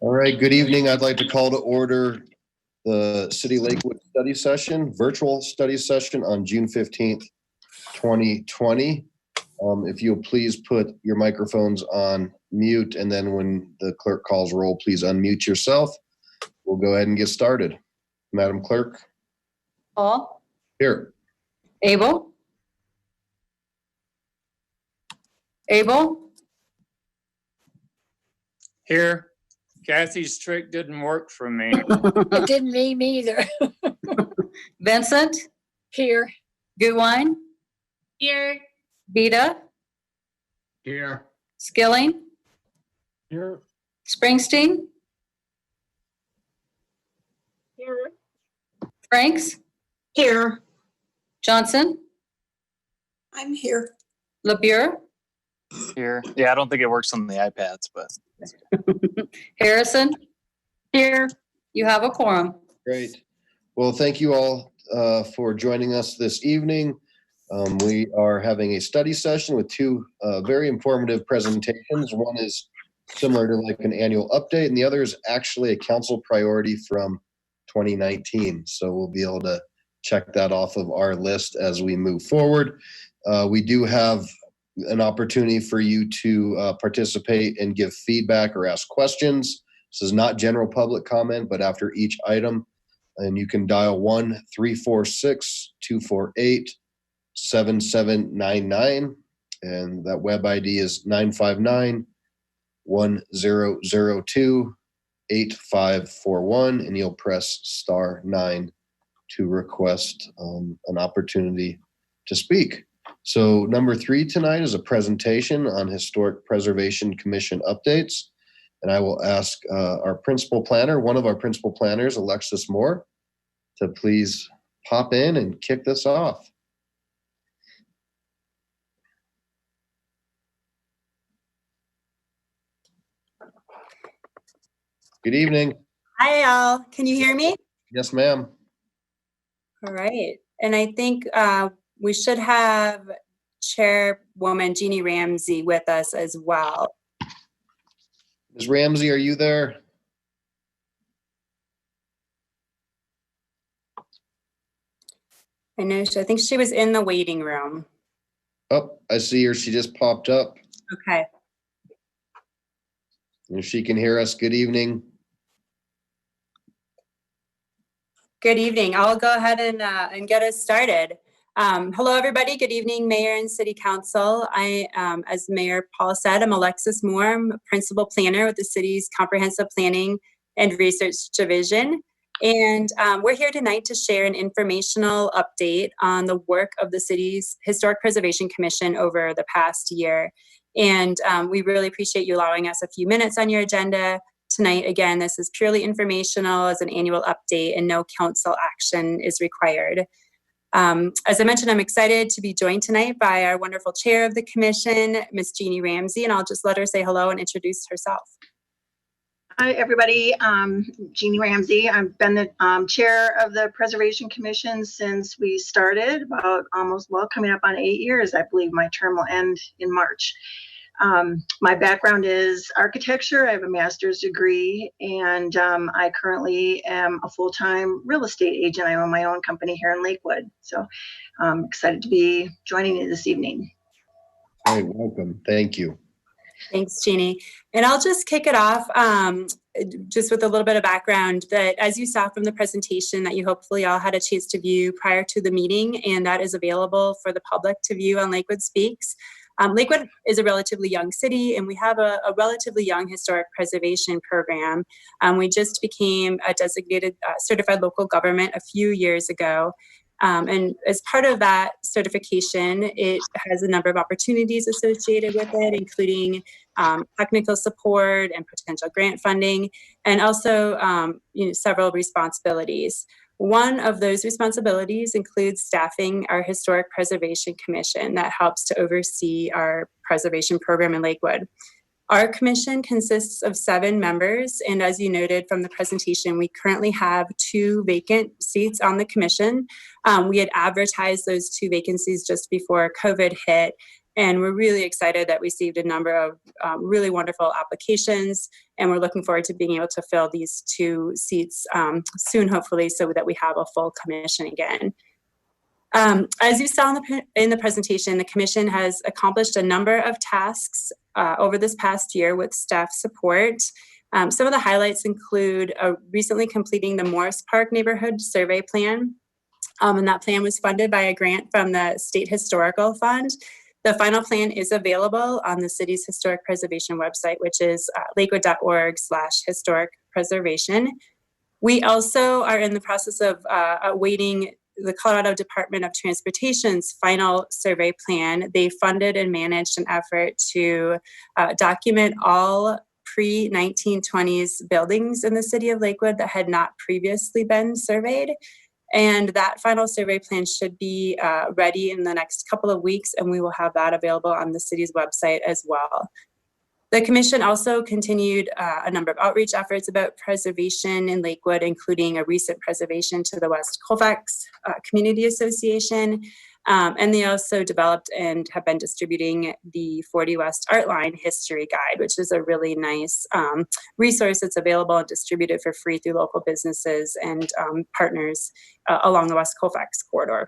All right, good evening. I'd like to call to order the City Lakewood study session, virtual study session on June 15th, 2020. If you'll please put your microphones on mute, and then when the clerk calls roll, please unmute yourself. We'll go ahead and get started. Madam Clerk. Paul. Here. Abel. Abel. Here. Kathy's trick didn't work for me. It didn't me either. Vincent. Here. Guwine. Here. Vita. Here. Skilling. Here. Springsteen. Here. Franks. Here. Johnson. I'm here. LeBure. Here. Yeah, I don't think it works on the iPads, but. Harrison. Here. You have a quorum. Great. Well, thank you all for joining us this evening. We are having a study session with two very informative presentations. One is similar to like an annual update, and the other is actually a council priority from 2019. So we'll be able to check that off of our list as we move forward. We do have an opportunity for you to participate and give feedback or ask questions. This is not general public comment, but after each item, and you can dial 1-346-248-7799, and that web ID is 959-1002-8541, and you'll press *9 to request an opportunity to speak. So number 3 tonight is a presentation on Historic Preservation Commission updates. And I will ask our principal planner, one of our principal planners, Alexis Moore, to please pop in and kick this off. Good evening. Hi, all. Can you hear me? Yes, ma'am. All right. And I think we should have Chairwoman Jeannie Ramsey with us as well. Ms. Ramsey, are you there? I think she was in the waiting room. Oh, I see her. She just popped up. Okay. If she can hear us, good evening. Good evening. I'll go ahead and get us started. Hello, everybody. Good evening, Mayor and City Council. As Mayor Paul said, I'm Alexis Moore. I'm a principal planner with the city's Comprehensive Planning and Research Division. And we're here tonight to share an informational update on the work of the city's Historic Preservation Commission over the past year. And we really appreciate you allowing us a few minutes on your agenda tonight. Again, this is purely informational as an annual update, and no council action is required. As I mentioned, I'm excited to be joined tonight by our wonderful chair of the commission, Ms. Jeannie Ramsey, and I'll just let her say hello and introduce herself. Hi, everybody. Jeannie Ramsey. I've been the chair of the Preservation Commission since we started, about coming up on 8 years. I believe my term will end in March. My background is architecture. I have a master's degree, and I currently am a full-time real estate agent. I own my own company here in Lakewood. So I'm excited to be joining you this evening. Hey, welcome. Thank you. Thanks, Jeannie. And I'll just kick it off just with a little bit of background that, as you saw from the presentation that you hopefully all had a chance to view prior to the meeting, and that is available for the public to view on Lakewood Speaks. Lakewood is a relatively young city, and we have a relatively young historic preservation program. We just became a designated certified local government a few years ago. And as part of that certification, it has a number of opportunities associated with it, including technical support and potential grant funding, and also several responsibilities. One of those responsibilities includes staffing our Historic Preservation Commission that helps to oversee our preservation program in Lakewood. Our commission consists of 7 members, and as you noted from the presentation, we currently have 2 vacant seats on the commission. We had advertised those 2 vacancies just before COVID hit, And we're really excited that we received a number of really wonderful applications, and we're looking forward to being able to fill these 2 seats soon, hopefully, so that we have a full commission again. As you saw in the presentation, the commission has accomplished a number of tasks over this past year with staff support. Some of the highlights include recently completing the Morris Park Neighborhood Survey Plan. And that plan was funded by a grant from the State Historical Fund. The final plan is available on the city's historic preservation website, which is lakewood.org/historic preservation. We also are in the process of awaiting the Colorado Department of Transportation's final survey plan. They funded and managed an effort to document all pre-1920s buildings in the city of Lakewood that had not previously been surveyed. And that final survey plan should be ready in the next couple of weeks, and we will have that available on the city's website as well. The commission also continued a number of outreach efforts about preservation in Lakewood, including a recent preservation to the West Colfax Community Association. And they also developed and have been distributing the 40 West Artline History Guide, which is a really nice resource that's available and distributed for free through local businesses and partners along the West Colfax corridor.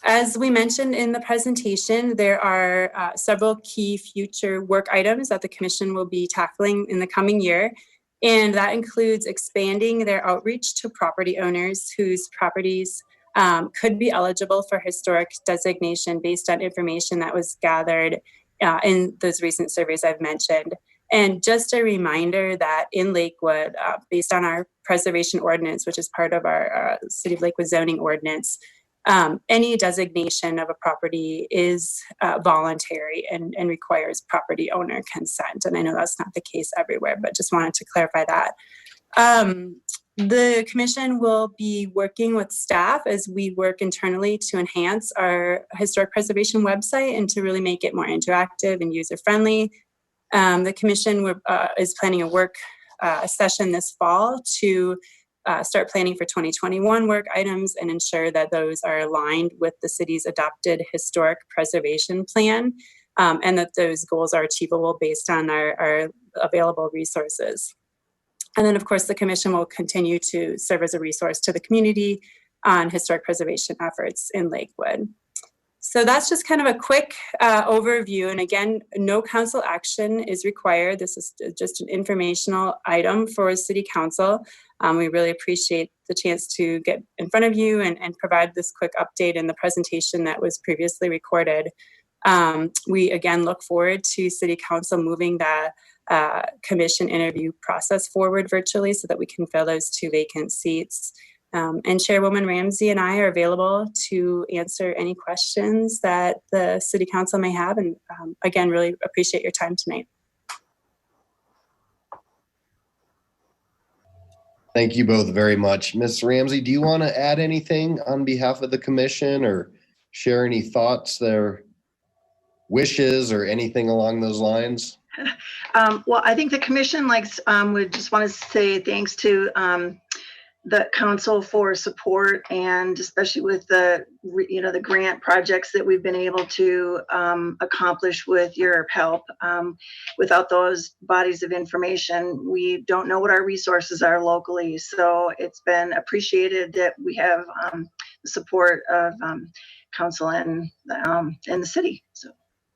As we mentioned in the presentation, there are several key future work items that the commission will be tackling in the coming year. And that includes expanding their outreach to property owners whose properties could be eligible for historic designation based on information that was gathered in those recent surveys I've mentioned. And just a reminder that in Lakewood, based on our preservation ordinance, which is part of our City of Lakewood zoning ordinance, any designation of a property is voluntary and requires property owner consent. And I know that's not the case everywhere, but just wanted to clarify that. The commission will be working with staff as we work internally to enhance our historic preservation website and to really make it more interactive and user-friendly. The commission is planning a work session this fall to start planning for 2021 work items and ensure that those are aligned with the city's adopted historic preservation plan, and that those goals are achievable based on our available resources. And then, of course, the commission will continue to serve as a resource to the community on historic preservation efforts in Lakewood. So that's just kind of a quick overview. And again, no council action is required. This is just an informational item for City Council. We really appreciate the chance to get in front of you and provide this quick update in the presentation that was previously recorded. We again look forward to City Council moving the commission interview process forward virtually so that we can fill those 2 vacant seats. And Chairwoman Ramsey and I are available to answer any questions that the City Council may have. And again, really appreciate your time tonight. Thank you both very much. Ms. Ramsey, do you want to add anything on behalf of the commission or share any thoughts, their wishes, or anything along those lines? Well, I think the commission would just want to say thanks to the council for support, and especially with the grant projects that we've been able to accomplish with your help. Without those bodies of information, we don't know what our resources are locally. So it's been appreciated that we have the support of council and the city. So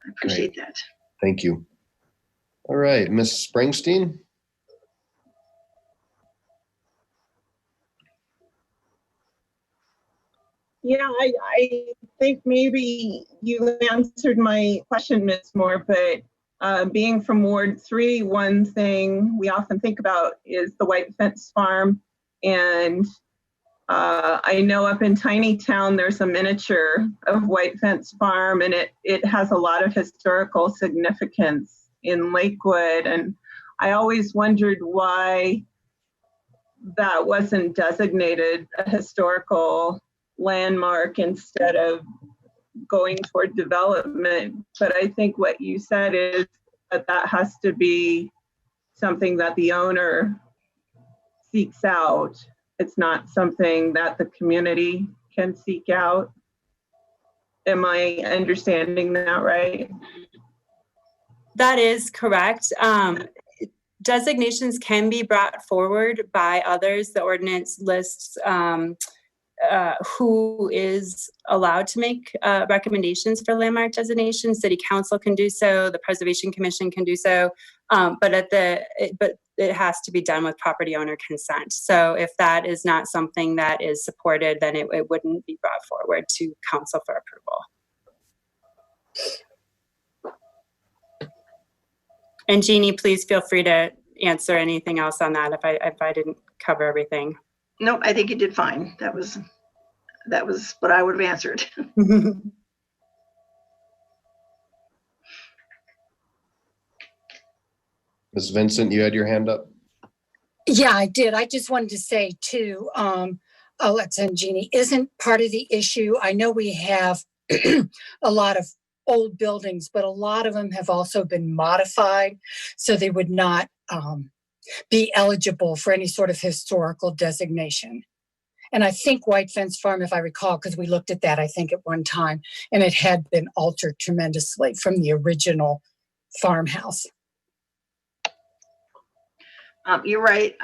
I appreciate that. Thank you. All right, Ms. Springsteen. Yeah, I think maybe you answered my question, Ms. Moore, but being from Ward 3, one thing we often think about is the White Fence Farm. And I know up in Tiny Town, there's a miniature of White Fence Farm, and it has a lot of historical significance in Lakewood. And I always wondered why that wasn't designated a historical landmark instead of going toward development. But I think what you said is that has to be something that the owner seeks out. It's not something that the community can seek out. Am I understanding that right? That is correct. Designations can be brought forward by others. The ordinance lists who is allowed to make recommendations for landmark designation. City Council can do so. The Preservation Commission can do so. But it has to be done with property owner consent. So if that is not something that is supported, then it wouldn't be brought forward to council for approval. And Jeannie, please feel free to answer anything else on that if I didn't cover everything. Nope, I think you did fine. That was what I would have answered. Ms. Vincent, you had your hand up? Yeah, I did. I just wanted to say too, Alexa and Jeannie, isn't part of the issue, I know we have a lot of old buildings, but a lot of them have also been modified, so they would not be eligible for any sort of historical designation. And I think White Fence Farm, if I recall, because we looked at that, I think at one time, and it had been altered tremendously from the original farmhouse. You're right.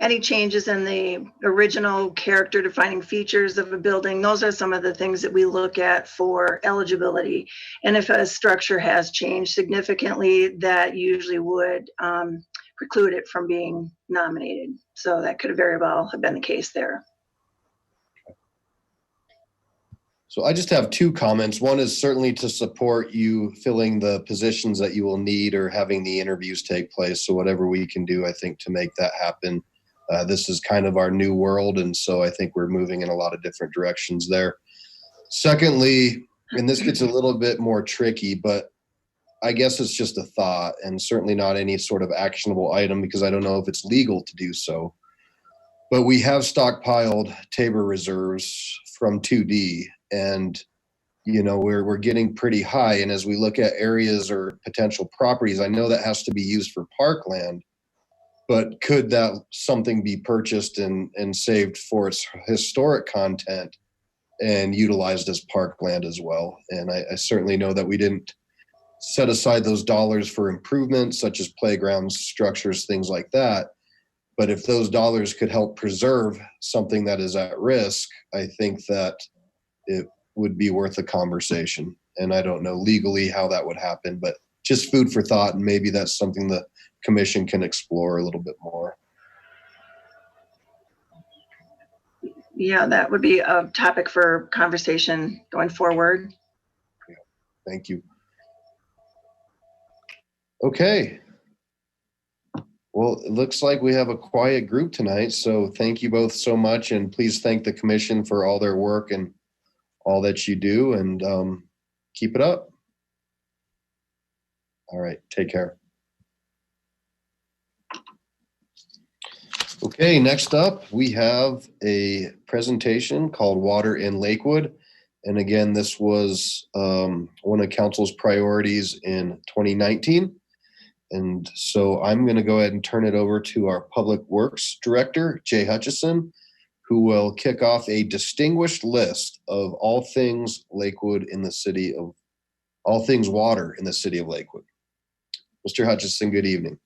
Any changes in the original character defining features of a building, those are some of the things that we look at for eligibility. And if a structure has changed significantly, that usually would preclude it from being nominated. So that could very well have been the case there. So I just have two comments. One is certainly to support you filling the positions that you will need or having the interviews take place. So whatever we can do, I think, to make that happen. This is kind of our new world. And so I think we're moving in a lot of different directions there. Secondly, and this gets a little bit more tricky, but I guess it's just a thought and certainly not any sort of actionable item because I don't know if it's legal to do so. But we have stockpiled Tabor reserves from 2D. And, you know, we're getting pretty high. And as we look at areas or potential properties, I know that has to be used for parkland, but could that something be purchased and saved for its historic content and utilized as parkland as well? And I certainly know that we didn't set aside those dollars for improvements such as playgrounds, structures, things like that. But if those dollars could help preserve something that is at risk, I think that it would be worth a conversation. And I don't know legally how that would happen, but just food for thought. And maybe that's something the commission can explore a little bit more. Yeah, that would be a topic for conversation going forward. Yeah, thank you. Okay. Well, it looks like we have a quiet group tonight. So thank you both so much. And please thank the commission for all their work and all that you do, and keep it up. All right, take care. Okay, next up, we have a presentation called Water in Lakewood. And again, this was one of council's priorities in 2019. And so I'm going to go ahead and turn it over to our Public Works Director, Jay Hutchison, who will kick off a distinguished list of all things Lakewood in the city of, all things water in the city of Lakewood. Mr. Hutchison, good evening.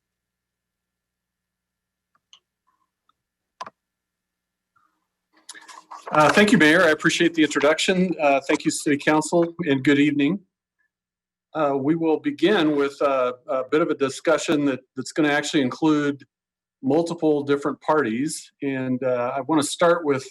Thank you, Mayor. I appreciate the introduction. Thank you, City Council, and good evening. We will begin with a bit of a discussion that's going to actually include multiple different parties. And I want to start with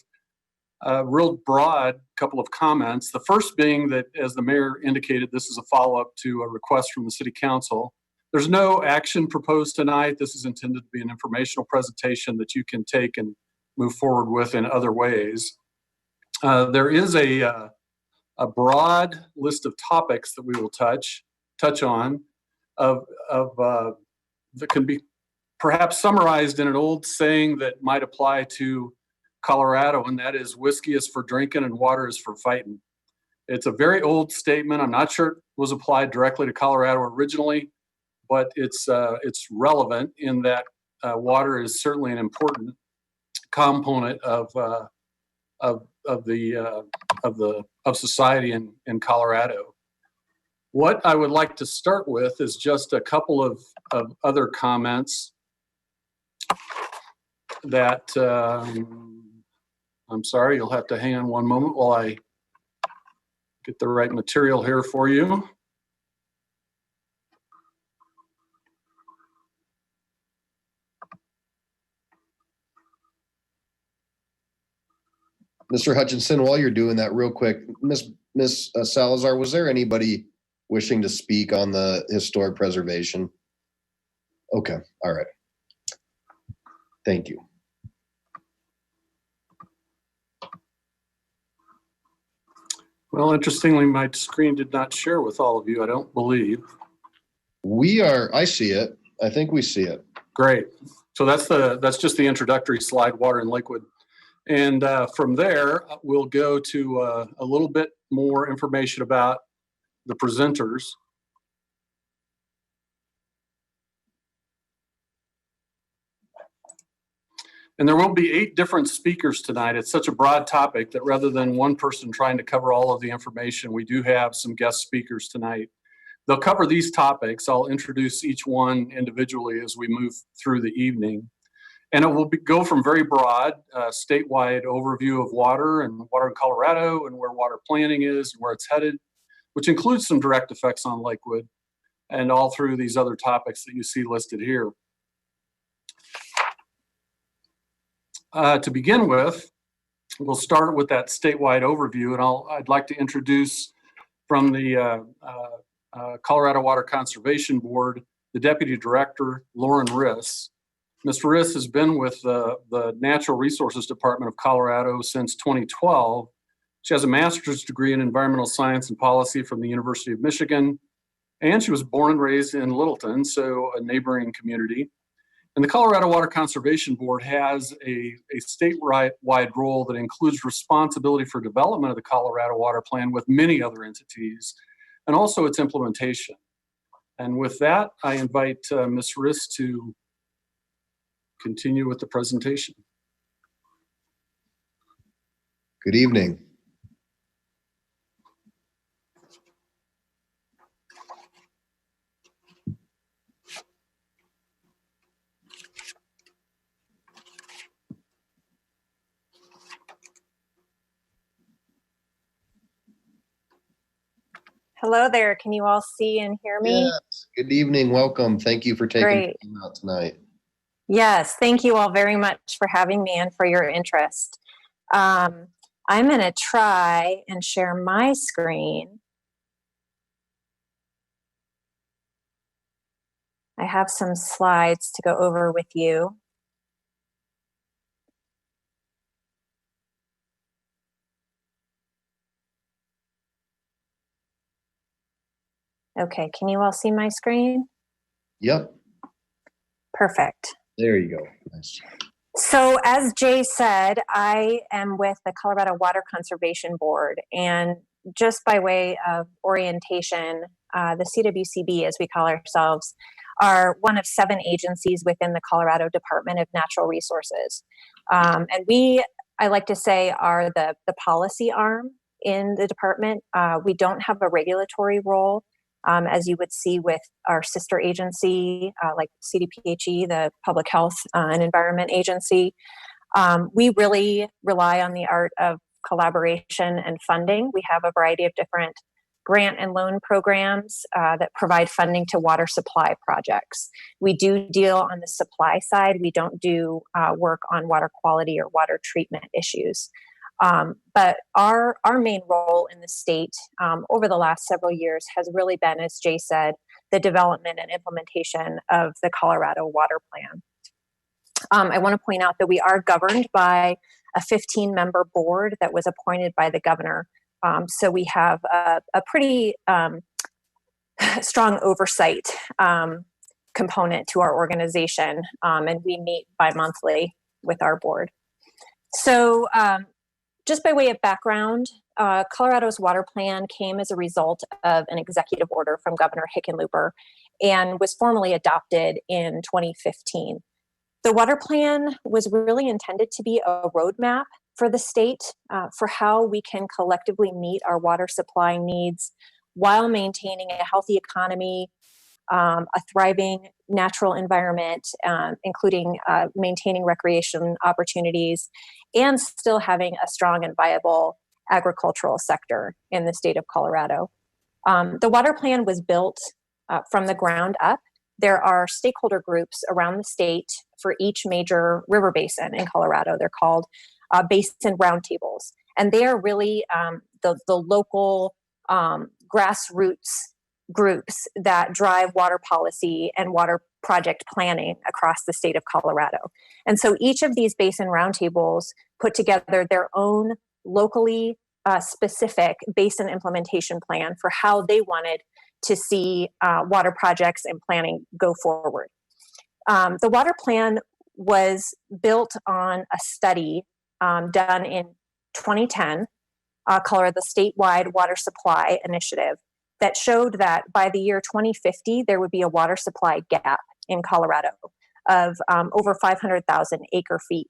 a real broad couple of comments. The first being that, as the mayor indicated, this is a follow-up to a request from the City Council. There's no action proposed tonight. This is intended to be an informational presentation that you can take and move forward with in other ways. There is a broad list of topics that we will touch on that can be perhaps summarized in an old saying that might apply to Colorado, and that is whiskey is for drinking and water is for fighting. It's a very old statement. I'm not sure it was applied directly to Colorado originally, but it's relevant in that water is certainly an important component of the of society in Colorado. What I would like to start with is just a couple of other comments that I'm sorry, you'll have to hang on one moment while I get the right material here for you. Mr. Hutchinson, while you're doing that real quick, Miss Salazar, was there anybody wishing to speak on the historic preservation? Okay, all right. Thank you. Well, interestingly, my screen did not share with all of you, I don't believe. I see it. I think we see it. Great. So that's just the introductory slide, water in Lakewood. And from there, we'll go to a little bit more information about the presenters. And there will be 8 different speakers tonight. It's such a broad topic that rather than one person trying to cover all of the information, we do have some guest speakers tonight. They'll cover these topics. I'll introduce each one individually as we move through the evening. And it will go from very broad, statewide overview of water and water in Colorado and where water planning is and where it's headed, which includes some direct effects on Lakewood, and all through these other topics that you see listed here. To begin with, we'll start with that statewide overview, and I'd like to introduce from the Colorado Water Conservation Board, the Deputy Director, Lauren Riss. Ms. Riss has been with the Natural Resources Department of Colorado since 2012. She has a master's degree in environmental science and policy from the University of Michigan, and she was born and raised in Littleton, so a neighboring community. And the Colorado Water Conservation Board has a statewide role that includes responsibility for development of the Colorado Water Plan with many other entities, and also its implementation. And with that, I invite Ms. Riss to continue with the presentation. Good evening. Hello there. Can you all see and hear me? Yes. Good evening. Welcome. Thank you for taking Great. time out tonight. Yes, thank you all very much for having me and for your interest. I'm going to try and share my screen. I have some slides to go over with you. Okay, can you all see my screen? Yep. Perfect. There you go. Nice. So as Jay said, I am with the Colorado Water Conservation Board, and just by way of orientation, the CWCB, as we call ourselves, are one of 7 agencies within the Colorado Department of Natural Resources. And we, I like to say, are the policy arm in the department. We don't have a regulatory role. As you would see with our sister agency, like CDPHE, the Public Health and Environment Agency. We really rely on the art of collaboration and funding. We have a variety of different grant and loan programs that provide funding to water supply projects. We do deal on the supply side. We don't do work on water quality or water treatment issues. But our main role in the state over the last several years has really been, as Jay said, the development and implementation of the Colorado Water Plan. I want to point out that we are governed by a 15-member board that was appointed by the governor. So we have a pretty strong oversight component to our organization, and we meet bi-monthly with our board. So just by way of background, Colorado's water plan came as a result of an executive order from Governor Hickenlooper and was formally adopted in 2015. The water plan was really intended to be a roadmap for the state for how we can collectively meet our water supply needs while maintaining a healthy economy, a thriving natural environment, including maintaining recreation opportunities, and still having a strong and viable agricultural sector in the state of Colorado. The water plan was built from the ground up. There are stakeholder groups around the state for each major river basin in Colorado. They're called basin roundtables. And they are really the local grassroots groups that drive water policy and water project planning across the state of Colorado. And so each of these basin roundtables put together their own locally specific basin implementation plan for how they wanted to see water projects and planning go forward. The water plan was built on a study done in 2010 called the Statewide Water Supply Initiative that showed that by the year 2050, there would be a water supply gap in Colorado of over 500,000 acre feet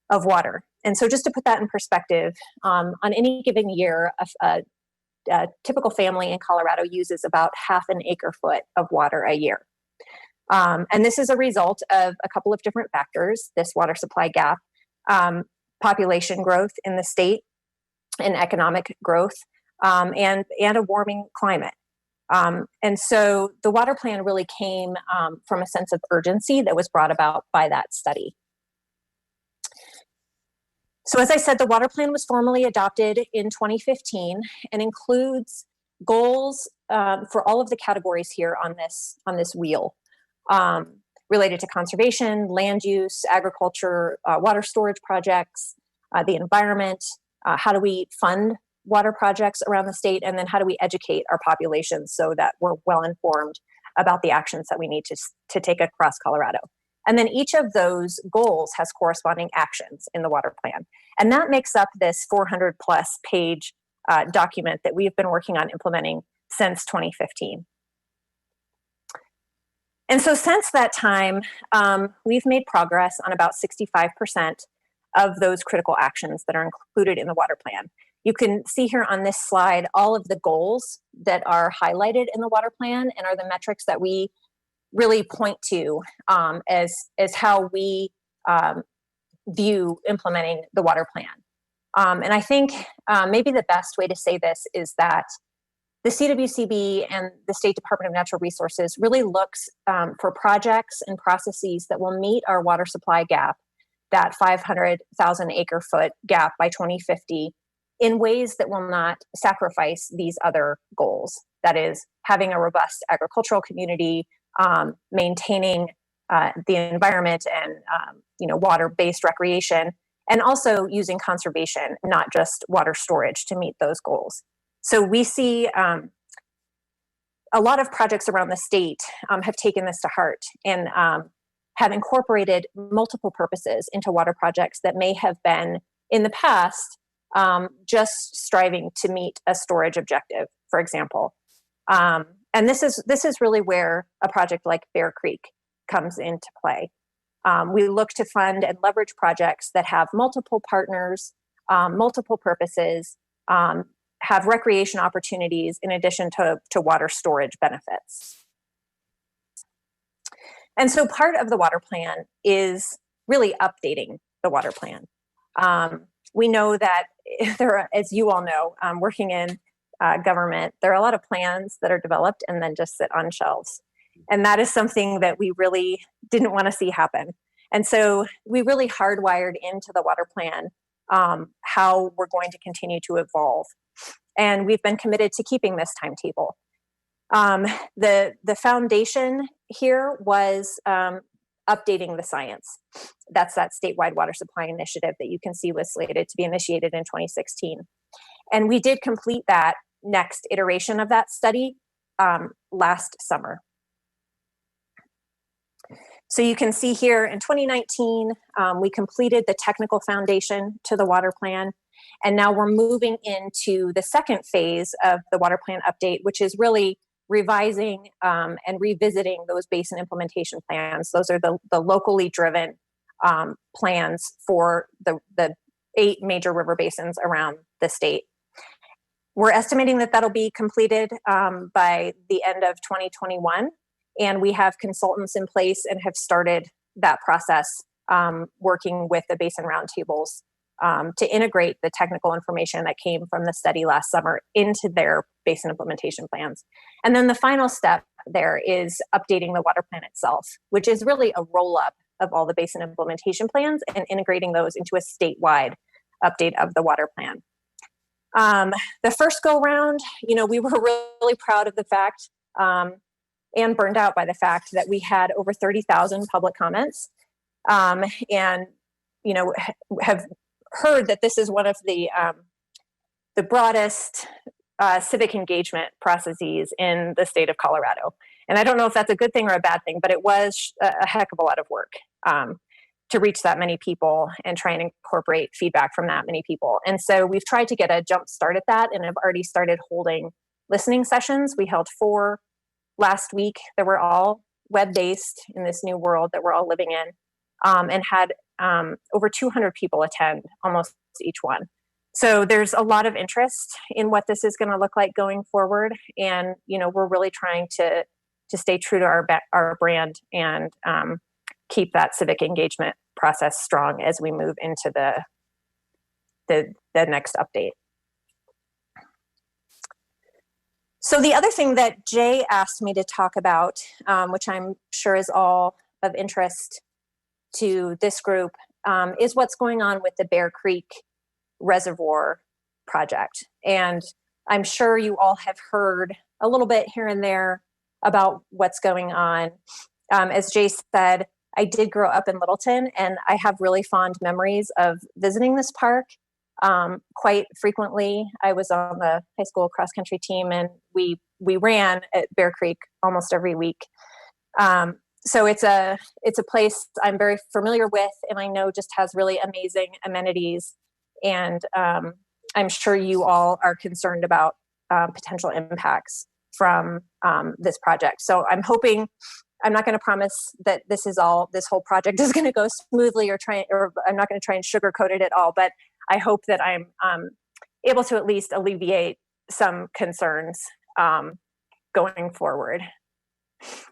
of water. And so just to put that in perspective, on any given year, a typical family in Colorado uses about half an acre foot of water a year. And this is a result of a couple of different factors, this water supply gap, population growth in the state and economic growth, and a warming climate. And so the water plan really came from a sense of urgency that was brought about by that study. So as I said, the water plan was formally adopted in 2015 and includes goals for all of the categories here on this wheel, related to conservation, land use, agriculture, water storage projects, the environment, how do we fund water projects around the state, and then how do we educate our populations so that we're well informed about the actions that we need to take across Colorado. And then each of those goals has corresponding actions in the water plan. And that makes up this 400 plus page document that we've been working on implementing since 2015. And so since that time, we've made progress on about 65% of those critical actions that are included in the water plan. You can see here on this slide all of the goals that are highlighted in the water plan and are the metrics that we really point to as how we view implementing the water plan. And I think maybe the best way to say this is that the CWCB and the State Department of Natural Resources really looks for projects and processes that will meet our water supply gap, that 500,000 acre foot gap by 2050, in ways that will not sacrifice these other goals. That is, having a robust agricultural community, maintaining the environment and water-based recreation, and also using conservation, not just water storage, to meet those goals. So we see a lot of projects around the state have taken this to heart and have incorporated multiple purposes into water projects that may have been in the past just striving to meet a storage objective, for example. And this is really where a project like Bear Creek comes into play. We look to fund and leverage projects that have multiple partners, multiple purposes, have recreation opportunities in addition to water storage benefits. And so part of the water plan is really updating the water plan. We know that there are, as you all know, working in government, there are a lot of plans that are developed and then just sit on shelves. And that is something that we really didn't want to see happen. And so we really hardwired into the water plan how we're going to continue to evolve. And we've been committed to keeping this timetable. The foundation here was updating the science. That's that statewide water supply initiative that you can see was slated to be initiated in 2016. And we did complete that next iteration of that study last summer. So you can see here in 2019, we completed the technical foundation to the water plan. And now we're moving into the second phase of the water plan update, which is really revising and revisiting those basin implementation plans. Those are the locally driven plans for the 8 major river basins around the state. We're estimating that that'll be completed by the end of 2021. And we have consultants in place and have started that process, working with the basin roundtables to integrate the technical information that came from the study last summer into their basin implementation plans. And then the final step there is updating the water plan itself, which is really a roll-up of all the basin implementation plans and integrating those into a statewide update of the water plan. The first go round, we were really proud of the fact and burned out by the fact that we had over 30,000 public comments, and have heard that this is one of the broadest civic engagement processes in the state of Colorado. And I don't know if that's a good thing or a bad thing, but it was a heck of a lot of work to reach that many people and try and incorporate feedback from that many people. And so we've tried to get a jump start at that and have already started holding listening sessions. We held 4 last week that were all web-based in this new world that we're all living in, and had over 200 people attend almost each one. So there's a lot of interest in what this is going to look like going forward. And, we're really trying to stay true to our brand and keep that civic engagement process strong as we move into the next update. So the other thing that Jay asked me to talk about, which I'm sure is all of interest to this group, is what's going on with the Bear Creek Reservoir project. And I'm sure you all have heard a little bit here and there about what's going on. As Jay said, I did grow up in Littleton, and I have really fond memories of visiting this park quite frequently. I was on the high school cross country team, and we ran at Bear Creek almost every week. So it's a place I'm very familiar with, and I know just has really amazing amenities. And I'm sure you all are concerned about potential impacts from this project. So I'm not going to promise that this whole project is going to go smoothly, or I'm not going to try and sugarcoat it at all, but I hope that I'm able to at least alleviate some concerns going forward.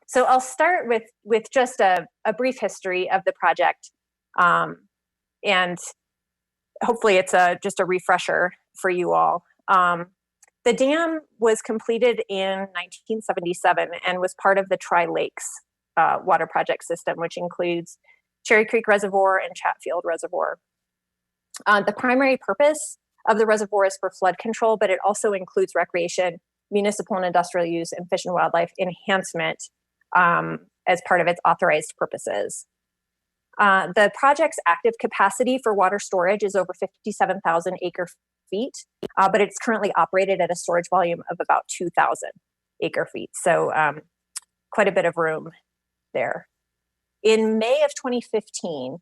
So I'll start with just a brief history of the project, and hopefully it's just a refresher for you all. The dam was completed in 1977 and was part of the Tri-Lakes water project system, which includes Cherry Creek Reservoir and Chatfield Reservoir. The primary purpose of the reservoir is for flood control, but it also includes recreation, municipal and industrial use, and fish and wildlife enhancement as part of its authorized purposes. The project's active capacity for water storage is over 57,000 acre feet, but it's currently operated at a storage volume of about 2,000 acre feet. So quite a bit of room there. In May of 2015,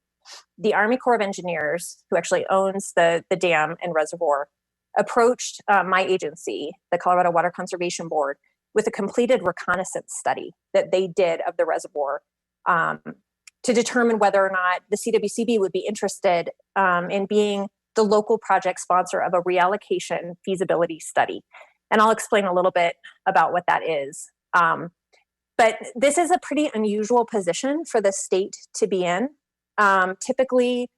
the Army Corps of Engineers, who actually owns the dam and reservoir, approached my agency, the Colorado Water Conservation Board, with a completed reconnaissance study that they did of the reservoir to determine whether or not the CWCB would be interested in being the local project sponsor of a reallocation feasibility study. And I'll explain a little bit about what that is. But this is a pretty unusual position for the state to be in. Typically,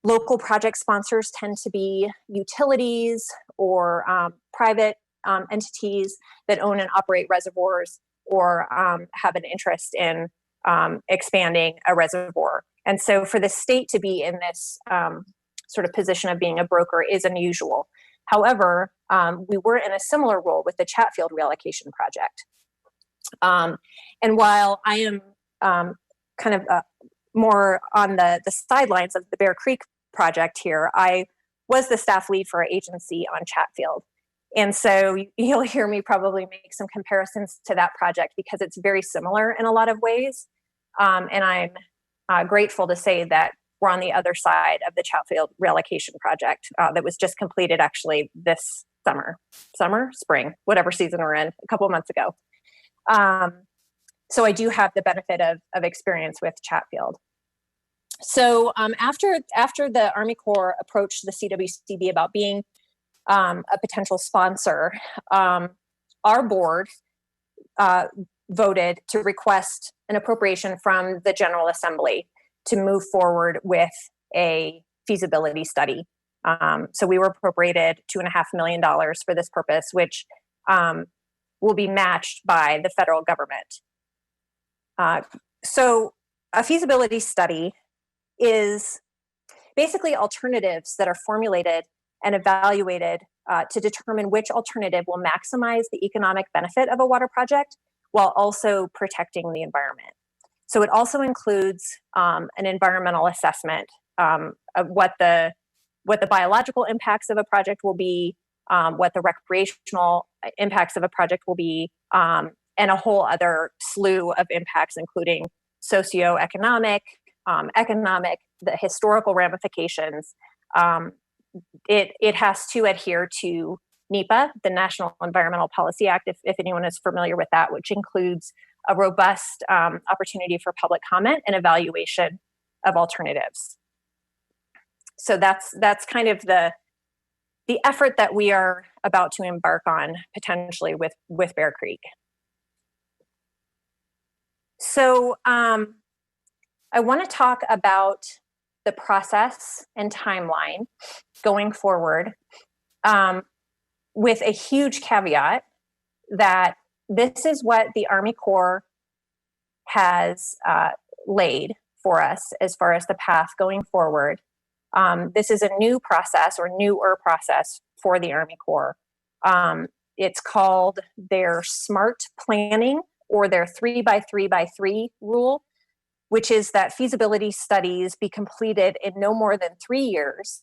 local project sponsors tend to be utilities or private entities that own and operate reservoirs or have an interest in expanding a reservoir. And so for the state to be in this sort of position of being a broker is unusual. However, we were in a similar role with the Chatfield reallocation project. And while I am kind of more on the sidelines of the Bear Creek project here, I was the staff lead for our agency on Chatfield. And so you'll hear me probably make some comparisons to that project because it's very similar in a lot of ways. And I'm grateful to say that we're on the other side of the Chatfield reallocation project that was just completed actually this spring, whatever season we're in, a couple of months ago. So I do have the benefit of experience with Chatfield. So after the Army Corps approached the CWCB about being a potential sponsor, our board voted to request an appropriation from the General Assembly to move forward with a feasibility study. So we were appropriated $2.5 million for this purpose, which will be matched by the federal government. So a feasibility study is basically alternatives that are formulated and evaluated to determine which alternative will maximize the economic benefit of a water project while also protecting the environment. So it also includes an environmental assessment of what the biological impacts of a project will be, what the recreational impacts of a project will be, and a whole other slew of impacts, including socioeconomic, economic, the historical ramifications. It has to adhere to NEPA, the National Environmental Policy Act, if anyone is familiar with that, which includes a robust opportunity for public comment and evaluation of alternatives. So that's kind of the effort that we are about to embark on potentially with Bear Creek. So I want to talk about the process and timeline going forward, with a huge caveat that this is what the Army Corps has laid for us as far as the path going forward. This is a new process or newer process for the Army Corps. It's called their SMART planning, or their 3x3x3 rule, which is that feasibility studies be completed in no more than 3 years,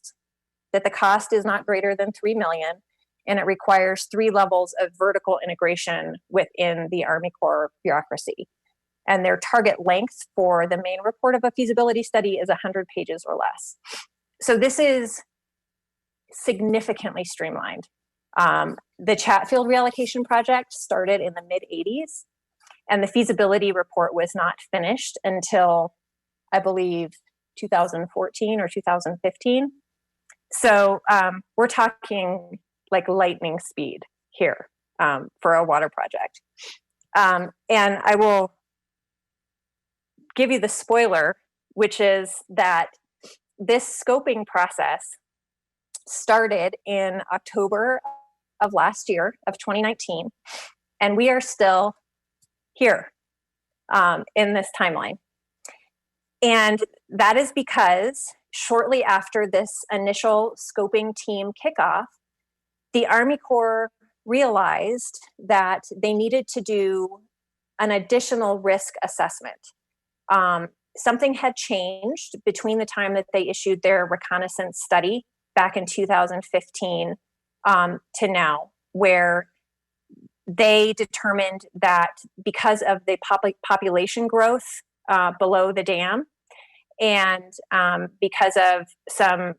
that the cost is not greater than $3 million, and it requires 3 levels of vertical integration within the Army Corps bureaucracy. And their target length for the main report of a feasibility study is 100 pages or less. So this is significantly streamlined. The Chatfield reallocation project started in the mid-'80s, and the feasibility report was not finished until, I believe, 2014 or 2015. So we're talking like lightning speed here for a water project. And I will give you the spoiler, which is that this scoping process started in October of last year, of 2019, and we are still here in this timeline. And that is because shortly after this initial scoping team kickoff, the Army Corps realized that they needed to do an additional risk assessment. Something had changed between the time that they issued their reconnaissance study back in 2015 to now, where they determined that because of the population growth below the dam, and because of some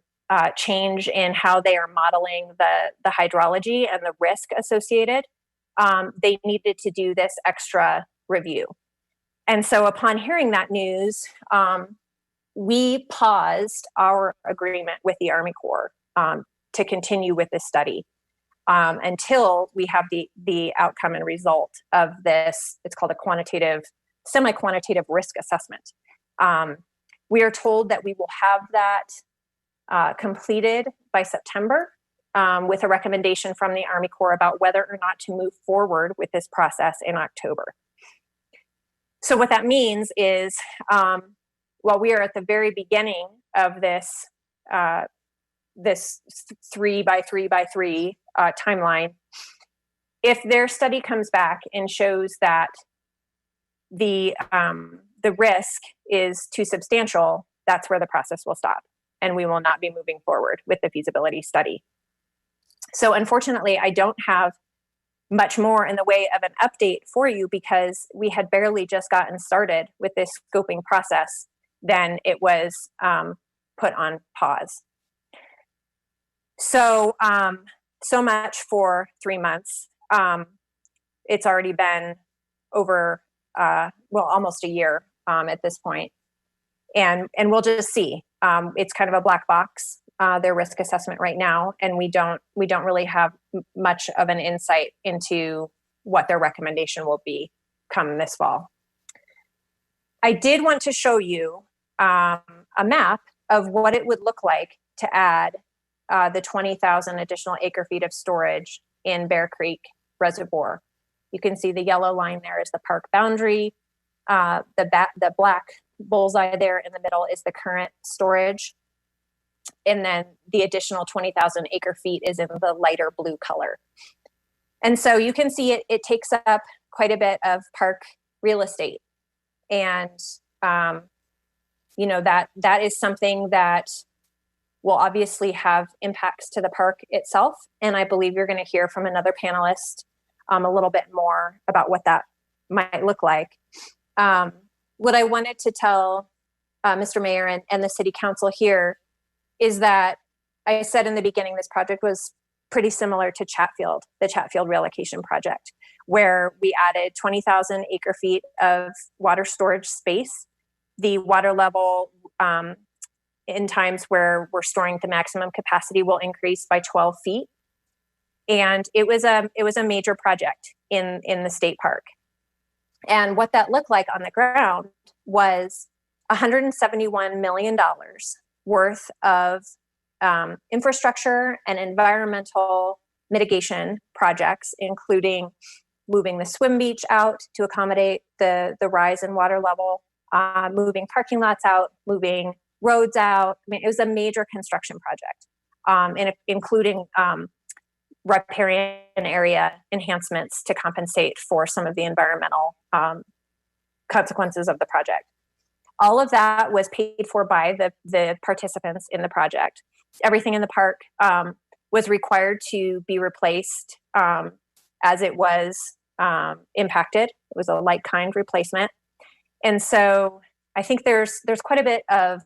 change in how they are modeling the hydrology and the risk associated, they needed to do this extra review. And so upon hearing that news, we paused our agreement with the Army Corps to continue with this study until we have the outcome and result of this. It's called a semi-quantitative risk assessment. We are told that we will have that completed by September with a recommendation from the Army Corps about whether or not to move forward with this process in October. So what that means is, while we are at the very beginning of this 3x3x3 timeline, if their study comes back and shows that the risk is too substantial, that's where the process will stop, and we will not be moving forward with the feasibility study. So unfortunately, I don't have much more in the way of an update for you, because we had barely just gotten started with this scoping process. Then it was put on pause. So, so much for 3 months. It's already been over, almost a year at this point. And we'll just see. It's kind of a black box, their risk assessment right now, and we don't really have much of an insight into what their recommendation will be come this fall. I did want to show you a map of what it would look like to add the 20,000 additional acre feet of storage in Bear Creek Reservoir. You can see the yellow line there is the park boundary. The black bullseye there in the middle is the current storage. And then the additional 20,000 acre feet is in the lighter blue color. And so you can see it takes up quite a bit of park real estate. And, that is something that will obviously have impacts to the park itself. And I believe you're going to hear from another panelist a little bit more about what that might look like. What I wanted to tell Mr. Mayor and the City Council here is that I said in the beginning this project was pretty similar to Chatfield, the Chatfield relocation project, where we added 20,000 acre feet of water storage space. The water level in times where we're storing the maximum capacity will increase by 12 feet. And it was a major project in the state park. And what that looked like on the ground was $171 million worth of infrastructure and environmental mitigation projects, including moving the swim beach out to accommodate the rise in water level, moving parking lots out, moving roads out. I mean, it was a major construction project, including riparian area enhancements to compensate for some of the environmental consequences of the project. All of that was paid for by the participants in the project. Everything in the park was required to be replaced as it was impacted. It was a like-kind replacement. And so I think there's quite a bit of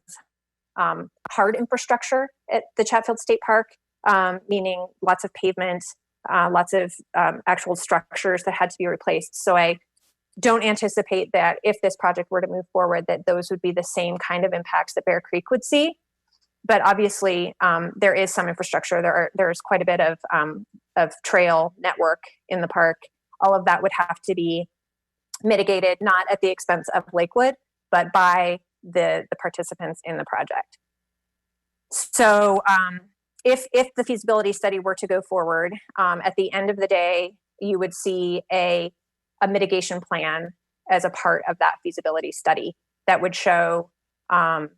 hard infrastructure at the Chatfield State Park, meaning lots of pavement, lots of actual structures that had to be replaced. So I don't anticipate that if this project were to move forward, that those would be the same kind of impacts that Bear Creek would see. But obviously, there is some infrastructure. There's quite a bit of trail network in the park. All of that would have to be mitigated, not at the expense of Lakewood, but by the participants in the project. So if the feasibility study were to go forward, at the end of the day, you would see a mitigation plan as a part of that feasibility study that would show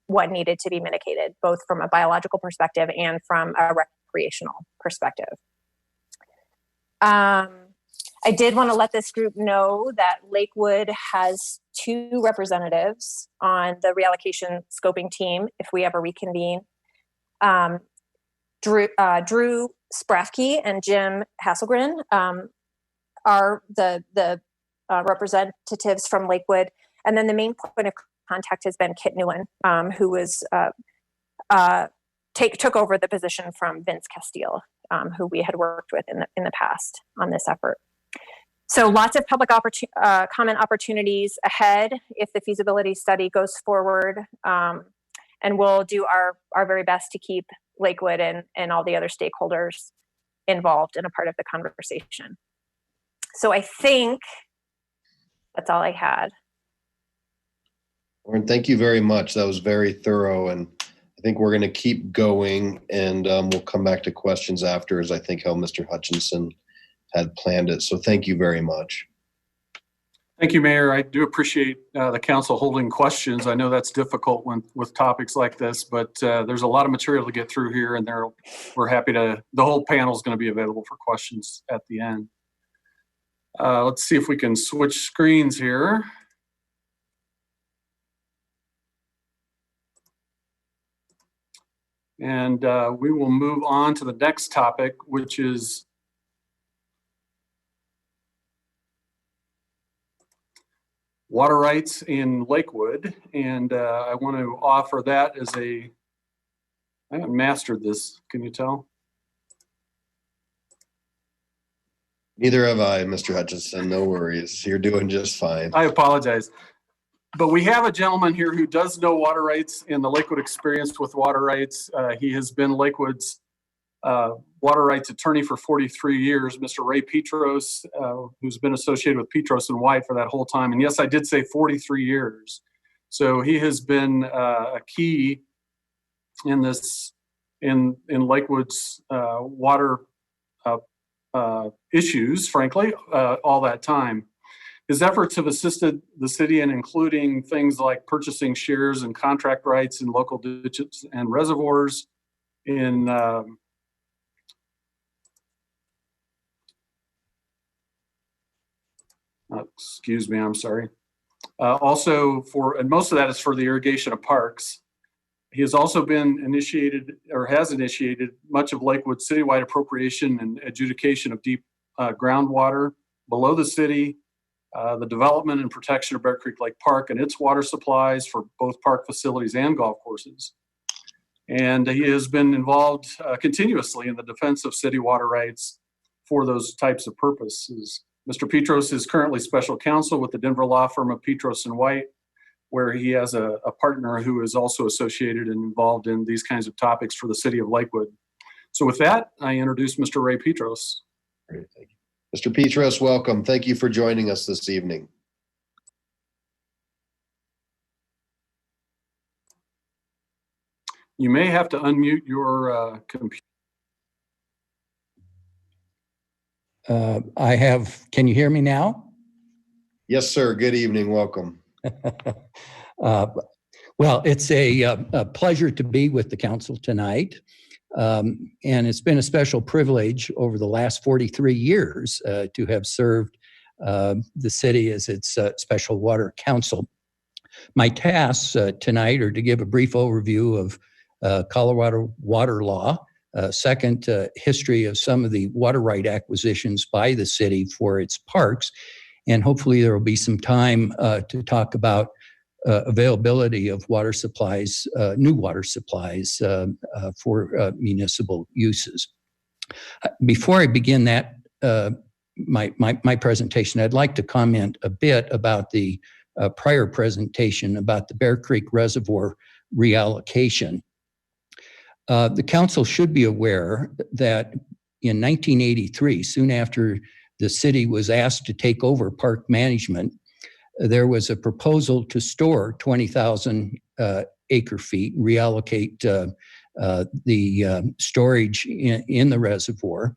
what needed to be mitigated, both from a biological perspective and from a recreational perspective. I did want to let this group know that Lakewood has 2 representatives on the reallocation scoping team if we ever reconvene. Drew Sprafke and Jim Hasselgren are the representatives from Lakewood. And then the main point of contact has been Kit Newland, who was took over the position from Vince Castile, who we had worked with in the past on this effort. So lots of public comment opportunities ahead if the feasibility study goes forward, and we'll do our very best to keep Lakewood and all the other stakeholders involved and a part of the conversation. So I think that's all I had. Lauren, thank you very much. That was very thorough, and I think we're going to keep going, and we'll come back to questions after, as I think how Mr. Hutchinson had planned it. So thank you very much. Thank you, Mayor. I do appreciate the council holding questions. I know that's difficult with topics like this, but there's a lot of material to get through here, and we're happy to, the whole panel is going to be available for questions at the end. Let's see if we can switch screens here. And we will move on to the next topic, which is water rights in Lakewood. And I want to offer that as I haven't mastered this, can you tell? Neither have I, Mr. Hutchinson. No worries. You're doing just fine. I apologize. But we have a gentleman here who does know water rights and the Lakewood experience with water rights. He has been Lakewood's water rights attorney for 43 years, Mr. Ray Petros, who's been associated with Petros and White for that whole time. And yes, I did say 43 years. So he has been a key in this, in Lakewood's water issues, frankly, all that time. His efforts have assisted the city in including things like purchasing shares and contract rights in local ditches and reservoirs, in excuse me, I'm sorry. Also and most of that is for the irrigation of parks. He has also been has initiated much of Lakewood's citywide appropriation and adjudication of deep groundwater below the city, the development and protection of Bear Creek Lake Park and its water supplies for both park facilities and golf courses. And he has been involved continuously in the defense of city water rights for those types of purposes. Mr. Petros is currently special counsel with the Denver law firm of Petros and White, where he has a partner who is also associated and involved in these kinds of topics for the city of Lakewood. So with that, I introduce Mr. Ray Petros. Great, thank you. Mr. Petros, welcome. Thank you for joining us this evening. You may have to unmute your computer. Can you hear me now? Yes, sir. Good evening. Welcome. Well, it's a pleasure to be with the council tonight. And it's been a special privilege over the last 43 years to have served the city as its special water counsel. My tasks tonight are to give a brief overview of Colorado water law, second, history of some of the water right acquisitions by the city for its parks, and hopefully there will be some time to talk about availability of water supplies, new water supplies for municipal uses. Before I begin that, my presentation, I'd like to comment a bit about the prior presentation about the Bear Creek Reservoir reallocation. The council should be aware that in 1983, soon after the city was asked to take over park management, there was a proposal to store 20,000 acre feet, reallocate the storage in the reservoir.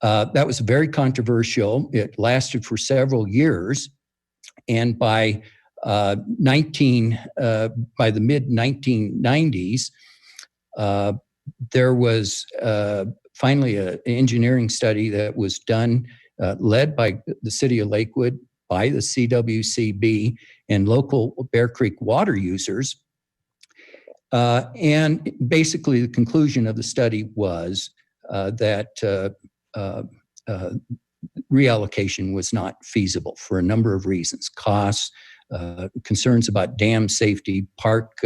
That was very controversial. It lasted for several years. And by the mid-1990s, there was finally an engineering study that was done, led by the city of Lakewood, by the CWCB and local Bear Creek water users. And basically the conclusion of the study was that reallocation was not feasible for a number of reasons: costs, concerns about dam safety, park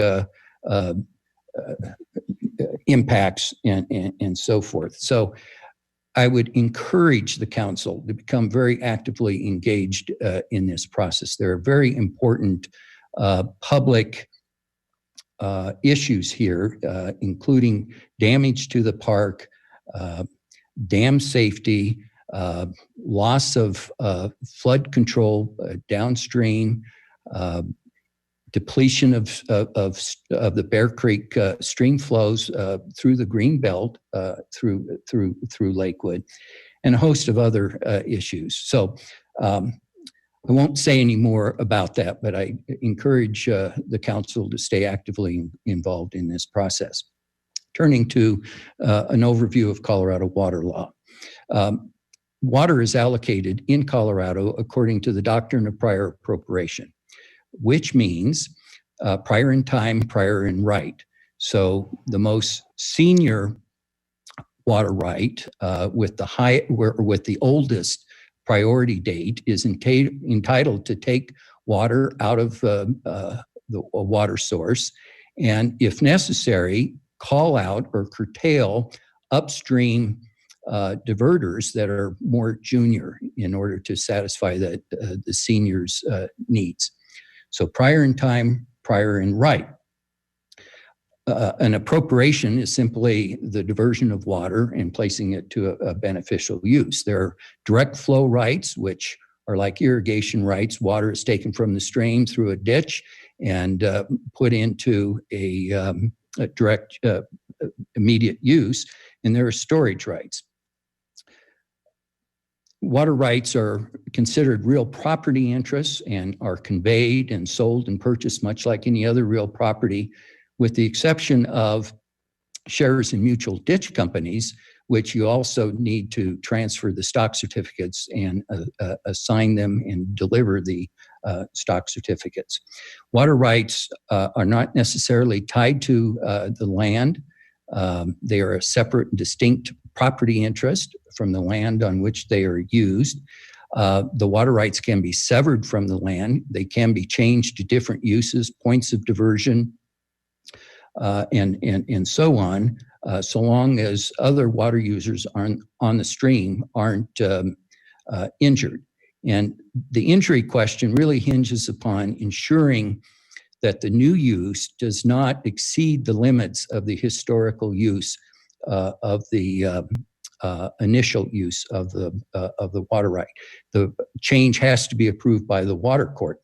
impacts, and so forth. So I would encourage the council to become very actively engaged in this process. There are very important public issues here, including damage to the park, dam safety, loss of flood control downstream, depletion of the Bear Creek stream flows through the Greenbelt through Lakewood, and a host of other issues. So I won't say any more about that, but I encourage the council to stay actively involved in this process. Turning to an overview of Colorado water law. Water is allocated in Colorado according to the doctrine of prior appropriation, which means prior in time, prior in right. So the most senior water right with the oldest priority date is entitled to take water out of the water source, and if necessary, call out or curtail upstream diverters that are more junior in order to satisfy the seniors' needs. So prior in time, prior in right. An appropriation is simply the diversion of water and placing it to a beneficial use. There are direct flow rights, which are like irrigation rights. Water is taken from the stream through a ditch and put into a direct immediate use. And there are storage rights. Water rights are considered real property interests and are conveyed and sold and purchased much like any other real property, with the exception of shares in mutual ditch companies, which you also need to transfer the stock certificates and assign them and deliver the stock certificates. Water rights are not necessarily tied to the land. They are a separate and distinct property interest from the land on which they are used. The water rights can be severed from the land. They can be changed to different uses, points of diversion, and so on, so long as other water users on the stream aren't injured. And the injury question really hinges upon ensuring that the new use does not exceed the limits of the historical use of the initial use of the water right. The change has to be approved by the water court.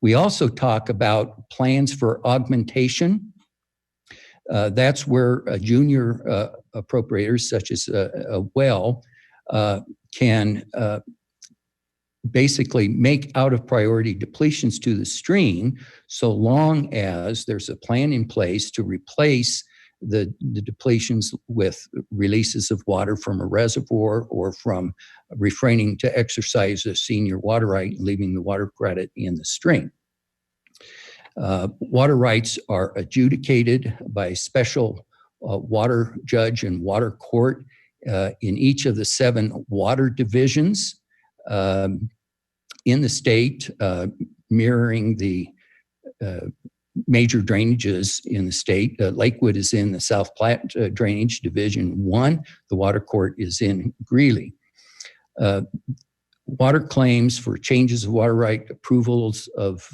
We also talk about plans for augmentation. That's where junior appropriators, such as a well, can basically make out of priority depletions to the stream, so long as there's a plan in place to replace the depletions with releases of water from a reservoir or from refraining to exercise a senior water right and leaving the water credit in the stream. Water rights are adjudicated by a special water judge and water court in each of the 7 water divisions in the state, mirroring the major drainages in the state. Lakewood is in the South Platte Drainage Division 1. The water court is in Greeley. Water claims for changes of water right, approvals of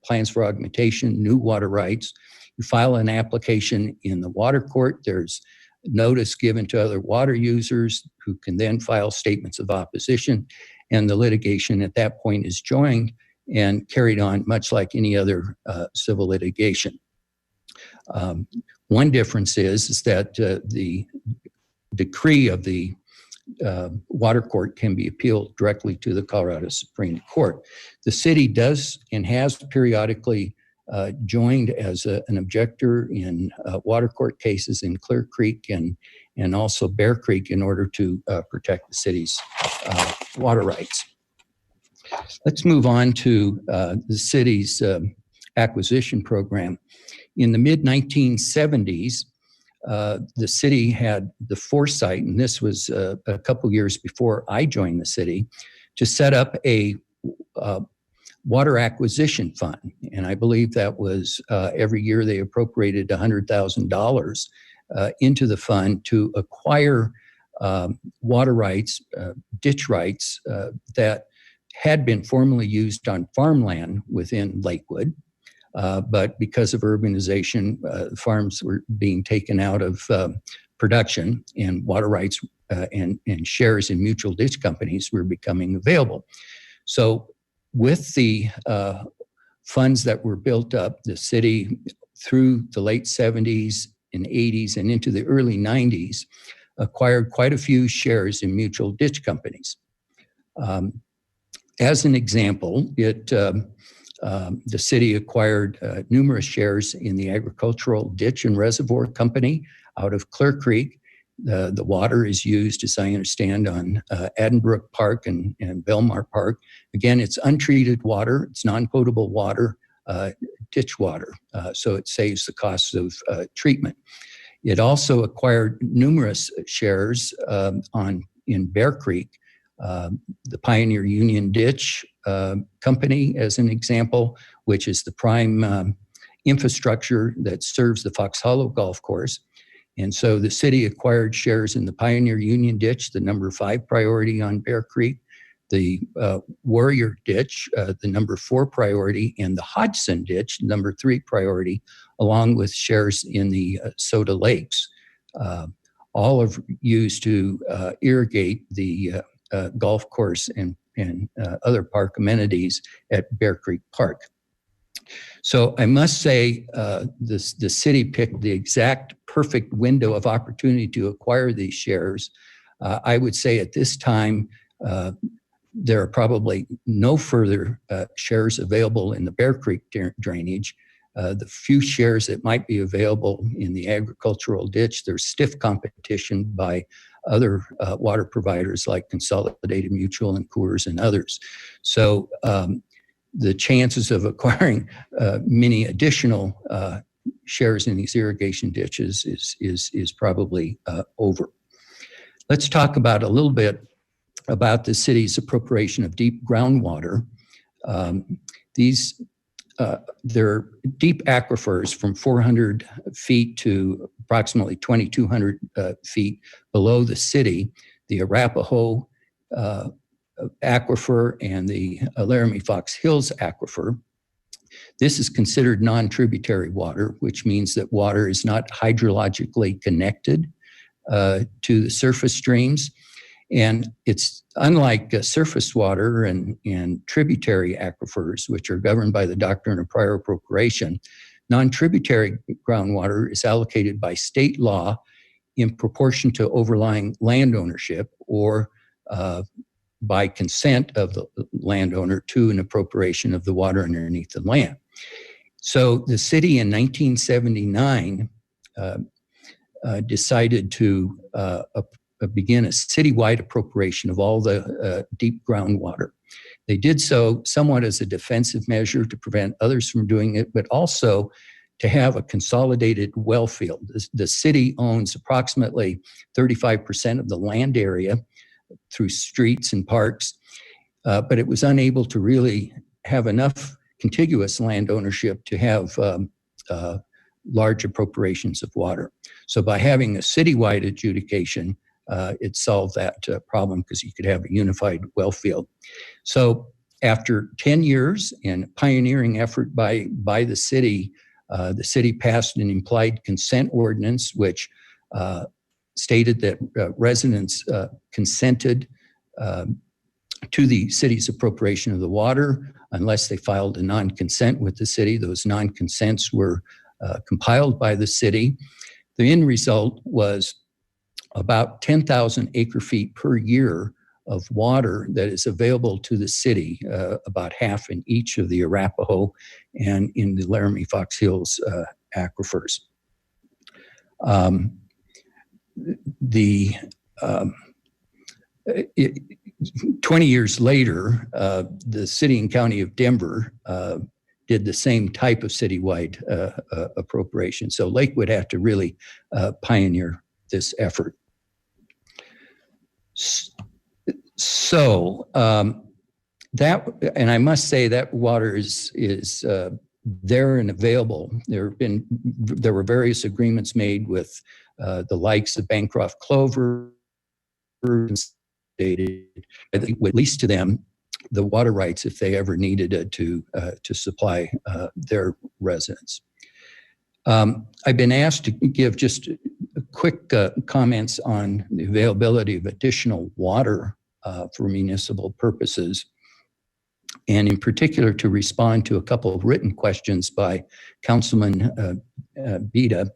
plans for augmentation, new water rights. You file an application in the water court. There's notice given to other water users who can then file statements of opposition, and the litigation at that point is joined and carried on much like any other civil litigation. One difference is that the decree of the water court can be appealed directly to the Colorado Supreme Court. The city does and has periodically joined as an objector in water court cases in Clear Creek and also Bear Creek in order to protect the city's water rights. Let's move on to the city's acquisition program. In the mid-1970s, the city had the foresight, and this was a couple years before I joined the city, to set up a water acquisition fund. And I believe that was every year they appropriated $100,000 into the fund to acquire water rights, ditch rights that had been formerly used on farmland within Lakewood. But because of urbanization, farms were being taken out of production, and water rights and shares in mutual ditch companies were becoming available. So with the funds that were built up, the city through the late 70s and 80s and into the early 90s acquired quite a few shares in mutual ditch companies. As an example, the city acquired numerous shares in the Agricultural Ditch and Reservoir Company out of Clear Creek. The water is used, as I understand, on Addenbrook Park and Belmar Park. Again, it's untreated water. It's non-potable water, ditch water, so it saves the costs of treatment. It also acquired numerous shares in Bear Creek, the Pioneer Union Ditch Company, as an example, which is the prime infrastructure that serves the Fox Hollow Golf Course. And so the city acquired shares in the Pioneer Union Ditch, the number 5 priority on Bear Creek, the Warrior Ditch, the number 4 priority, and the Hodgson Ditch, number 3 priority, along with shares in the Soda Lakes, all are used to irrigate the golf course and other park amenities at Bear Creek Park. So I must say the city picked the exact perfect window of opportunity to acquire these shares. I would say at this time, there are probably no further shares available in the Bear Creek drainage. The few shares that might be available in the agricultural ditch, there's stiff competition by other water providers like Consolidated Mutual and Coors and others. So the chances of acquiring many additional shares in these irrigation ditches is probably over. Let's talk about a little bit about the city's appropriation of deep groundwater. They're deep aquifers from 400 feet to approximately 2,200 feet below the city. The Arapahoe aquifer and the Laramie Fox Hills aquifer. This is considered non-tributary water, which means that water is not hydrologically connected to the surface streams. And it's unlike surface water and tributary aquifers, which are governed by the doctrine of prior appropriation. Non-tributary groundwater is allocated by state law in proportion to overlying land ownership or by consent of the landowner to an appropriation of the water underneath the land. So the city in 1979 decided to begin a citywide appropriation of all the deep groundwater. They did so somewhat as a defensive measure to prevent others from doing it, but also to have a consolidated well field. The city owns approximately 35% of the land area through streets and parks, but it was unable to really have enough contiguous land ownership to have large appropriations of water. So by having a citywide adjudication, it solved that problem because you could have a unified well field. So after 10 years and a pioneering effort by the city passed an implied consent ordinance, which stated that residents consented to the city's appropriation of the water unless they filed a non-consent with the city. Those non-consents were compiled by the city. The end result was about 10,000 acre feet per year of water that is available to the city, about half in each of the Arapahoe and in the Laramie Fox Hills aquifers. 20 years later, the city and county of Denver did the same type of citywide appropriation. So Lakewood had to really pioneer this effort. So that, and I must say that water is there and available. There were various agreements made with the likes of Bancroft Clover, stated would lease to them the water rights if they ever needed it to supply their residents. I've been asked to give just quick comments on the availability of additional water for municipal purposes, and in particular to respond to a couple of written questions by Councilman Bida,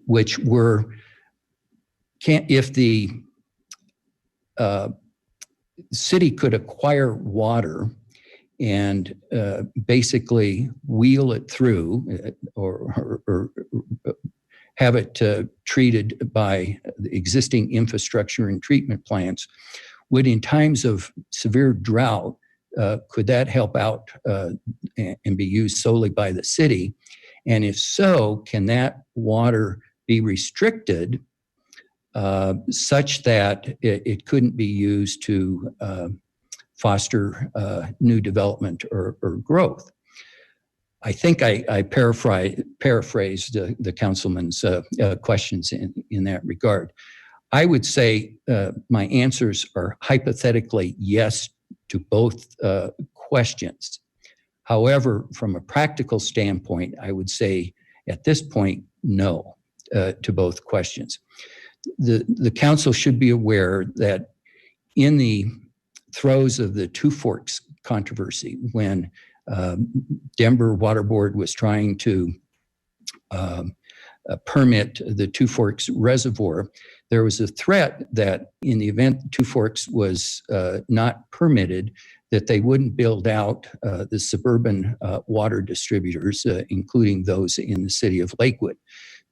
which were, if the city could acquire water and basically wheel it through or have it treated by the existing infrastructure and treatment plants, would in times of severe drought, could that help out and be used solely by the city? And if so, can that water be restricted such that it couldn't be used to foster new development or growth? I think I paraphrased the councilman's questions in that regard. I would say my answers are hypothetically yes to both questions. However, from a practical standpoint, I would say at this point, no to both questions. The council should be aware that in the throes of the Two Forks controversy, when Denver Water Board was trying to permit the Two Forks Reservoir, there was a threat that in the event Two Forks was not permitted, that they wouldn't build out the suburban water distributors, including those in the city of Lakewood.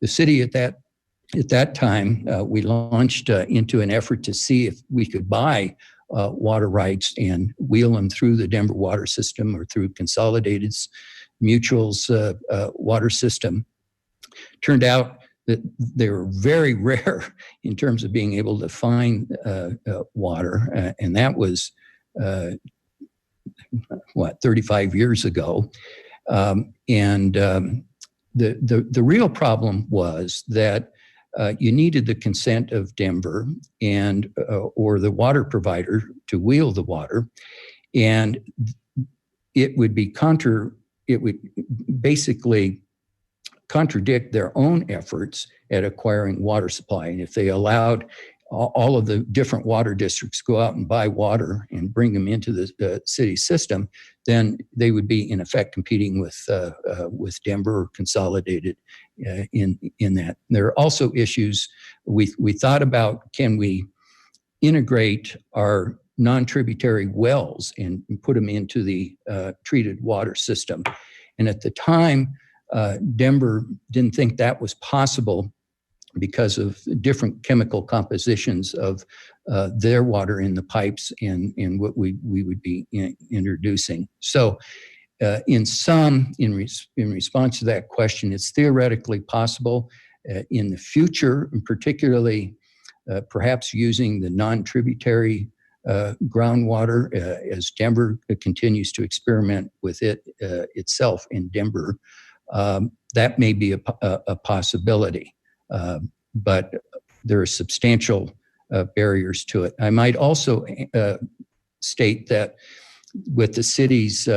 The city at that time, we launched into an effort to see if we could buy water rights and wheel them through the Denver water system or through Consolidated Mutual's water system. Turned out that they were very rare in terms of being able to find water, and that was 35 years ago. The real problem was that you needed the consent of Denver and or the water provider to wheel the water, and it would basically contradict their own efforts at acquiring water supply. And if they allowed all of the different water districts go out and buy water and bring them into the city system, then they would be in effect competing with Denver or Consolidated in that. There are also issues we thought about: can we integrate our non-tributary wells and put them into the treated water system? And at the time, Denver didn't think that was possible because of different chemical compositions of their water in the pipes and what we would be introducing. So in response to that question, it's theoretically possible in the future, and particularly perhaps using the non-tributary groundwater as Denver continues to experiment with it itself in Denver. That may be a possibility, but there are substantial barriers to it. I might also state that with the city's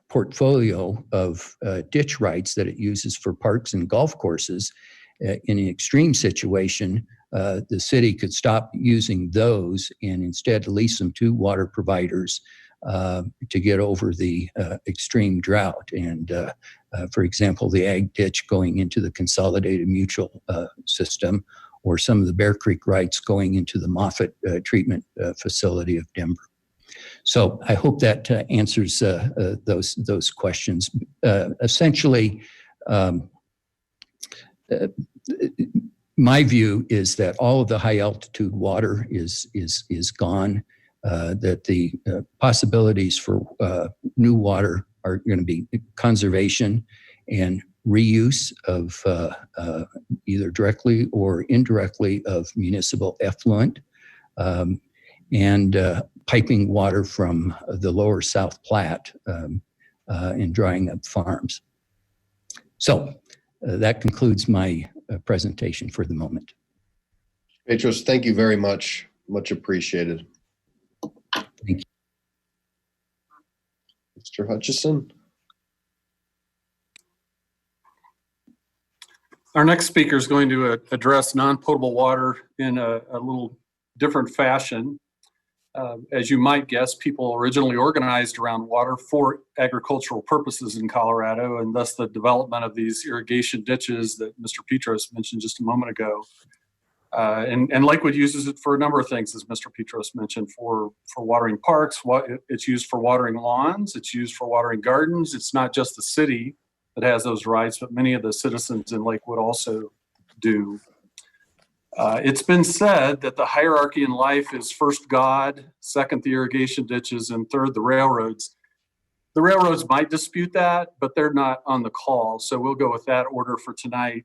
portfolio of ditch rights that it uses for parks and golf courses, in an extreme situation, the city could stop using those and instead lease them to water providers to get over the extreme drought. And for example, the ag ditch going into the Consolidated Mutual system, or some of the Bear Creek rights going into the Moffett treatment facility of Denver. So I hope that answers those questions. Essentially, my view is that all of the high altitude water is gone. That the possibilities for new water are going to be conservation and reuse of either directly or indirectly of municipal effluent, and piping water from the lower South Platte and drying up farms. So that concludes my presentation for the moment. Petros, thank you very much. Much appreciated. Thank you. Mr. Hutchison. Our next speaker is going to address non-potable water in a little different fashion. As you might guess, people originally organized around water for agricultural purposes in Colorado, and thus the development of these irrigation ditches that Mr. Petros mentioned just a moment ago. And Lakewood uses it for a number of things, as Mr. Petros mentioned, for watering parks. It's used for watering lawns. It's used for watering gardens. It's not just the city that has those rights, but many of the citizens in Lakewood also do. It's been said that the hierarchy in life is first God, second the irrigation ditches, and third the railroads. The railroads might dispute that, but they're not on the call, so we'll go with that order for tonight.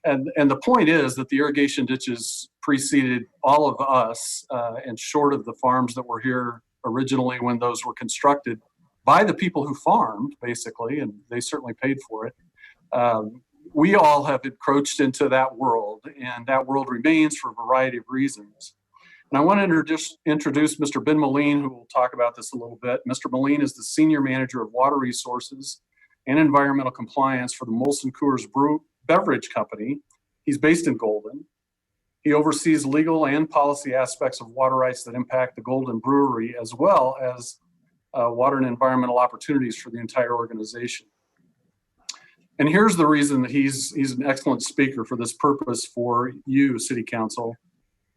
And the point is that the irrigation ditches preceded all of us, and short of the farms that were here originally when those were constructed by the people who farmed, basically, and they certainly paid for it. we all have encroached into that world, and that world remains for a variety of reasons. And I want to introduce Mr. Ben Moline, who will talk about this a little bit. Mr. Moline is the Senior Manager of Water Resources and Environmental Compliance for the Molson Coors Beverage Company. He's based in Golden. He oversees legal and policy aspects of water rights that impact the Golden Brewery, as well as water and environmental opportunities for the entire organization. And here's the reason that he's an excellent speaker for this purpose for you, City Council.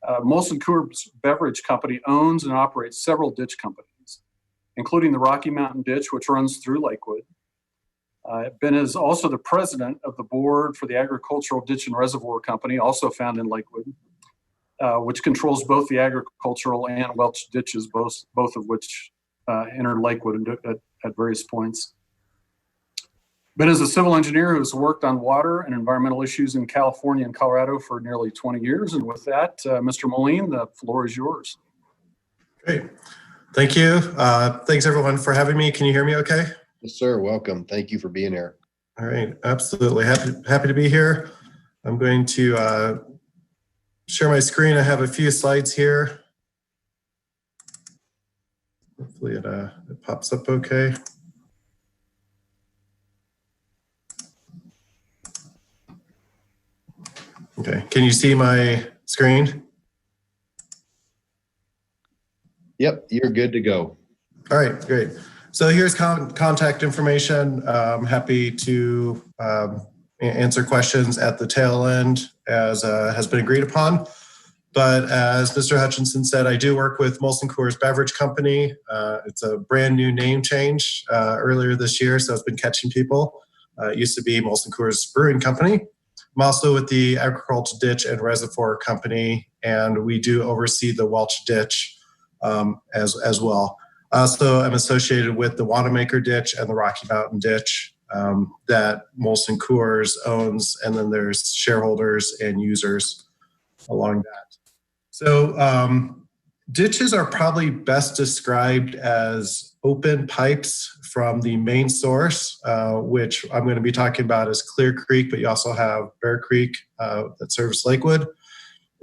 Molson Coors Beverage Company owns and operates several ditch companies, including the Rocky Mountain Ditch, which runs through Lakewood. Ben is also the president of the board for the Agricultural Ditch and Reservoir Company, also found in Lakewood, which controls both the agricultural and Welch ditches, both of which enter Lakewood at various points. Ben is a civil engineer who has worked on water and environmental issues in California and Colorado for nearly 20 years. And with that, Mr. Moline, the floor is yours. Great. Thank you. Thanks everyone for having me. Can you hear me okay? Yes, sir. Welcome. Thank you for being here. All right. Absolutely. Happy to be here. I'm going to share my screen. I have a few slides here. Hopefully it pops up okay. Okay. Can you see my screen? Yep, you're good to go. All right, great. So here's contact information. I'm happy to answer questions at the tail end as has been agreed upon. But as Mr. Hutchinson said, I do work with Molson Coors Beverage Company. It's a brand new name change earlier this year, so it's been catching people. It used to be Molson Coors Brewing Company. I'm also with the Agricultural Ditch and Reservoir Company, and we do oversee the Welch Ditch as well. Also, I'm associated with the Wanamaker Ditch and the Rocky Mountain Ditch that Molson Coors owns, and then there's shareholders and users along that. So ditches are probably best described as open pipes from the main source, which I'm going to be talking about as Clear Creek, but you also have Bear Creek that serves Lakewood.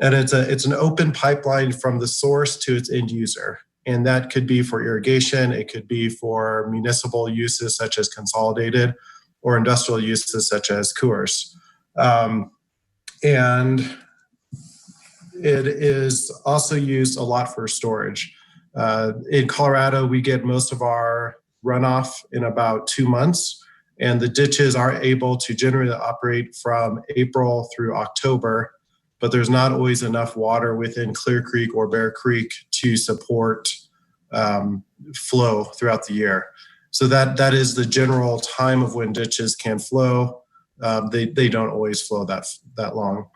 And it's an open pipeline from the source to its end user. And that could be for irrigation, it could be for municipal uses such as Consolidated, or industrial uses such as Coors. And it is also used a lot for storage. In Colorado, we get most of our runoff in about 2 months, and the ditches are able to generally operate from April through October, but there's not always enough water within Clear Creek or Bear Creek to support flow throughout the year. So that is the general time of when ditches can flow. They don't always flow that long.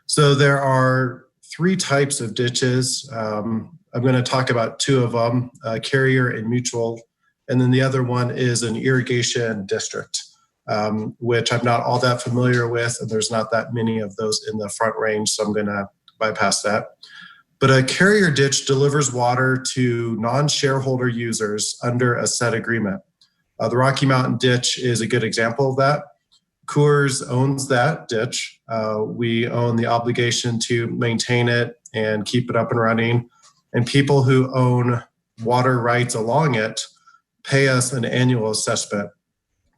So there are 3 types of ditches. I'm going to talk about 2 of them, carrier and mutual. And then the other one is an irrigation district, which I'm not all that familiar with, and there's not that many of those in the Front Range, so I'm going to bypass that. But a carrier ditch delivers water to non-shareholder users under a set agreement. The Rocky Mountain Ditch is a good example of that. Coors owns that ditch. We own the obligation to maintain it and keep it up and running. And people who own water rights along it pay us an annual assessment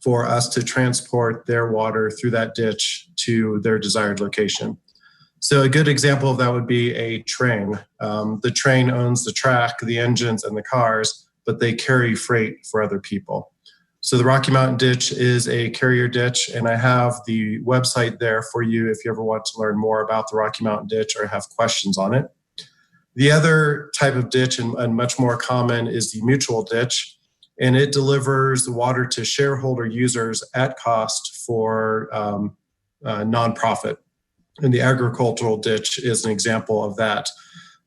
for us to transport their water through that ditch to their desired location. So a good example of that would be a train. The train owns the track, the engines, and the cars, but they carry freight for other people. So the Rocky Mountain Ditch is a carrier ditch, and I have the website there for you if you ever want to learn more about the Rocky Mountain Ditch or have questions on it. The other type of ditch, and much more common, is the mutual ditch, and it delivers the water to shareholder users at cost for nonprofit. And the agricultural ditch is an example of that.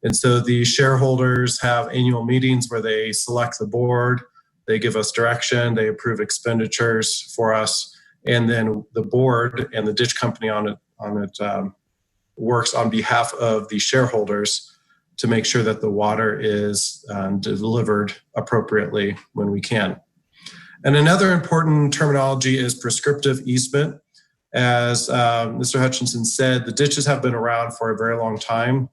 And so the shareholders have annual meetings where they select the board, they give us direction, they approve expenditures for us, and then the board and the ditch company on it works on behalf of the shareholders to make sure that the water is delivered appropriately when we can. And another important terminology is prescriptive easement. As Mr. Hutchinson said, the ditches have been around for a very long time,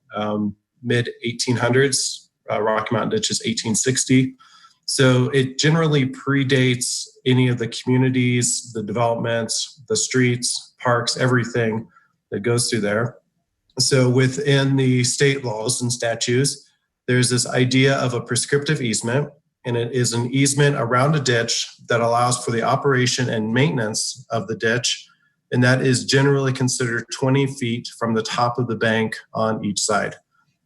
mid 1800s, Rocky Mountain Ditches 1860. So it generally predates any of the communities, the developments, the streets, parks, everything that goes through there. So within the state laws and statutes, there's this idea of a prescriptive easement, and it is an easement around a ditch that allows for the operation and maintenance of the ditch. And that is generally considered 20 feet from the top of the bank on each side.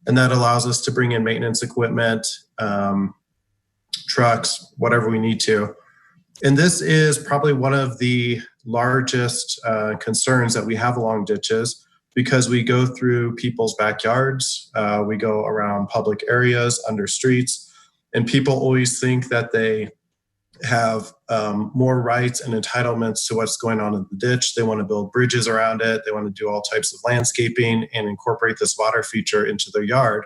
And that allows us to bring in maintenance equipment, trucks, whatever we need to. And this is probably one of the largest concerns that we have along ditches, because we go through people's backyards, we go around public areas, under streets, and people always think that they have more rights and entitlements to what's going on in the ditch. They want to build bridges around it. They want to do all types of landscaping and incorporate this water feature into their yard.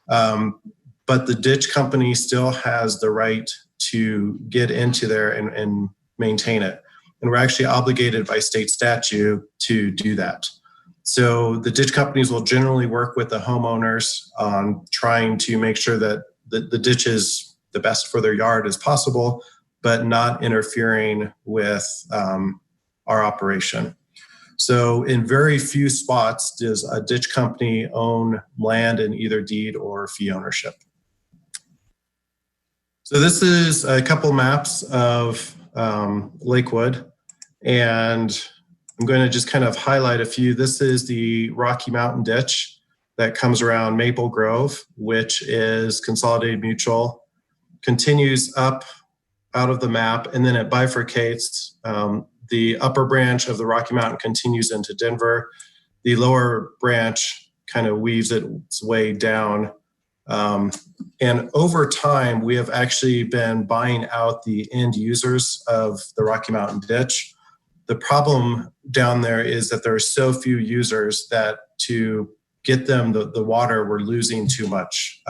But the ditch company still has the right to get into there and maintain it. And we're actually obligated by state statute to do that. So the ditch companies will generally work with the homeowners on trying to make sure that the ditch is the best for their yard as possible, but not interfering with our operation. So in very few spots does a ditch company own land in either deed or fee ownership. So this is a couple maps of Lakewood, and I'm going to just kind of highlight a few. This is the Rocky Mountain Ditch that comes around Maple Grove, which is Consolidated Mutual, continues up out of the map, and then it bifurcates. The upper branch of the Rocky Mountain continues into Denver. The lower branch kind of weaves its way down. And over time, we have actually been buying out the end users of the Rocky Mountain Ditch. The problem down there is that there are so few users that to get them the water, we're losing too much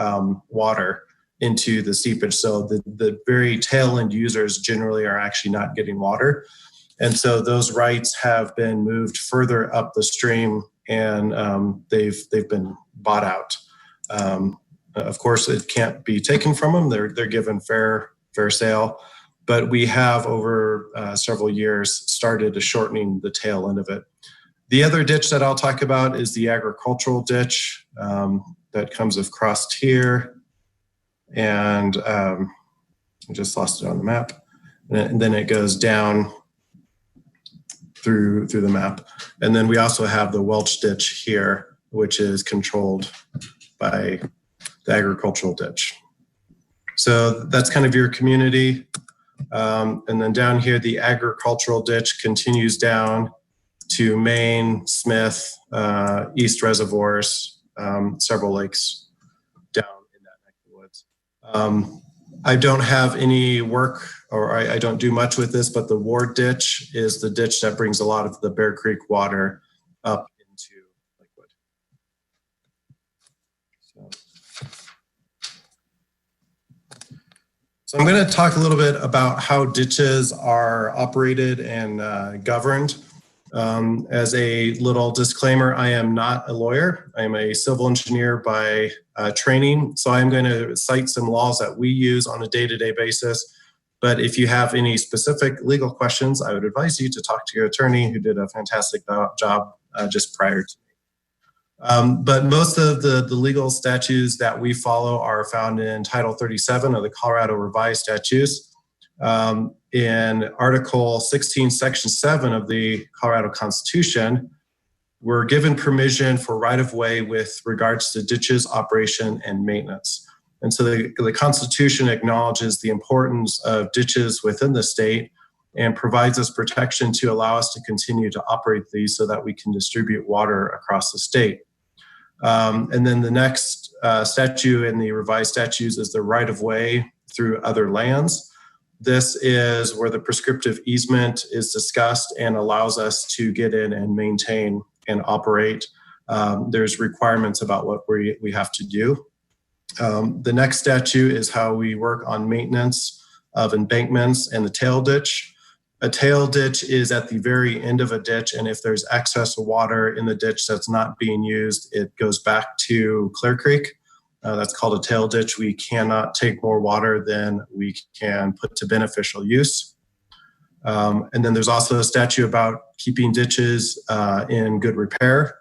water into the seepage. So the very tail end users generally are actually not getting water. And so those rights have been moved further up the stream, and they've been bought out. Of course, it can't be taken from them. They're given fair sale. But we have over several years started shortening the tail end of it. The other ditch that I'll talk about is the agricultural ditch that comes across here. And I just lost it on the map. And then it goes down through the map. And then we also have the Welch ditch here, which is controlled by the agricultural ditch. So that's kind of your community. And then down here, the agricultural ditch continues down to Maine, Smith, East Reservoirs, several lakes down in that neck of the woods. I don't have any work, or I don't do much with this, but the Ward ditch is the ditch that brings a lot of the Bear Creek water up into Lakewood. So I'm going to talk a little bit about how ditches are operated and governed. As a little disclaimer, I am not a lawyer. I am a civil engineer by training. So I'm going to cite some laws that we use on a day-to-day basis. But if you have any specific legal questions, I would advise you to talk to your attorney, who did a fantastic job just prior to me. But most of the legal statutes that we follow are found in Title 37 of the Colorado Revised Statutes. In Article 16, Section 7 of the Colorado Constitution, we're given permission for right-of-way with regards to ditches, operation, and maintenance. And so the Constitution acknowledges the importance of ditches within the state and provides us protection to allow us to continue to operate these so that we can distribute water across the state. And then the next statute in the revised statutes is the right-of-way through other lands. This is where the prescriptive easement is discussed and allows us to get in and maintain and operate. There's requirements about what we have to do. The next statute is how we work on maintenance of embankments and the tail ditch. A tail ditch is at the very end of a ditch, and if there's excess water in the ditch that's not being used, it goes back to Clear Creek. That's called a tail ditch. We cannot take more water than we can put to beneficial use. And then there's also a statute about keeping ditches in good repair,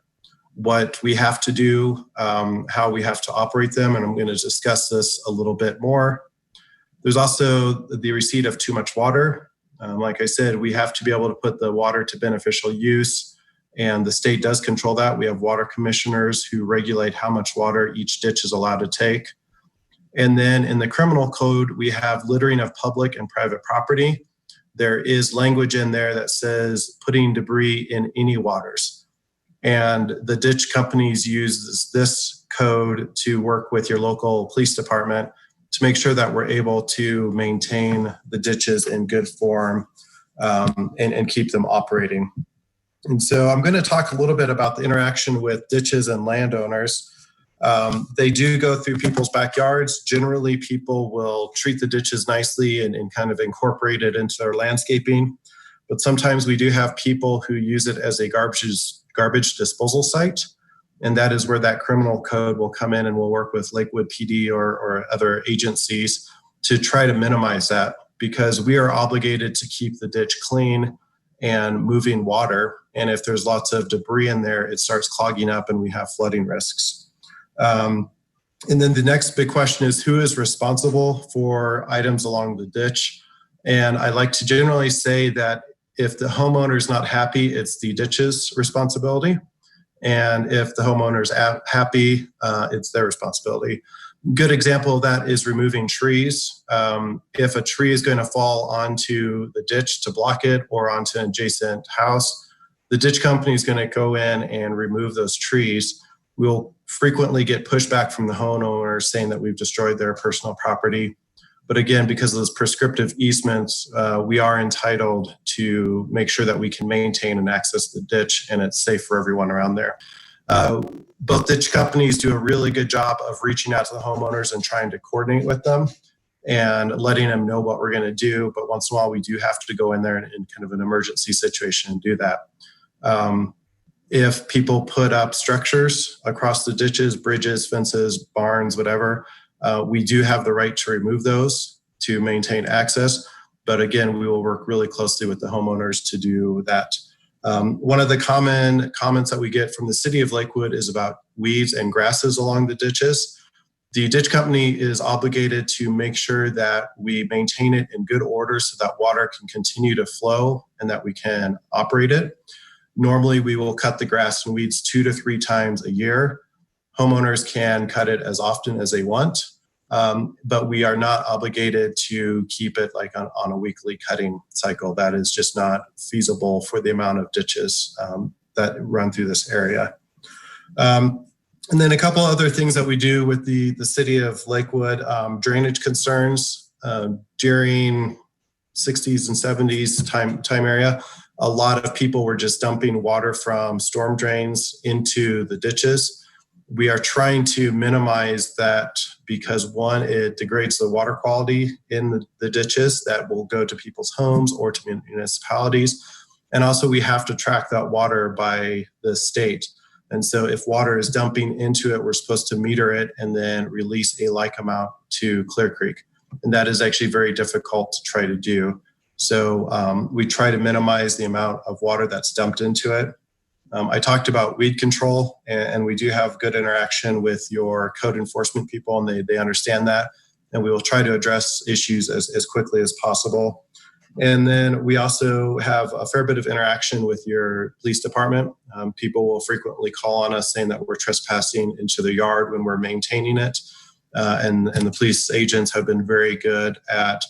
what we have to do, how we have to operate them, and I'm going to discuss this a little bit more. There's also the receipt of too much water. Like I said, we have to be able to put the water to beneficial use, and the state does control that. We have water commissioners who regulate how much water each ditch is allowed to take. And then in the criminal code, we have littering of public and private property. There is language in there that says putting debris in any waters. And the ditch companies use this code to work with your local police department to make sure that we're able to maintain the ditches in good form and keep them operating. And so I'm going to talk a little bit about the interaction with ditches and landowners. They do go through people's backyards. Generally, people will treat the ditches nicely and kind of incorporate it into their landscaping. But sometimes we do have people who use it as a garbage disposal site. And that is where that criminal code will come in, and we'll work with Lakewood PD or other agencies to try to minimize that, because we are obligated to keep the ditch clean and moving water. And if there's lots of debris in there, it starts clogging up and we have flooding risks. And then the next big question is, who is responsible for items along the ditch? And I like to generally say that if the homeowner is not happy, it's the ditch's responsibility. And if the homeowner is happy, it's their responsibility. Good example of that is removing trees. If a tree is going to fall onto the ditch to block it or onto an adjacent house, the ditch company is going to go in and remove those trees. We'll frequently get pushback from the homeowner saying that we've destroyed their personal property. But again, because of those prescriptive easements, we are entitled to make sure that we can maintain and access the ditch and it's safe for everyone around there. Both ditch companies do a really good job of reaching out to the homeowners and trying to coordinate with them and letting them know what we're going to do. But once in a while, we do have to go in there in kind of an emergency situation and do that. If people put up structures across the ditches, bridges, fences, barns, whatever, we do have the right to remove those to maintain access. But again, we will work really closely with the homeowners to do that. One of the common comments that we get from the city of Lakewood is about weeds and grasses along the ditches. The ditch company is obligated to make sure that we maintain it in good order so that water can continue to flow and that we can operate it. Normally, we will cut the grass and weeds 2 to 3 times a year. Homeowners can cut it as often as they want, but we are not obligated to keep it like on a weekly cutting cycle. That is just not feasible for the amount of ditches that run through this area. And then a couple other things that we do with the city of Lakewood, drainage concerns during 60s and 70s time area. A lot of people were just dumping water from storm drains into the ditches. We are trying to minimize that because one, it degrades the water quality in the ditches that will go to people's homes or to municipalities. And also we have to track that water by the state. And so if water is dumping into it, we're supposed to meter it and then release a like amount to Clear Creek. And that is actually very difficult to try to do. So we try to minimize the amount of water that's dumped into it. I talked about weed control, and we do have good interaction with your code enforcement people, and they understand that. And we will try to address issues as quickly as possible. And then we also have a fair bit of interaction with your police department. People will frequently call on us saying that we're trespassing into the yard when we're maintaining it. And the police agents have been very good at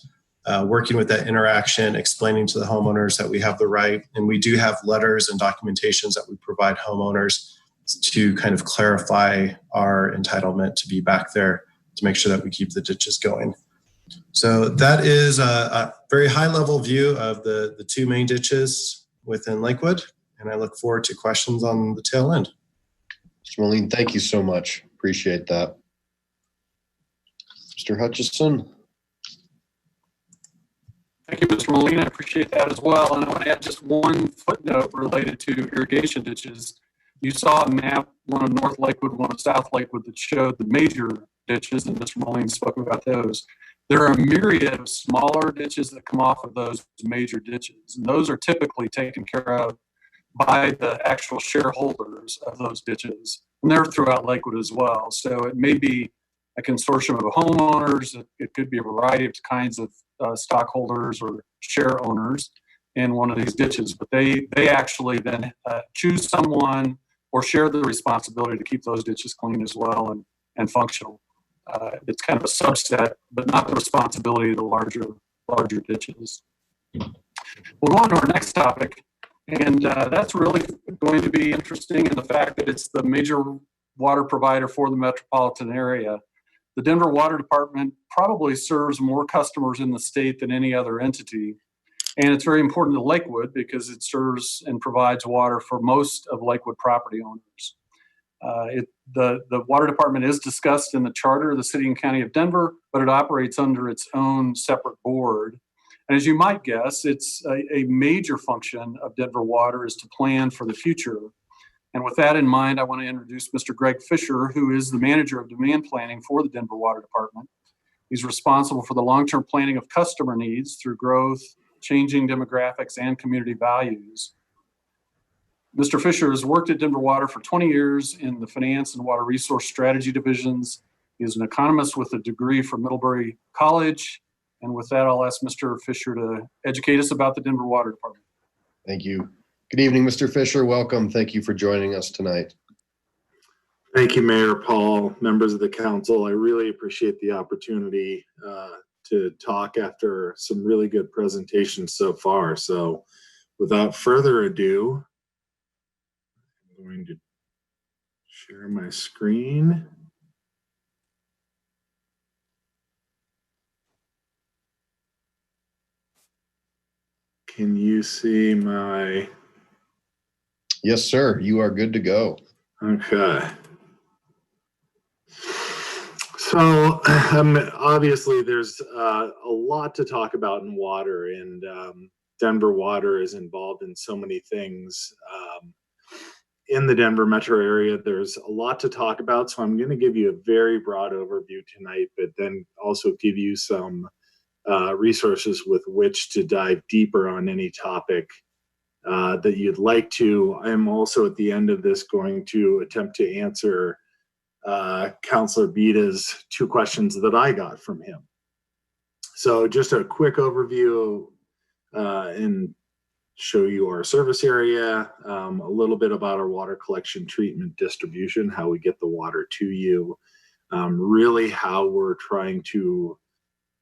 working with that interaction, explaining to the homeowners that we have the right. And we do have letters and documentations that we provide homeowners to kind of clarify our entitlement to be back there to make sure that we keep the ditches going. So that is a very high level view of the 2 main ditches within Lakewood. And I look forward to questions on the tail end. Mr. Moline, thank you so much. Appreciate that. Mr. Hutchison. Thank you, Mr. Molina. I appreciate that as well. And I want to add just one footnote related to irrigation ditches. You saw a map, one of North Lakewood, one of South Lakewood, that showed the major ditches, and Mr. Molina spoke about those. There are a myriad of smaller ditches that come off of those major ditches, and those are typically taken care of by the actual shareholders of those ditches, and they're throughout Lakewood as well. So it may be a consortium of homeowners. It could be a variety of kinds of stockholders or share owners in one of these ditches, but they actually then choose someone or share the responsibility to keep those ditches clean as well and functional. It's kind of a subset, but not the responsibility of the larger ditches. We'll go on to our next topic, and that's really going to be interesting in the fact that it's the major water provider for the metropolitan area. The Denver Water Department probably serves more customers in the state than any other entity. And it's very important to Lakewood because it serves and provides water for most of Lakewood property owners. The Water Department is discussed in the charter of the City and County of Denver, but it operates under its own separate board. And as you might guess, it's a major function of Denver Water is to plan for the future. And with that in mind, I want to introduce Mr. Greg Fisher, who is the manager of demand planning for the Denver Water Department. He's responsible for the long-term planning of customer needs through growth, changing demographics, and community values. Mr. Fisher has worked at Denver Water for 20 years in the finance and water resource strategy divisions. He is an economist with a degree from Middlebury College. And with that, I'll ask Mr. Fisher to educate us about the Denver Water Department. Thank you. Good evening, Mr. Fisher. Welcome. Thank you for joining us tonight. Thank you, Mayor Paul, members of the council. I really appreciate the opportunity to talk after some really good presentations so far. So without further ado, I'm going to share my screen. Can you see my... Yes, sir. You are good to go. Okay. So obviously there's a lot to talk about in water, and Denver Water is involved in so many things. In the Denver metro area, there's a lot to talk about. So I'm going to give you a very broad overview tonight, but then also give you some resources with which to dive deeper on any topic that you'd like to. I'm also at the end of this going to attempt to answer Councilor Bita's two questions that I got from him. So just a quick overview and show you our service area, a little bit about our water collection, treatment, distribution, how we get the water to you, really how we're trying to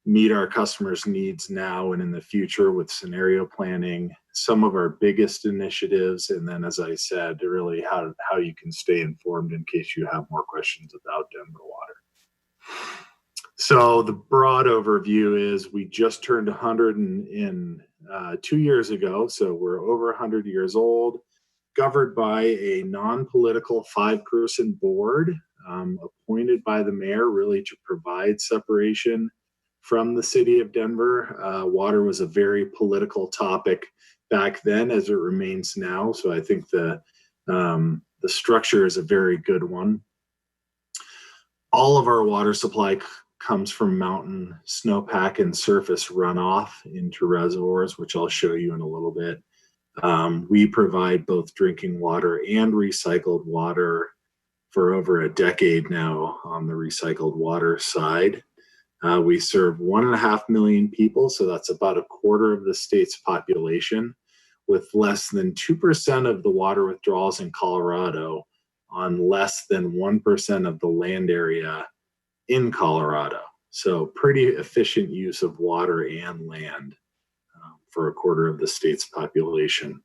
meet our customers' needs now and in the future with scenario planning, some of our biggest initiatives, and then, as I said, really how you can stay informed in case you have more questions about Denver Water. So the broad overview is we just turned 100 in 2 years ago, so we're over 100 years old, governed by a non-political 5-person board appointed by the mayor really to provide separation from the city of Denver. Water was a very political topic back then, as it remains now. So I think the structure is a very good one. All of our water supply comes from mountain snowpack and surface runoff into reservoirs, which I'll show you in a little bit. We provide both drinking water and recycled water for over a decade now on the recycled water side. We serve 1.5 million people, so that's about a quarter of the state's population, with less than 2% of the water withdrawals in Colorado on less than 1% of the land area in Colorado. So pretty efficient use of water and land for a quarter of the state's population.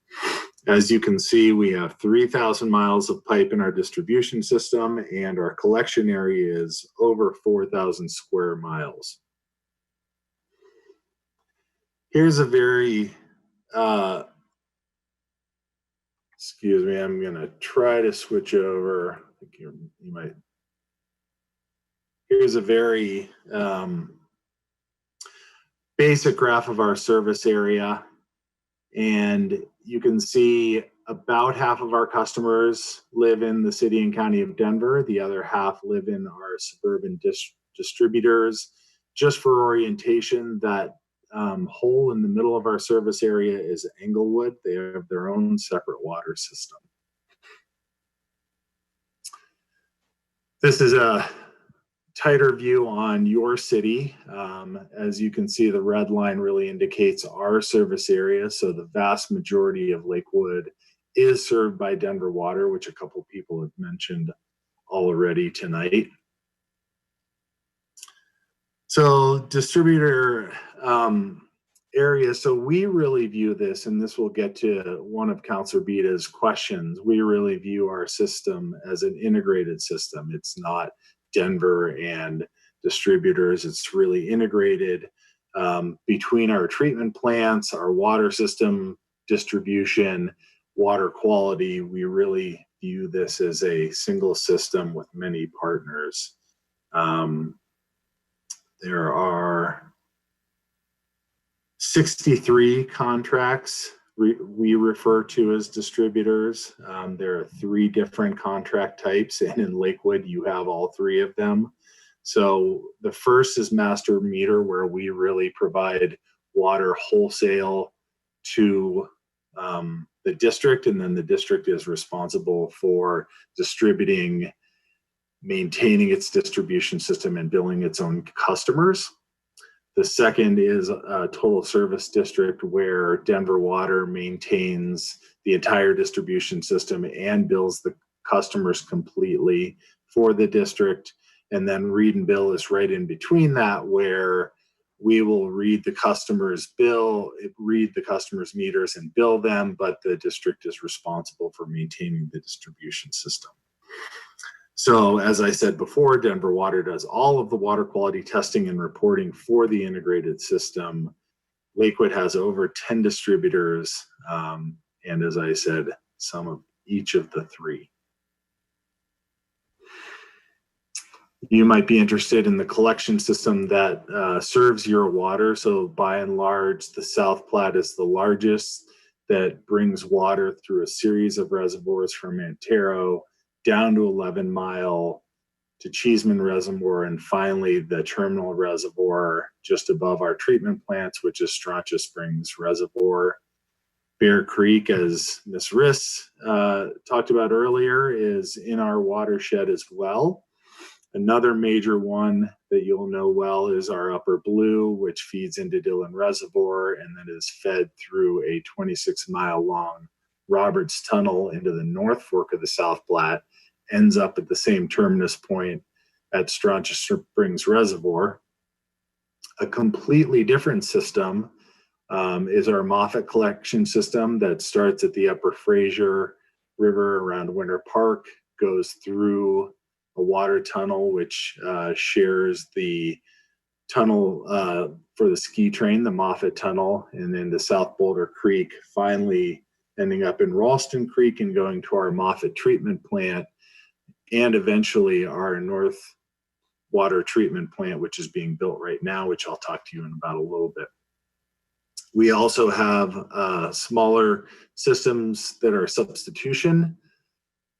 As you can see, we have 3,000 miles of pipe in our distribution system, and our collection area is over 4,000 square miles. Here's a very, excuse me, I'm gonna try to switch over. I think you might. Here's a very basic graph of our service area. And you can see about half of our customers live in the city and county of Denver. The other half live in our suburban distributors. Just for orientation, that hole in the middle of our service area is Englewood. They have their own separate water system. This is a tighter view on your city. As you can see, the red line really indicates our service area. So the vast majority of Lakewood is served by Denver Water, which a couple people have mentioned already tonight. So distributor area. So we really view this, and this will get to one of Councilor Bita's questions. We really view our system as an integrated system. It's not Denver and distributors. It's really integrated between our treatment plants, our water system distribution, water quality. We really view this as a single system with many partners. There are 63 contracts we refer to as distributors. There are 3 different contract types, and in Lakewood you have all 3 of them. So the first is master meter, where we really provide water wholesale to the district, and then the district is responsible for distributing, maintaining its distribution system, and billing its own customers. The second is a total service district, where Denver Water maintains the entire distribution system and bills the customers completely for the district. And then read and bill is right in between that, where we will read the customer's bill, read the customer's meters and bill them, but the district is responsible for maintaining the distribution system. So as I said before, Denver Water does all of the water quality testing and reporting for the integrated system. Lakewood has over 10 distributors, and as I said, some of each of the 3. You might be interested in the collection system that serves your water. So by and large, the South Platte is the largest, that brings water through a series of reservoirs from Antero down to 11 Mile to Cheeseman Reservoir, and finally the terminal reservoir just above our treatment plants, which is Strontia Springs Reservoir. Bear Creek, as Ms. Riss talked about earlier, is in our watershed as well. Another major one that you'll know well is our Upper Blue, which feeds into Dillon Reservoir and then is fed through a 26-mile long Roberts Tunnel into the North Fork of the South Platte, ends up at the same terminus point at Strontia Springs Reservoir. A completely different system is our Moffett collection system that starts at the Upper Fraser River around Winter Park, goes through a water tunnel which shares the tunnel for the ski train, the Moffett Tunnel, and then to South Boulder Creek, finally ending up in Ralston Creek and going to our Moffett treatment plant, and eventually our North Water Treatment Plant, which is being built right now, which I'll talk to you in about a little bit. We also have smaller systems that are substitution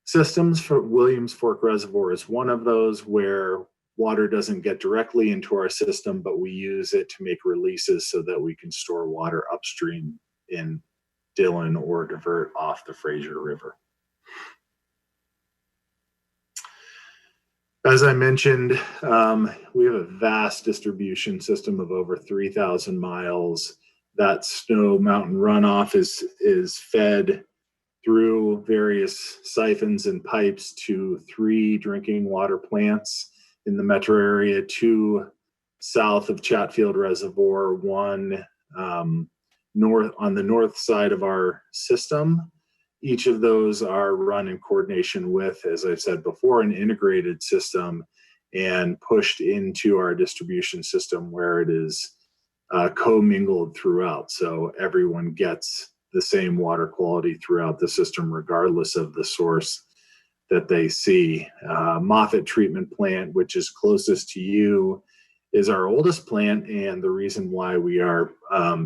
systems. For Williams Fork Reservoir is one of those, where water doesn't get directly into our system, but we use it to make releases so that we can store water upstream in Dillon or divert off the Fraser River. As I mentioned, we have a vast distribution system of over 3,000 miles. That Snow Mountain runoff is fed through various siphons and pipes to 3 drinking water plants in the metro area, 2 south of Chatfield Reservoir, 1 north on the north side of our system. Each of those are run in coordination with, as I've said before, an integrated system and pushed into our distribution system, where it is commingled throughout. So everyone gets the same water quality throughout the system, regardless of the source that they see. Moffett Treatment Plant, which is closest to you, is our oldest plant and the reason why we are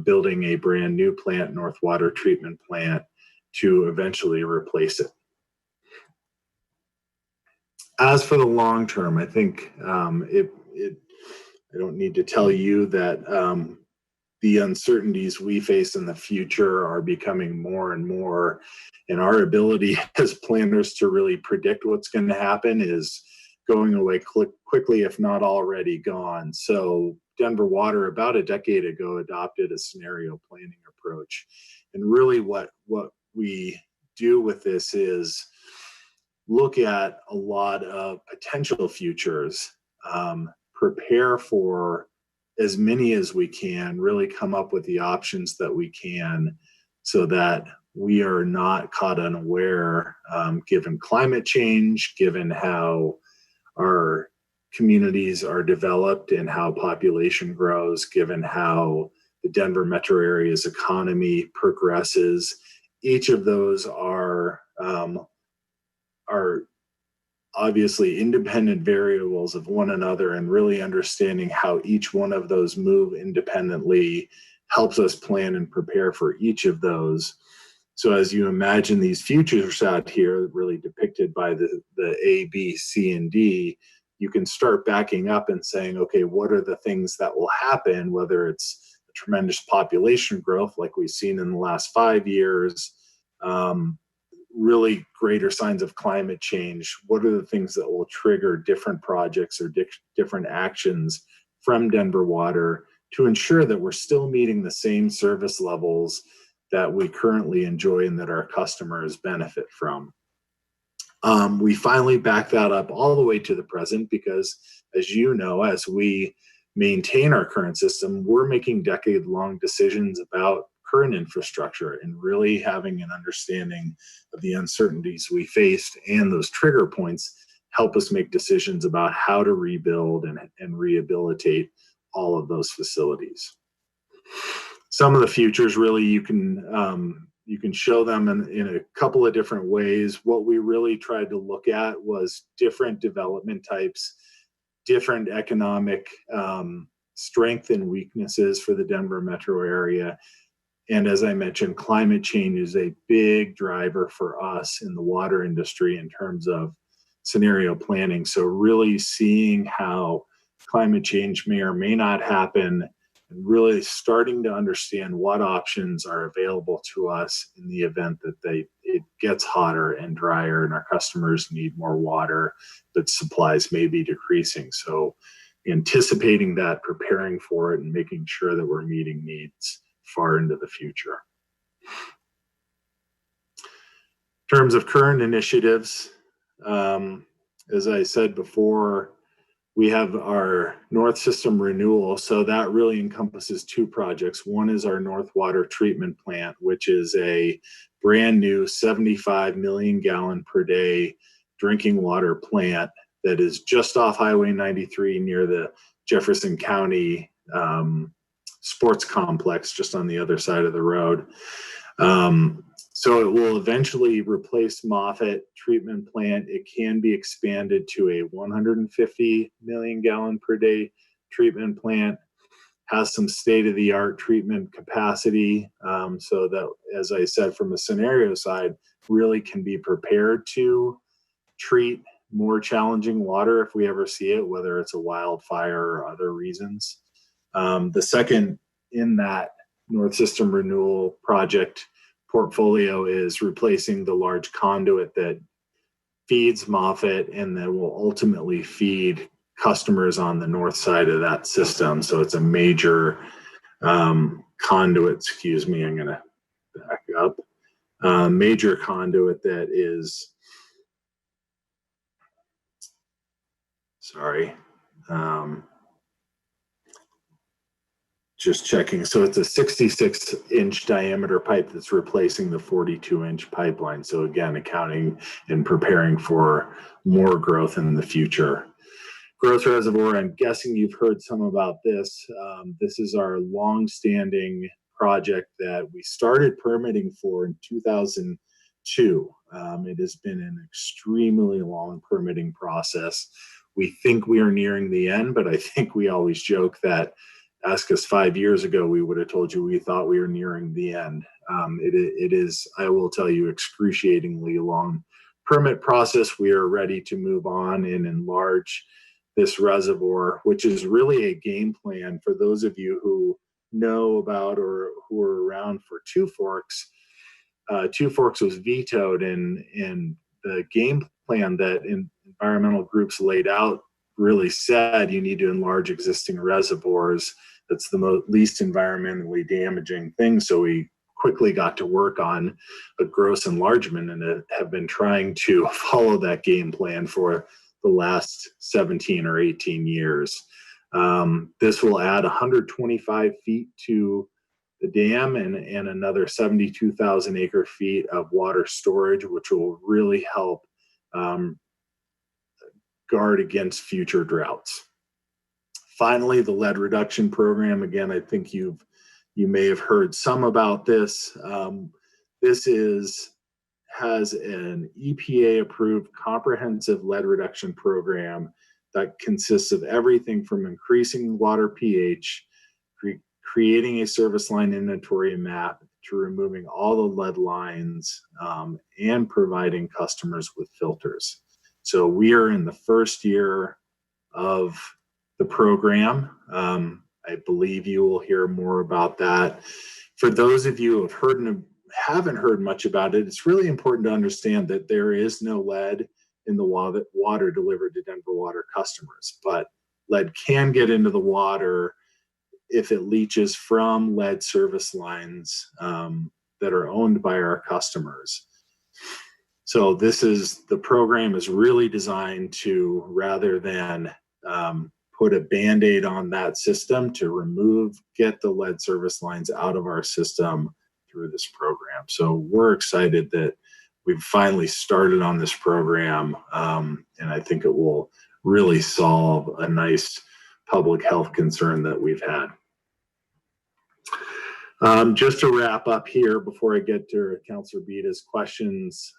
building a brand new plant, North Water Treatment Plant, to eventually replace it. As for the long term, I think I don't need to tell you that the uncertainties we face in the future are becoming more and more, and our ability as planners to really predict what's going to happen is going away quickly, if not already gone. So Denver Water, about a decade ago, adopted a scenario planning approach. And really what we do with this is look at a lot of potential futures, prepare for as many as we can, really come up with the options that we can so that we are not caught unaware, given climate change, given how our communities are developed and how population grows, given how the Denver metro area's economy progresses. Each of those are obviously independent variables of one another, and really understanding how each one of those move independently helps us plan and prepare for each of those. So as you imagine these futures out here, really depicted by the A, B, C, and D, you can start backing up and saying, okay, what are the things that will happen, whether it's a tremendous population growth like we've seen in the last 5 years, really greater signs of climate change. What are the things that will trigger different projects or different actions from Denver Water to ensure that we're still meeting the same service levels that we currently enjoy and that our customers benefit from? We finally back that up all the way to the present because, as you know, as we maintain our current system, we're making decade-long decisions about current infrastructure and really having an understanding of the uncertainties we faced, and those trigger points help us make decisions about how to rebuild and rehabilitate all of those facilities. Some of the futures, really, you can show them in a couple of different ways. What we really tried to look at was different development types, different economic strength and weaknesses for the Denver metro area. And as I mentioned, climate change is a big driver for us in the water industry in terms of scenario planning. So really seeing how climate change may or may not happen, and really starting to understand what options are available to us in the event that it gets hotter and drier and our customers need more water, but supplies may be decreasing. So anticipating that, preparing for it, and making sure that we're meeting needs far into the future. In terms of current initiatives, as I said before, we have our North System renewal. So that really encompasses two projects. One is our North Water Treatment Plant, which is a brand new 75 million gallon per day drinking water plant that is just off Highway 93 near the Jefferson County sports complex, just on the other side of the road. So it will eventually replace Moffett Treatment Plant. It can be expanded to a 150 million gallon per day treatment plant, has some state-of-the-art treatment capacity, so that, as I said, from a scenario side, really can be prepared to treat more challenging water if we ever see it, whether it's a wildfire or other reasons. The second in that North System renewal project portfolio is replacing the large conduit that feeds Moffett and that will ultimately feed customers on the north side of that system. So it's a major conduit, excuse me, I'm gonna back up. Major conduit that is, sorry, just checking. So it's a 66-inch diameter pipe that's replacing the 42-inch pipeline. So again, accounting and preparing for more growth in the future. Growth reservoir, I'm guessing you've heard some about this. This is our long-standing project that we started permitting for in 2002. It has been an extremely long permitting process. we think we are nearing the end, but I think we always joke that ask us 5 years ago, we would have told you we thought we were nearing the end. It is, I will tell you, excruciatingly long permit process. We are ready to move on and enlarge this reservoir, which is really a game plan for those of you who know about or who are around for Two Forks. Two Forks was vetoed, and the game plan that environmental groups laid out really said you need to enlarge existing reservoirs. That's the least environmentally damaging thing. So we quickly got to work on a gross enlargement and have been trying to follow that game plan for the last 17 or 18 years. This will add 125 feet to the dam and another 72,000 acre feet of water storage, which will really help guard against future droughts. Finally, the lead reduction program. Again, I think you may have heard some about this. This has an EPA approved comprehensive lead reduction program that consists of everything from increasing water pH, creating a service line inventory map, to removing all the lead lines, and providing customers with filters. So we are in the first year of the program. I believe you will hear more about that. For those of you who have heard and haven't heard much about it, it's really important to understand that there is no lead in the water delivered to Denver Water customers, but lead can get into the water if it leaches from lead service lines that are owned by our customers. So the program is really designed to, rather than put a Band-Aid on that system, to get the lead service lines out of our system through this program. So we're excited that we've finally started on this program, and I think it will really solve a nice public health concern that we've had. Just to wrap up here before I get to Councilor Bita's questions,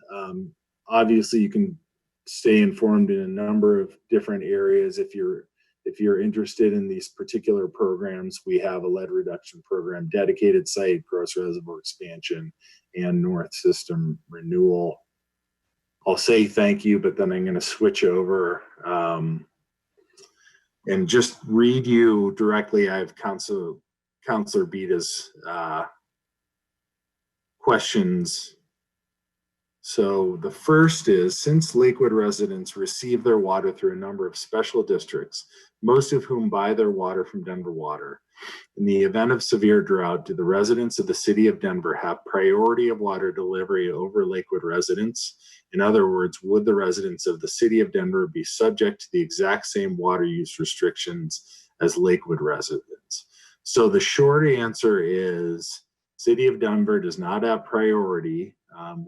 obviously you can stay informed in a number of different areas. If you're interested in these particular programs, we have a lead reduction program, dedicated site, gross reservoir expansion, and North System renewal. I'll say thank you, but then I'm going to switch over and just read you directly. I have Councilor Bita's questions. So the first is, since Lakewood residents receive their water through a number of special districts, most of whom buy their water from Denver Water, in the event of severe drought, do the residents of the city of Denver have priority of water delivery over Lakewood residents? In other words, would the residents of the city of Denver be subject to the exact same water use restrictions as Lakewood residents? So the short answer is, city of Denver does not have priority.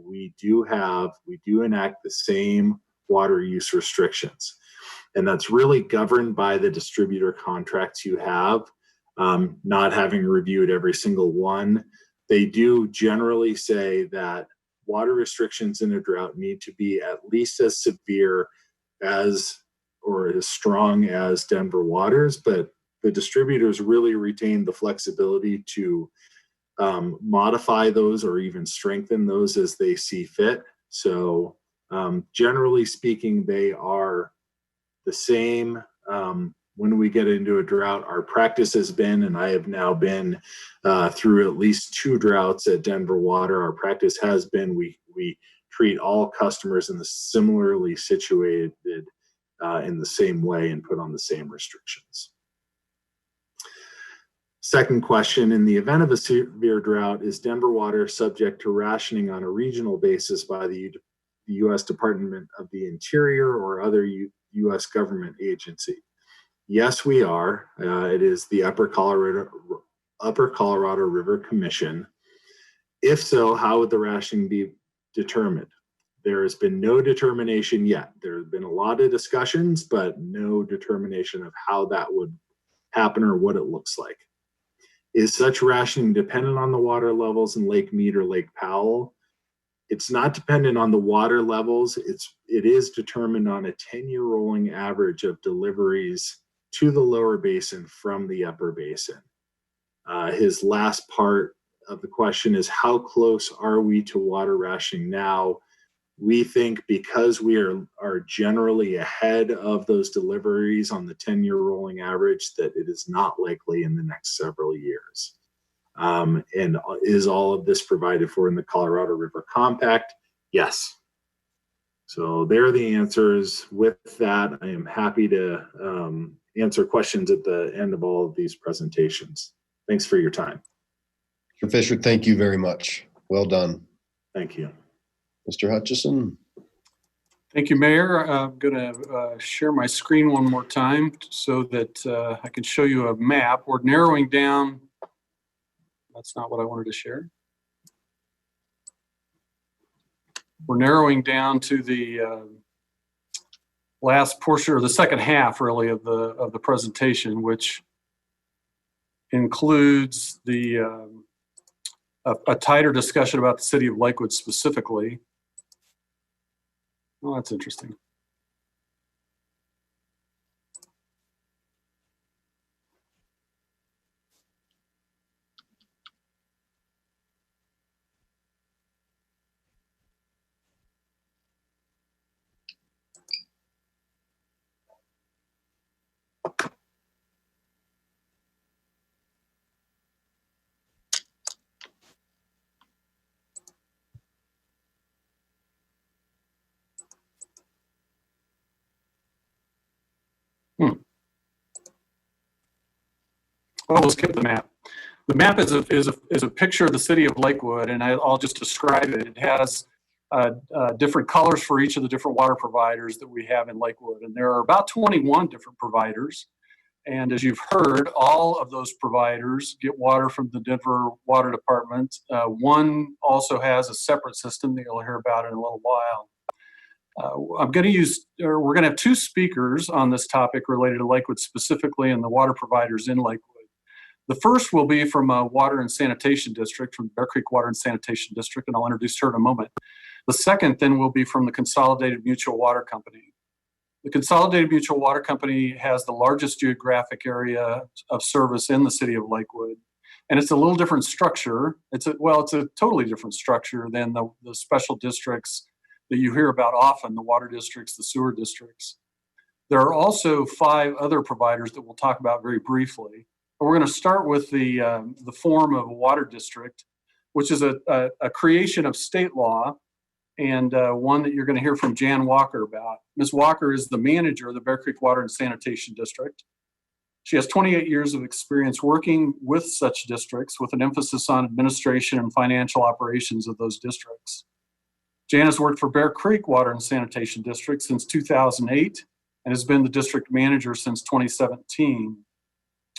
We do enact the same water use restrictions, and that's really governed by the distributor contracts you have. Not having reviewed every single one, they do generally say that water restrictions in a drought need to be at least as severe as or as strong as Denver Water's, but the distributors really retain the flexibility to modify those or even strengthen those as they see fit. So generally speaking, they are the same. When we get into a drought, our practice has been, and I have now been through at least 2 droughts at Denver Water, our practice has been we treat all customers in the similarly situated in the same way and put on the same restrictions. Second question, in the event of a severe drought, is Denver Water subject to rationing on a regional basis by the U.S. Department of the Interior or other U.S. government agency? Yes, we are. It is the Upper Colorado River Commission. If so, how would the rationing be determined? There has been no determination yet. There have been a lot of discussions, but no determination of how that would happen or what it looks like. Is such rationing dependent on the water levels in Lake Mead or Lake Powell? It's not dependent on the water levels. It is determined on a 10-year rolling average of deliveries to the lower basin from the upper basin. His last part of the question is, how close are we to water rationing now? We think because we are generally ahead of those deliveries on the 10-year rolling average, that it is not likely in the next several years. And is all of this provided for in the Colorado River Compact? Yes. So there are the answers. With that, I am happy to answer questions at the end of all of these presentations. Thanks for your time. Mr. Fisher, thank you very much. Well done. Thank you. Mr. Hutchison. Thank you, Mayor. I'm going to share my screen one more time so that I can show you a map. We're narrowing down. That's not what I wanted to share. We're narrowing down to the last portion, or the second half, really, of the presentation, which includes the a tighter discussion about the city of Lakewood specifically. Oh, that's interesting. Well, we'll skip the map. The map is a picture of the city of Lakewood, and I'll just describe it. It has different colors for each of the different water providers that we have in Lakewood, and there are about 21 different providers. And as you've heard, all of those providers get water from the Denver Water Department. One also has a separate system that you'll hear about in a little while. We're going to have two speakers on this topic related to Lakewood specifically and the water providers in Lakewood. The first will be from a water and sanitation district, from Bear Creek Water and Sanitation District, and I'll introduce her in a moment. The second then will be from the Consolidated Mutual Water Company. The Consolidated Mutual Water Company has the largest geographic area of service in the city of Lakewood, and it's a little different structure. It's a totally different structure than the special districts that you hear about often, the water districts, the sewer districts. There are also 5 other providers that we'll talk about very briefly. But we're going to start with the form of a water district, which is a creation of state law, and one that you're going to hear from Jan Walker about. Ms. Walker is the manager of the Bear Creek Water and Sanitation District. She has 28 years of experience working with such districts, with an emphasis on administration and financial operations of those districts. Jan has worked for Bear Creek Water and Sanitation District since 2008 and has been the district manager since 2017.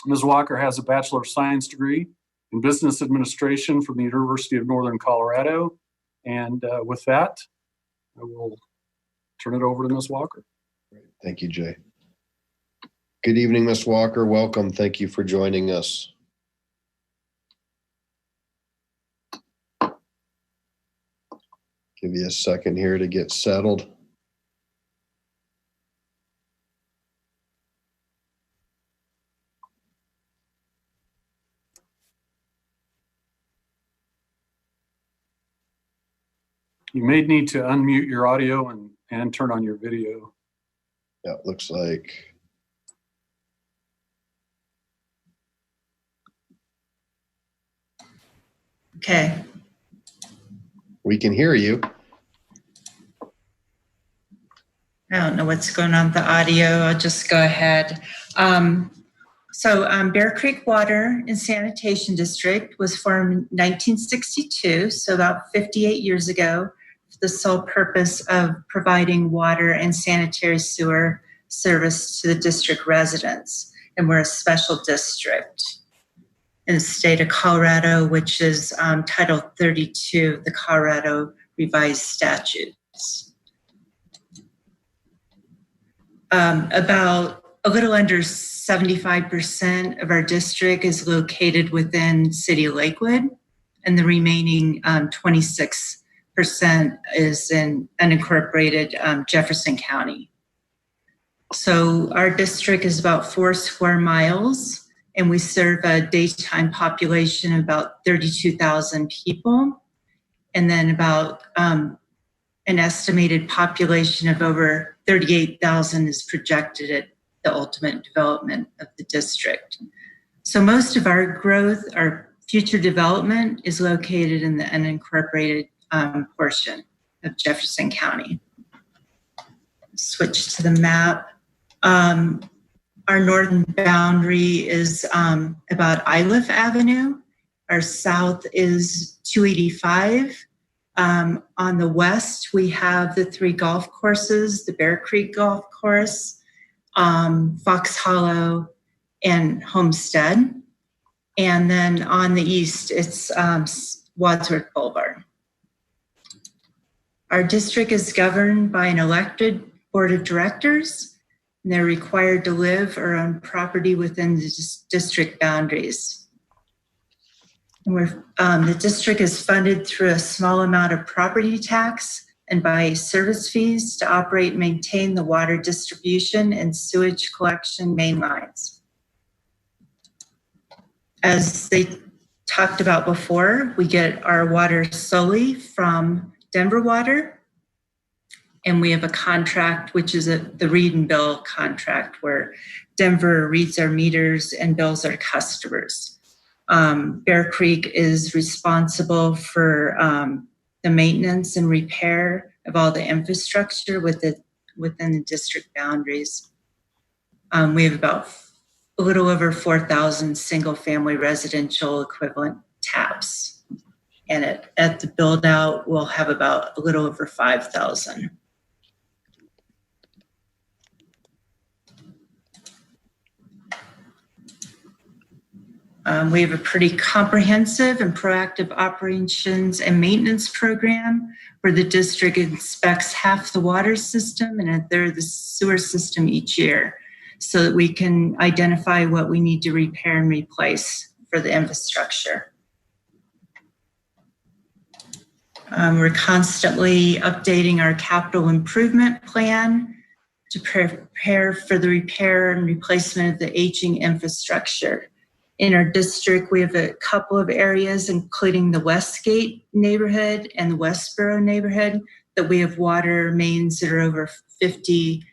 Ms. Walker has a Bachelor of Science degree in Business Administration from the University of Northern Colorado. And with that, I will turn it over to Ms. Walker. Thank you, Jay. Good evening, Ms. Walker. Welcome. Thank you for joining us. Give you a second here to get settled. You may need to unmute your audio and turn on your video. Yeah, it looks like. Okay. We can hear you. I don't know what's going on with the audio. I'll just go ahead. Bear Creek Water and Sanitation District was formed in 1962, so about 58 years ago, for the sole purpose of providing water and sanitary sewer service to the district residents. And we're a special district in the state of Colorado, which is Title 32 of the Colorado Revised Statutes. About a little under 75% of our district is located within City of Lakewood, and the remaining 26% is in unincorporated Jefferson County. So our district is about 4 square miles, and we serve a daytime population of about 32,000 people, and then about an estimated population of over 38,000 is projected at the ultimate development of the district. So most of our growth, our future development, is located in the unincorporated portion of Jefferson County. Switch to the map. Our northern boundary is about Iliff Avenue. Our south is 285. On the west, we have the 3 golf courses, the Bear Creek Golf Course, Fox Hollow, and Homestead. And then on the east, it's Wadsworth Boulevard. Our district is governed by an elected board of directors, and they're required to live or own property within the district boundaries. And the district is funded through a small amount of property tax and by service fees to operate and maintain the water distribution and sewage collection main lines. As they talked about before, we get our water solely from Denver Water, and we have a contract, which is the read and bill contract, where Denver reads our meters and bills our customers. Bear Creek is responsible for the maintenance and repair of all the infrastructure within the district boundaries. We have about a little over 4,000 single-family residential equivalent taps. And at the build-out, we'll have about a little over 5,000. We have a pretty comprehensive and proactive operations and maintenance program where the district inspects half the water system and a third of the sewer system each year, so that we can identify what we need to repair and replace for the infrastructure. We're constantly updating our capital improvement plan to prepare for the repair and replacement of the aging infrastructure. In our district, we have a couple of areas, including the Westgate neighborhood and the Westboro neighborhood, that we have water mains that are over 50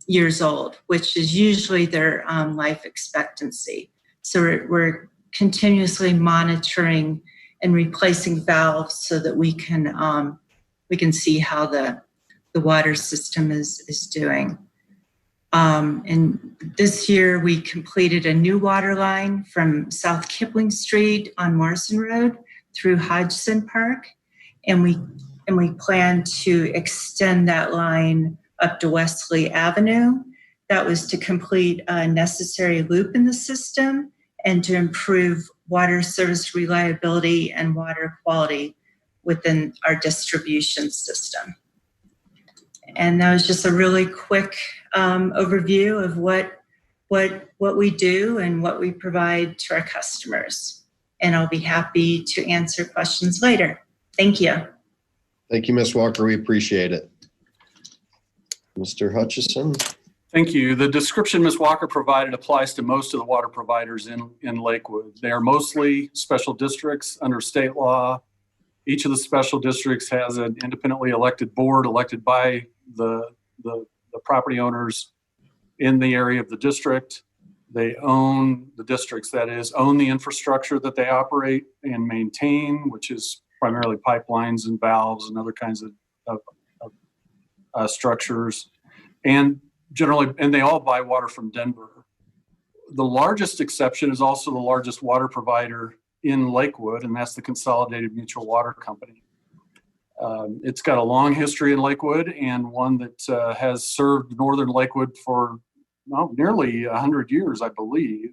years old, which is usually their life expectancy. So we're continuously monitoring and replacing valves so that we can see how the water system is doing. And this year we completed a new water line from South Kipling Street on Morrison Road through Hodgson Park, and we plan to extend that line up to Wesley Avenue. That was to complete a necessary loop in the system and to improve water service reliability and water quality within our distribution system. And that was just a really quick overview of what we do and what we provide to our customers. And I'll be happy to answer questions later. Thank you. Thank you, Ms. Walker. We appreciate it. Mr. Hutchison. Thank you. The description Ms. Walker provided applies to most of the water providers in Lakewood. They are mostly special districts under state law. Each of the special districts has an independently elected board elected by the property owners in the area of the district. They own the districts, that is, own the infrastructure that they operate and maintain, which is primarily pipelines and valves and other kinds of structures. And they all buy water from Denver. The largest exception is also the largest water provider in Lakewood, and that's the Consolidated Mutual Water Company. It's got a long history in Lakewood and one that has served northern Lakewood for nearly 100 years, I believe.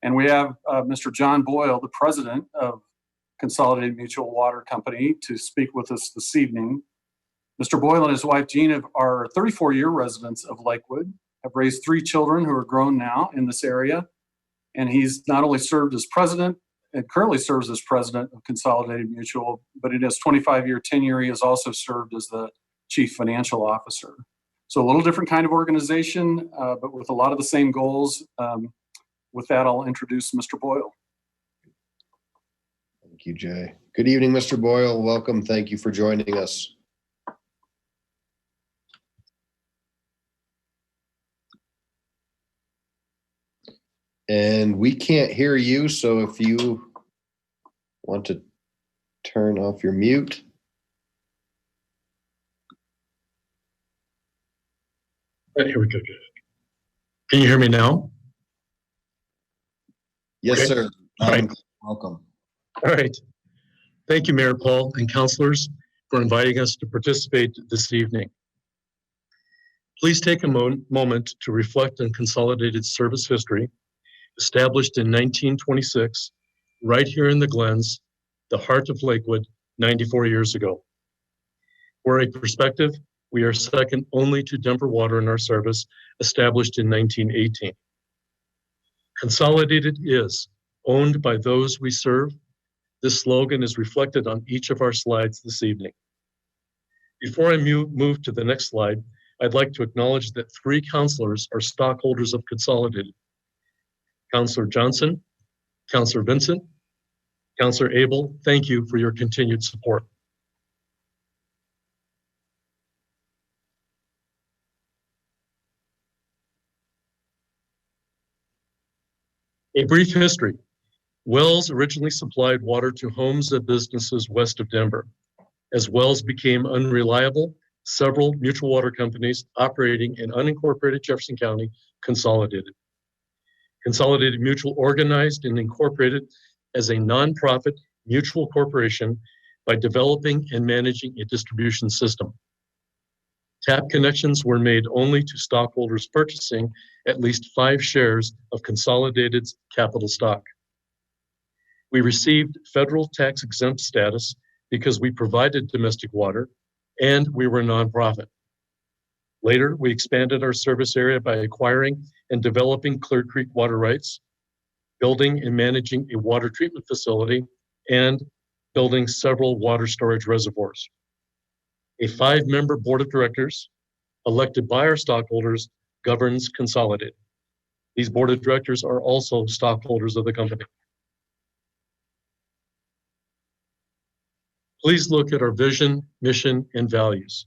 And we have Mr. John Boyle, the president of Consolidated Mutual Water Company, to speak with us this evening. Mr. Boyle and his wife, Jean, are 34-year residents of Lakewood, have raised 3 children who are grown now in this area. And he's not only served as president and currently serves as president of Consolidated Mutual, but in his 25-year tenure, he has also served as the chief financial officer. So a little different kind of organization, but with a lot of the same goals. With that, I'll introduce Mr. Boyle. Thank you, Jay. Good evening, Mr. Boyle. Welcome. Thank you for joining us. And we can't hear you, so if you want to turn off your mute. Here we go. Can you hear me now? Yes, Okay. sir. All right. Welcome. All right. Thank you, Mayor Paul and councilors, for inviting us to participate this evening. Please take a moment to reflect on Consolidated service history, established in 1926, right here in the Glens, the heart of Lakewood, 94 years ago. For a perspective, we are second only to Denver Water in our service, established in 1918. Consolidated is owned by those we serve. This slogan is reflected on each of our slides this evening. Before I move to the next slide, I'd like to acknowledge that 3 councilors are stockholders of Consolidated. Councilor Johnson, Councilor Vincent, Councilor Abel, thank you for your continued support. A brief history. Wells originally supplied water to homes and businesses west of Denver. As wells became unreliable, several mutual water companies operating in unincorporated Jefferson County consolidated. Consolidated Mutual organized and incorporated as a nonprofit mutual corporation by developing and managing a distribution system. Tap connections were made only to stockholders purchasing at least 5 shares of Consolidated's capital stock. We received federal tax exempt status because we provided domestic water and we were a nonprofit. Later, we expanded our service area by acquiring and developing Clear Creek water rights, building and managing a water treatment facility, and building several water storage reservoirs. A 5-member board of directors elected by our stockholders governs Consolidated. These board of directors are also stockholders of the company. Please look at our vision, mission, and values.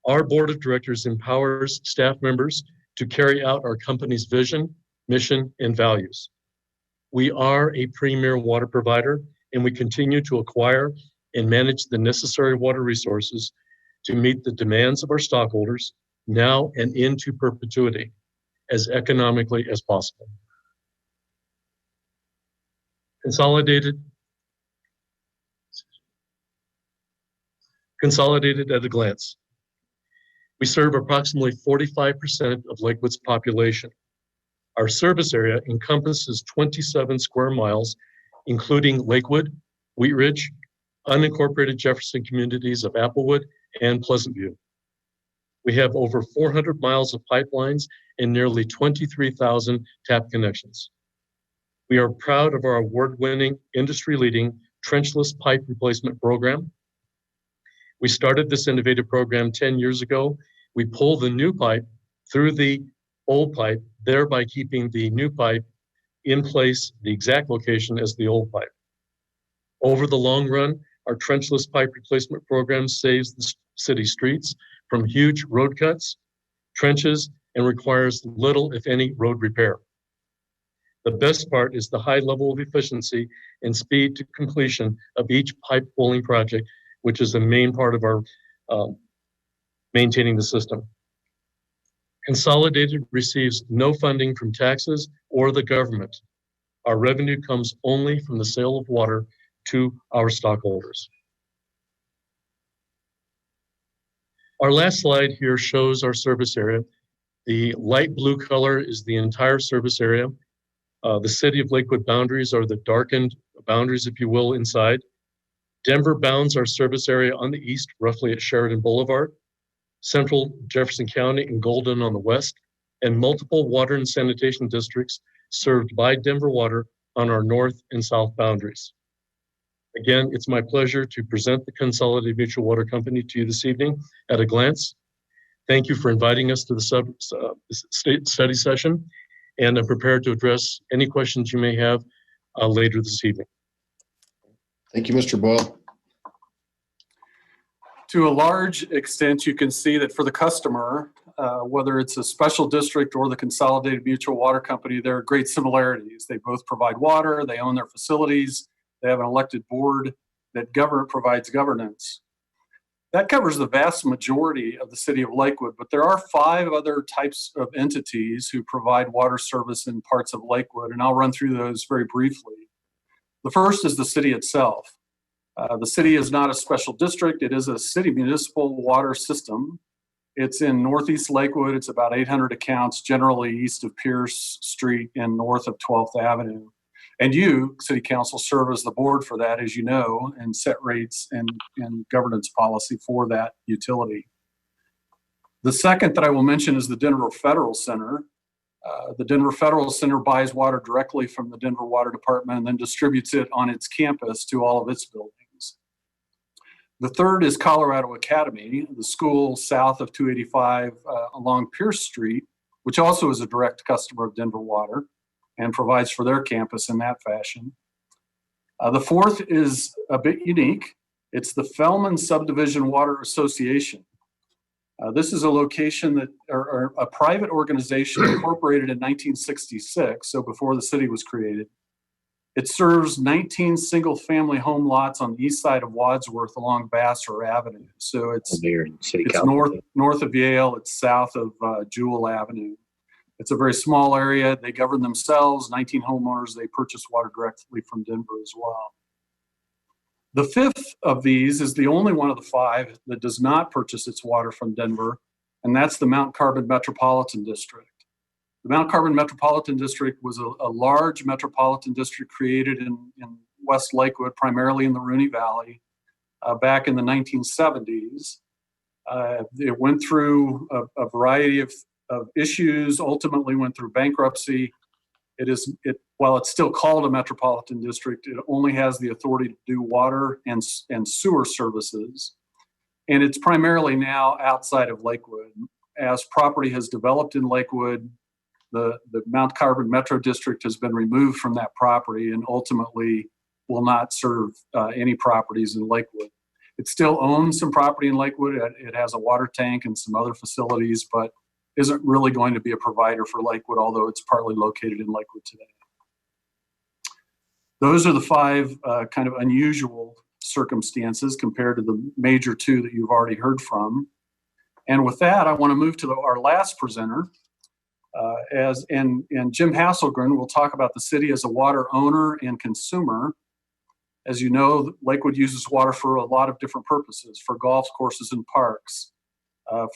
Our board of directors empowers staff members to carry out our company's vision, mission, and values. We are a premier water provider, and we continue to acquire and manage the necessary water resources to meet the demands of our stockholders now and into perpetuity as economically as possible. Consolidated at a glance. We serve approximately 45% of Lakewood's population. Our service area encompasses 27 square miles, including Lakewood, Wheat Ridge, unincorporated Jefferson communities of Applewood and Pleasant View. We have over 400 miles of pipelines and nearly 23,000 tap connections. We are proud of our award-winning, industry-leading trenchless pipe replacement program. We started this innovative program 10 years ago. We pull the new pipe through the old pipe, thereby keeping the new pipe in place, the exact location as the old pipe. Over the long run, our trenchless pipe replacement program saves the city streets from huge road cuts, trenches, and requires little, if any, road repair. The best part is the high level of efficiency and speed to completion of each pipe pulling project, which is the main part of our maintaining the system. Consolidated receives no funding from taxes or the government. Our revenue comes only from the sale of water to our stockholders. Our last slide here shows our service area. The light blue color is the entire service area. The city of Lakewood boundaries are the darkened boundaries, if you will, inside. Denver bounds our service area on the east, roughly at Sheridan Boulevard, central Jefferson County and Golden on the west, and multiple water and sanitation districts served by Denver Water on our north and south boundaries. Again, it's my pleasure to present the Consolidated Mutual Water Company to you this evening at a glance. Thank you for inviting us to the state study session, and I'm prepared to address any questions you may have later this evening. Thank you, Mr. Boyle. To a large extent, you can see that for the customer, whether it's a special district or the Consolidated Mutual Water Company, there are great similarities. They both provide water, they own their facilities, they have an elected board that provides governance. That covers the vast majority of the city of Lakewood, but there are 5 other types of entities who provide water service in parts of Lakewood, and I'll run through those very briefly. The first is the city itself. The city is not a special district. It is a city municipal water system. It's in Northeast Lakewood. It's about 800 accounts, generally east of Pierce Street and north of 12th Avenue. And you, City Council, serve as the board for that, as you know, and set rates and governance policy for that utility. The second that I will mention is the Denver Federal Center. The Denver Federal Center buys water directly from the Denver Water Department and then distributes it on its campus to all of its buildings. The third is Colorado Academy, the school south of 285 along Pierce Street, which also is a direct customer of Denver Water and provides for their campus in that fashion. The fourth is a bit unique. It's the Fellman Subdivision Water Association. This is a location that, or a private organization incorporated in 1966, so before the city was created. It serves 19 single-family home lots on the east side of Wadsworth along Vassar Avenue. So it's north of Yale, it's south of Jewell Avenue. It's a very small area. They govern themselves, 19 homeowners. They purchase water directly from Denver as well. The fifth of these is the only one of the 5 that does not purchase its water from Denver, and that's the Mount Carbon Metropolitan District. The Mount Carbon Metropolitan District was a large metropolitan district created in West Lakewood, primarily in the Rooney Valley, back in the 1970s. It went through a variety of issues, ultimately went through bankruptcy. While it's still called a metropolitan district, it only has the authority to do water and sewer services. And it's primarily now outside of Lakewood. As property has developed in Lakewood, the Mount Carbon Metro District has been removed from that property and ultimately will not serve any properties in Lakewood. It still owns some property in Lakewood. It has a water tank and some other facilities, but isn't really going to be a provider for Lakewood, although it's partly located in Lakewood today. Those are the 5 kind of unusual circumstances compared to the major 2 that you've already heard from. And with that, I want to move to our last presenter. And Jim Hasselgren will talk about the city as a water owner and consumer. As you know, Lakewood uses water for a lot of different purposes, for golf courses and parks,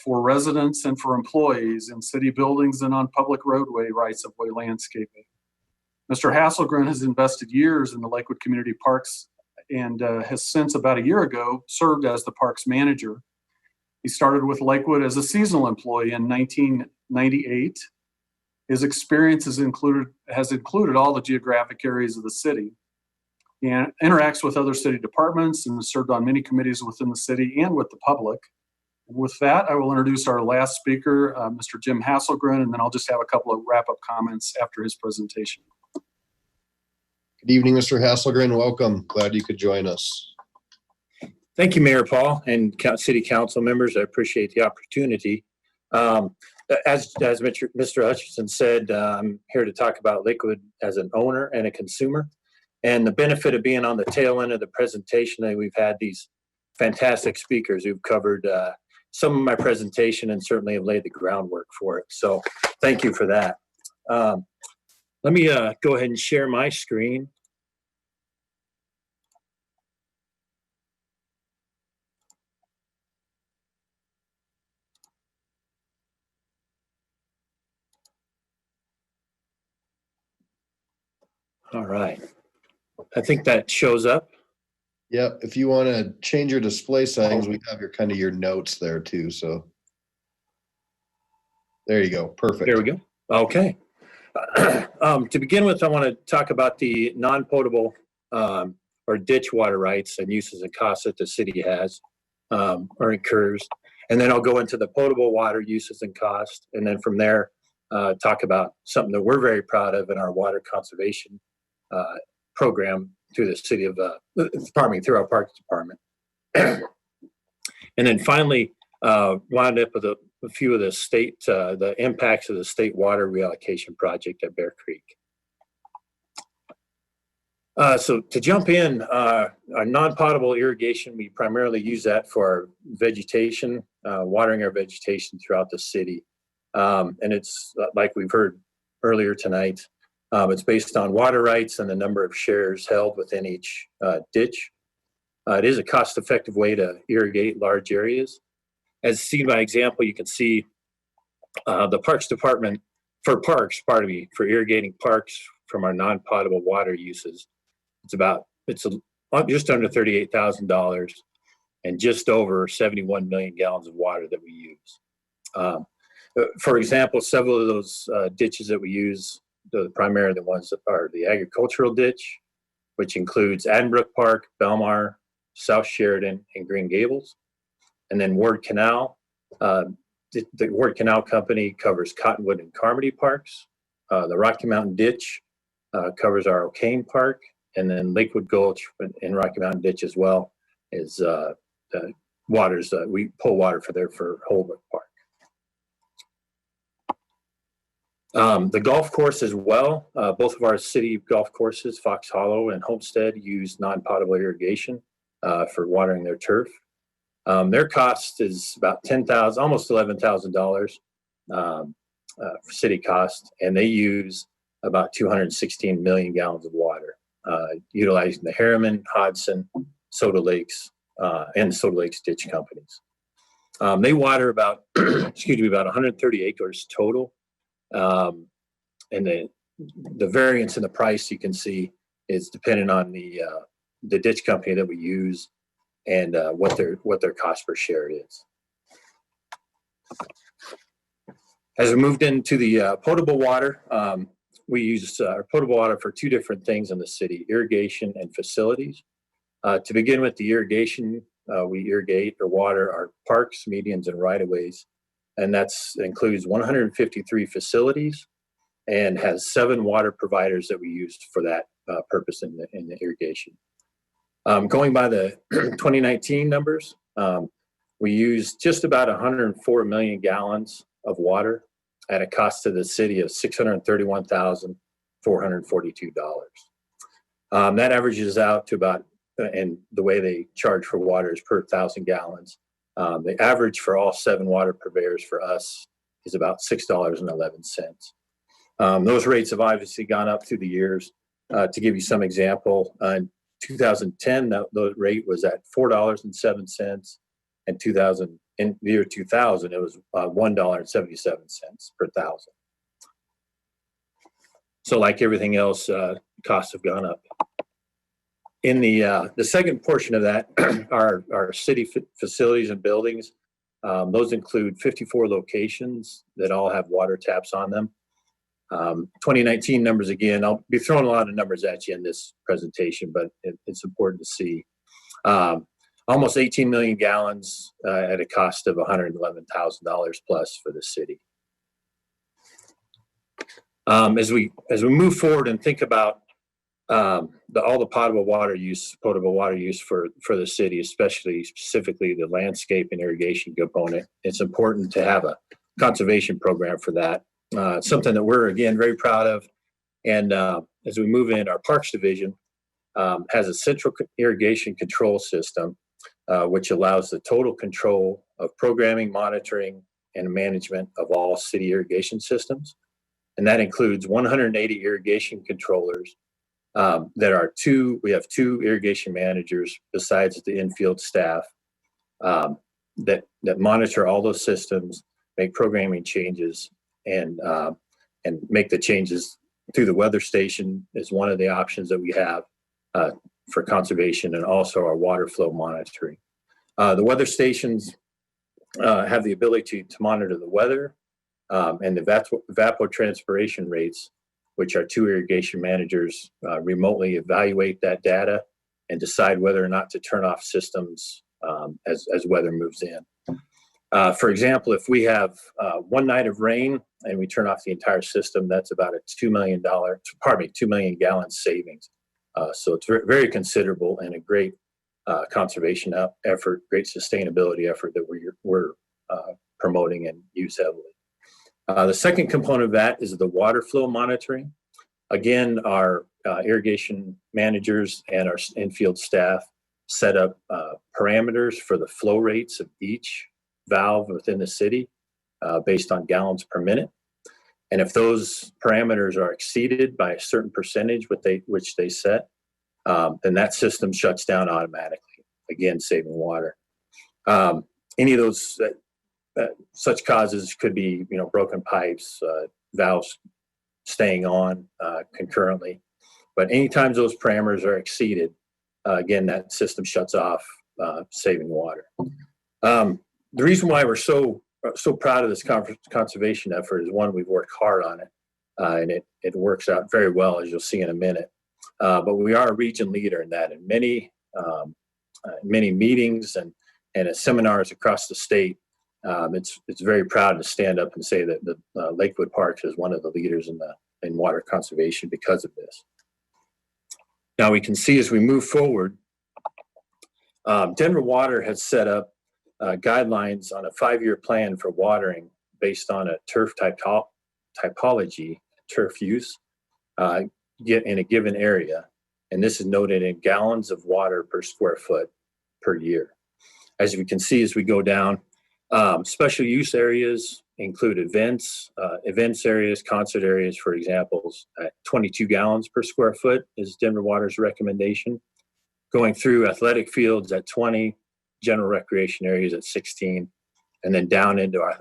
for residents and for employees in city buildings and on public roadway rights-of-way landscaping. Mr. Hasselgren has invested years in the Lakewood Community Parks and has since about a year ago served as the parks manager. He started with Lakewood as a seasonal employee in 1998. His experience has included all the geographic areas of the city. He interacts with other city departments and has served on many committees within the city and with the public. With that, I will introduce our last speaker, Mr. Jim Hasselgren, and then I'll just have a couple of wrap-up comments after his presentation. Good evening, Mr. Hasselgren. Welcome. Glad you could join us. Thank you, Mayor Paul and City Council members. I appreciate the opportunity. As Mr. Hutchinson said, I'm here to talk about Lakewood as an owner and a consumer. And the benefit of being on the tail end of the presentation, that we've had these fantastic speakers who've covered some of my presentation and certainly have laid the groundwork for it. So thank you for that. Let me go ahead and share my screen. All right. I think that shows up. Yeah, if you want to change your display settings, we have your notes there too. So there you go. Perfect. There we go. Okay. To begin with, I want to talk about the non-potable or ditch water rights and uses and costs that the city has or incurs. And then I'll go into the potable water uses and costs. And then from there, talk about something that we're very proud of in our water conservation program through the city of, through our Parks Department. And then finally, wound up with a few of the impacts of the state water reallocation project at Bear Creek. So to jump in, our non-potable irrigation, we primarily use that for vegetation, watering our vegetation throughout the city. And it's like we've heard earlier tonight, it's based on water rights and the number of shares held within each ditch. It is a cost-effective way to irrigate large areas. As seen by example, you can see the Parks Department, for irrigating parks from our non-potable water uses, it's just under $38,000 and just over 71 million gallons of water that we use. For example, several of those ditches that we use, primarily the ones that are the agricultural ditch, which includes Addenbrook Park, Belmar, South Sheridan, and Green Gables. And then Ward Canal. The Ward Canal Company covers Cottonwood and Carmody parks. The Rocky Mountain Ditch covers our O'Kane Park. And then Lakewood Gulch and Rocky Mountain Ditch as well is waters. We pull water for Holbrook Park. The golf course as well. Both of our city golf courses, Fox Hollow and Homestead, use non-potable irrigation for watering their turf. Their cost is about $10,000, almost $11,000 for city cost, and they use about 216 million gallons of water, utilizing the Harriman, Hodson, Soda Lakes, and Soda Lakes ditch companies. They water about, about 130 acres total. And the variance in the price you can see is dependent on the ditch company that we use and what their cost per share is. As we moved into the potable water, we use potable water for two different things in the city: irrigation and facilities. To begin with the irrigation, we irrigate or water our parks, medians, and right-of-ways. And that includes 153 facilities and has 7 water providers that we use for that purpose in the irrigation. Going by the 2019 numbers, we used just about 104 million gallons of water at a cost to the city of $631,442. That averages out to about, and the way they charge for water is per 1,000 gallons. The average for all 7 water purveyors for us is about $6.11. Those rates have obviously gone up through the years. To give you some example, in 2010, the rate was at $4.07. In the year 2000, it was $1.77 per 1,000. So like everything else, costs have gone up. In the second portion of that, our city facilities and buildings, those include 54 locations that all have water taps on them. 2019 numbers, again, I'll be throwing a lot of numbers at you in this presentation, but it's important to see. Almost 18 million gallons at a cost of $111,000 plus for the city. As we move forward and think about all the potable water use for the city, specifically the landscape and irrigation component, it's important to have a conservation program for that. Something that we're, again, very proud of. And as we move in, our Parks Division has a central irrigation control system, which allows the total control of programming, monitoring, and management of all city irrigation systems. And that includes 180 irrigation controllers. We have 2 irrigation managers besides the infield staff that monitor all those systems, make programming changes, and make the changes through the weather station is one of the options that we have for conservation, and also our water flow monitoring. The weather stations have the ability to monitor the weather and the evapotranspiration rates which our 2 irrigation managers remotely evaluate that data and decide whether or not to turn off systems as weather moves in. For example, if we have 1 night of rain and we turn off the entire system, that's about a $2 million gallon savings. So it's very, very considerable and a great conservation effort, great sustainability effort that we're promoting and use heavily. The second component of that is the water flow monitoring. Again, our irrigation managers and our in-field staff set up parameters for the flow rates of each valve within the city based on gallons per minute. And if those parameters are exceeded by a certain percentage which they set, then that system shuts down automatically, again, saving water. Any of those such causes could be, broken pipes, valves staying on concurrently. But anytime those parameters are exceeded, again, that system shuts off, saving water. The reason why we're so proud of this conservation effort is, one, we've worked hard on it, and it works out very well, as you'll see in a minute. But we are a region leader in that. In many meetings and at seminars across the state, it's very proud to stand up and say that the Lakewood Parks is one of the leaders in water conservation because of this. Now we can see as we move forward, Denver Water has set up guidelines on a 5-year plan for watering based on a turf typology, turf use in a given area. And this is noted in gallons of water per square foot per year. As we can see as we go down, special use areas include events areas, concert areas, for examples, at 22 gallons per square foot is Denver Water's recommendation. Going through athletic fields at 20, general recreation areas at 16, and then down into our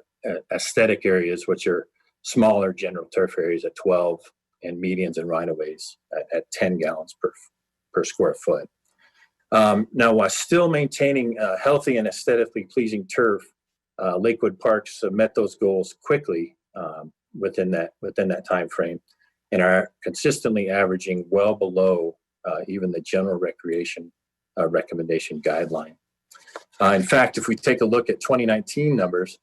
aesthetic areas, which are smaller general turf areas at 12, and medians and right-of-ways at 10 gallons per square foot. Now, while still maintaining healthy and aesthetically pleasing turf, Lakewood Parks met those goals quickly within that time frame, and are consistently averaging well below even the general recreation recommendation guideline. In fact, if we take a look at 2019 numbers,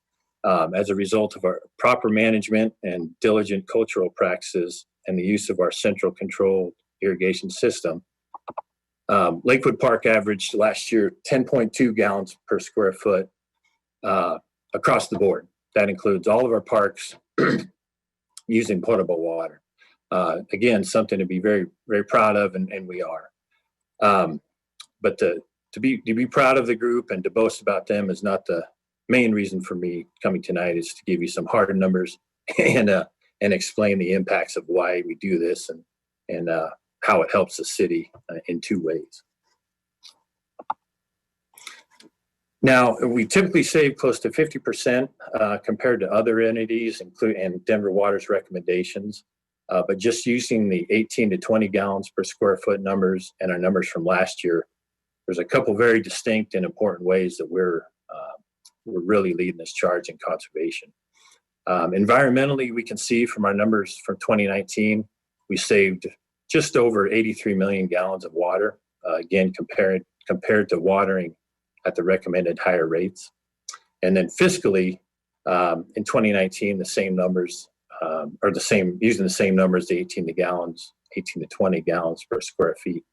as a result of our proper management and diligent cultural practices and the use of our central controlled irrigation system, Lakewood Park averaged last year 10.2 gallons per square foot across the board. That includes all of our parks using potable water. Again, something to be very, very proud of, and we are. But to be proud of the group and to boast about them is not the main reason for me coming tonight. Is to give you some hard numbers and explain the impacts of why we do this and how it helps the city in 2 ways. Now, we typically save close to 50% compared to other entities, including Denver Water's recommendations. But just using the 18 to 20 gallons per square foot numbers and our numbers from last year, there's a couple very distinct and important ways that we're really leading this charge in conservation. Environmentally, we can see from our numbers from 2019, we saved just over 83 million gallons of water, again, compared to watering at the recommended higher rates. And then fiscally, in 2019, the same numbers, using the same numbers, the 18 to 20 gallons per square feet,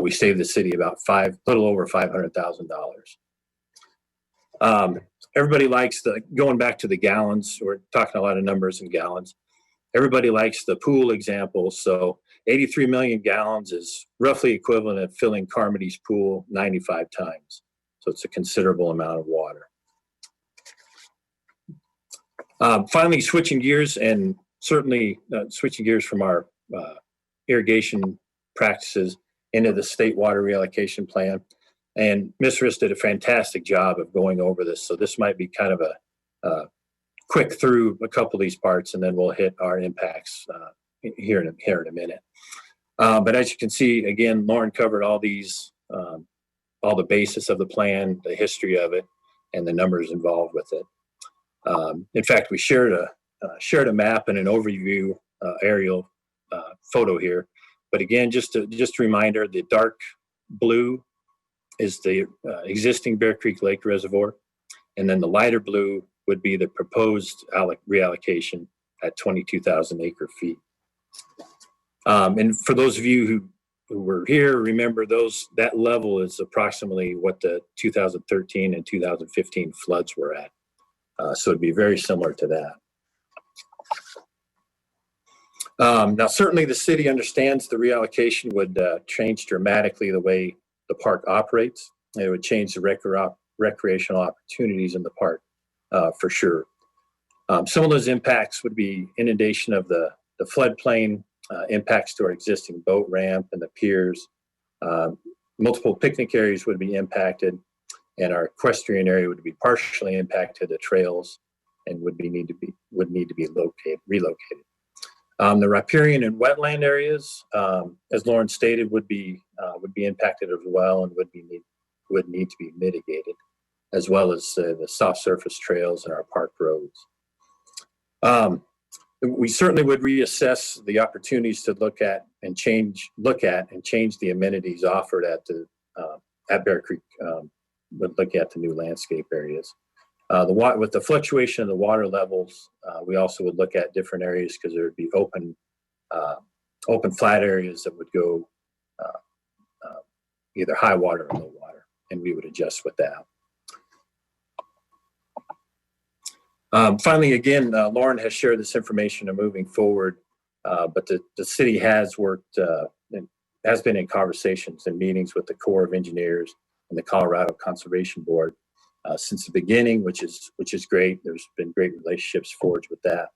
we saved the city about little over $500,000. Everybody likes going back to the gallons. We're talking a lot of numbers in gallons. Everybody likes the pool example. So 83 million gallons is roughly equivalent of filling Carmody's pool 95 times. So it's a considerable amount of water. Finally, switching gears and certainly switching gears from our irrigation practices into the state water reallocation plan. And Ms. Riss did a fantastic job of going over this. So this might be kind of a quick through a couple of these parts, and then we'll hit our impacts here in a minute. But as you can see, again, Lauren covered all these, all the basis of the plan, the history of it, and the numbers involved with it. In fact, we shared a map and an overview aerial photo here. But again, just a reminder, the dark blue is the existing Bear Creek Lake Reservoir, and then the lighter blue would be the proposed reallocation at 22,000 acre feet. And for those of you who were here, remember that level is approximately what the 2013 and 2015 floods were at. So it'd be very similar to that. Now, certainly the city understands the reallocation would change dramatically the way the park operates. It would change the recreational opportunities in the park for sure. Some of those impacts would be inundation of the floodplain, impacts to our existing boat ramp and the piers. Multiple picnic areas would be impacted, and our equestrian area would be partially impacted. The trails and would need to be relocated. The riparian and wetland areas, as Lauren stated, would be impacted as well and would need to be mitigated, as well as the soft surface trails and our park roads. We certainly would reassess the opportunities to look at and change the amenities offered at Bear Creek. Would look at the new landscape areas. With the fluctuation of the water levels, we also would look at different areas because there would be open flat areas that would go either high water or low water, and we would adjust with that. Finally, again, Lauren has shared this information moving forward, but the city has worked and has been in conversations and meetings with the Corps of Engineers and the Colorado Conservation Board since the beginning, which is great. There's been great relationships forged with that.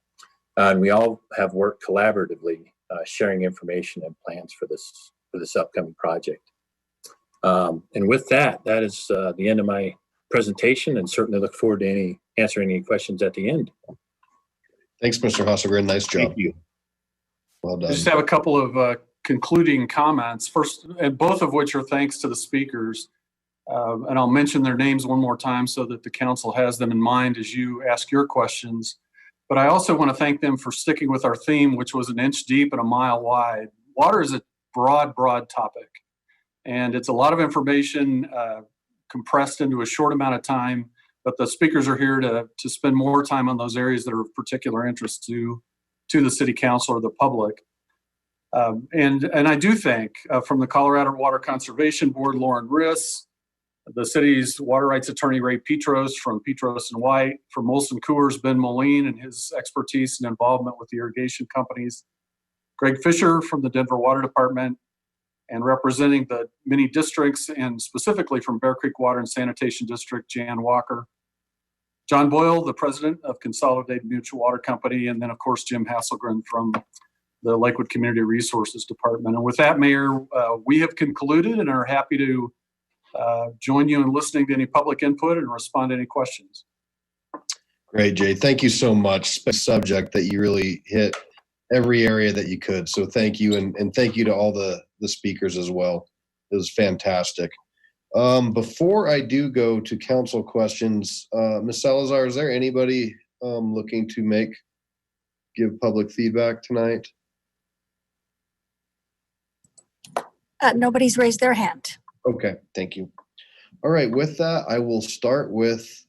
And we all have worked collaboratively, sharing information and plans for this upcoming project. And with that is the end of my presentation, and certainly look forward to answering any questions at the end. Thanks, Mr. Hasselgren. Nice job. Thank you. Well done. I just have a couple of concluding comments. First, and both of which are thanks to the speakers. And I'll mention their names one more time so that the council has them in mind as you ask your questions. But I also want to thank them for sticking with our theme, which was an inch deep and a mile wide. Water is a broad topic, and it's a lot of information compressed into a short amount of time. But the speakers are here to spend more time on those areas that are of particular interest to the city council or the public. And I do thank from the Colorado Water Conservation Board, Lauren Riss, the city's water rights attorney, Ray Petros from Petros and White, from Molson Coors, Ben Moline and his expertise and involvement with the irrigation companies, Greg Fisher from the Denver Water Department, and representing the many districts and specifically from Bear Creek Water and Sanitation District, Jan Walker, John Boyle, the president of Consolidated Mutual Water Company, and then of course, Jim Hasselgren from the Lakewood Community Resources Department. And with that, Mayor, we have concluded and are happy to join you in listening to any public input and respond to any questions. Great, Jay. Thank you so much. Subject that you really hit every area that you could. So thank you. And thank you to all the speakers as well. It was fantastic. Before I do go to council questions, Ms. Salazar, is there anybody looking to give public feedback tonight? Nobody's raised their hand. Okay, thank you. All right, with that, I will start with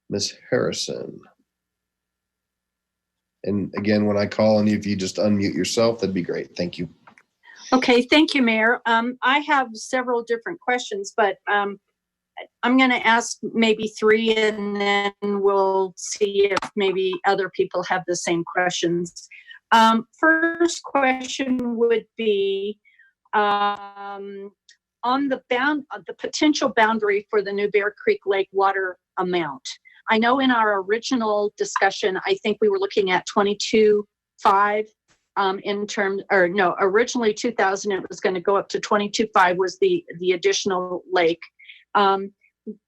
Ms. Harrison. And again, when I call on you, if you just unmute yourself, that'd be great. Thank you. Okay, thank you, Mayor. I have several different questions, but I'm going to ask maybe three, and then we'll see if maybe other people have the same questions. First question would be on the potential boundary for the new Bear Creek Lake water amount. I know in our original discussion, I think we were looking at 22.5 originally 2,000, it was going to go up to 22.5 was the additional lake.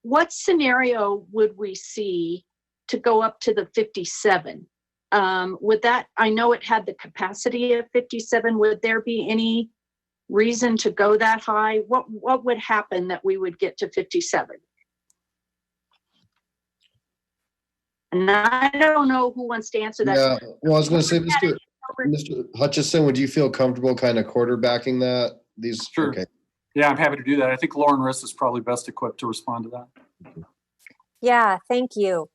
What scenario would we see to go up to the 57? Would that, I know it had the capacity of 57, would there be any reason to go that high? What would happen that we would get to 57? And I don't know who wants to answer that. Yeah, well, I was going to say, Mr. Hutchison, would you feel comfortable kind of quarterbacking that? Sure. Okay. Yeah, I'm happy to do that. I think Lauren Riss is probably best equipped to respond to that. Yeah, thank you.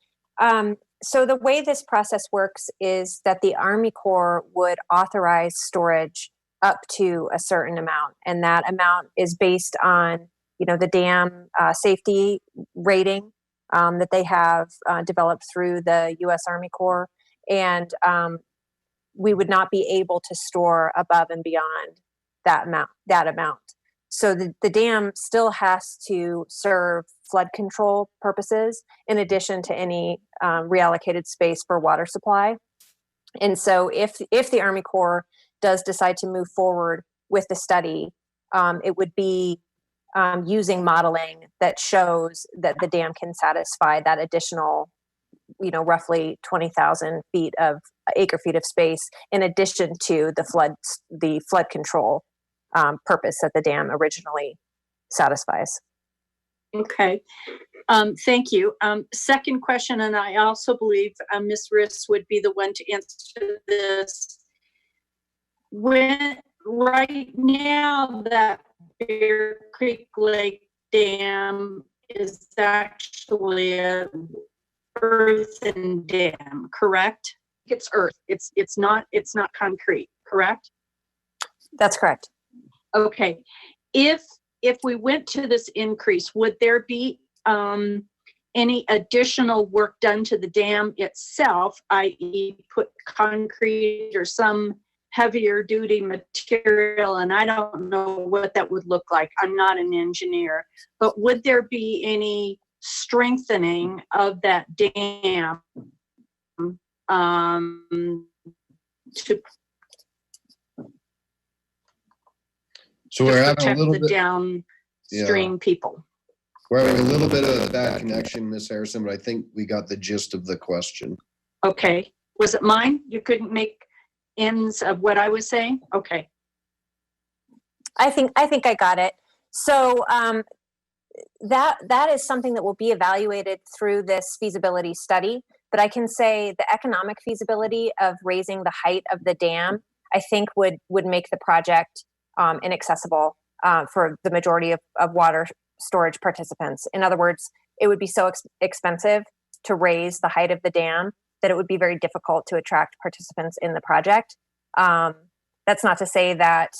So the way this process works is that the Army Corps would authorize storage up to a certain amount, and that amount is based on, the dam safety rating that they have developed through the U.S. Army Corps, and we would not be able to store above and beyond that amount. So the dam still has to serve flood control purposes in addition to any reallocated space for water supply. And so if the Army Corps does decide to move forward with the study, it would be using modeling that shows that the dam can satisfy that additional, roughly 20,000 acre feet of space in addition to the flood control purpose that the dam originally satisfies. Okay. Thank you. Second question, and I also believe Ms. Riss would be the one to answer this. Right now that Bear Creek Lake Dam is actually a earthen dam, correct? It's earth. It's not concrete, correct? That's correct. Okay. If we went to this increase, would there be any additional work done to the dam itself, i.e. put concrete or some heavier duty material? And I don't know what that would look like. I'm not an engineer, but would there be any strengthening of that dam to So we're having a protect little the bit downstream people? We're having a little bit of a bad connection, Ms. Harrison, but I think we got the gist of the question. Okay. Was it mine? You couldn't make ends of what I was saying? Okay. I think I got it. So that is something that will be evaluated through this feasibility study. But I can say the economic feasibility of raising the height of the dam, I think would make the project inaccessible for the majority of water storage participants. In other words, it would be so expensive to raise the height of the dam that it would be very difficult to attract participants in the project. That's not to say that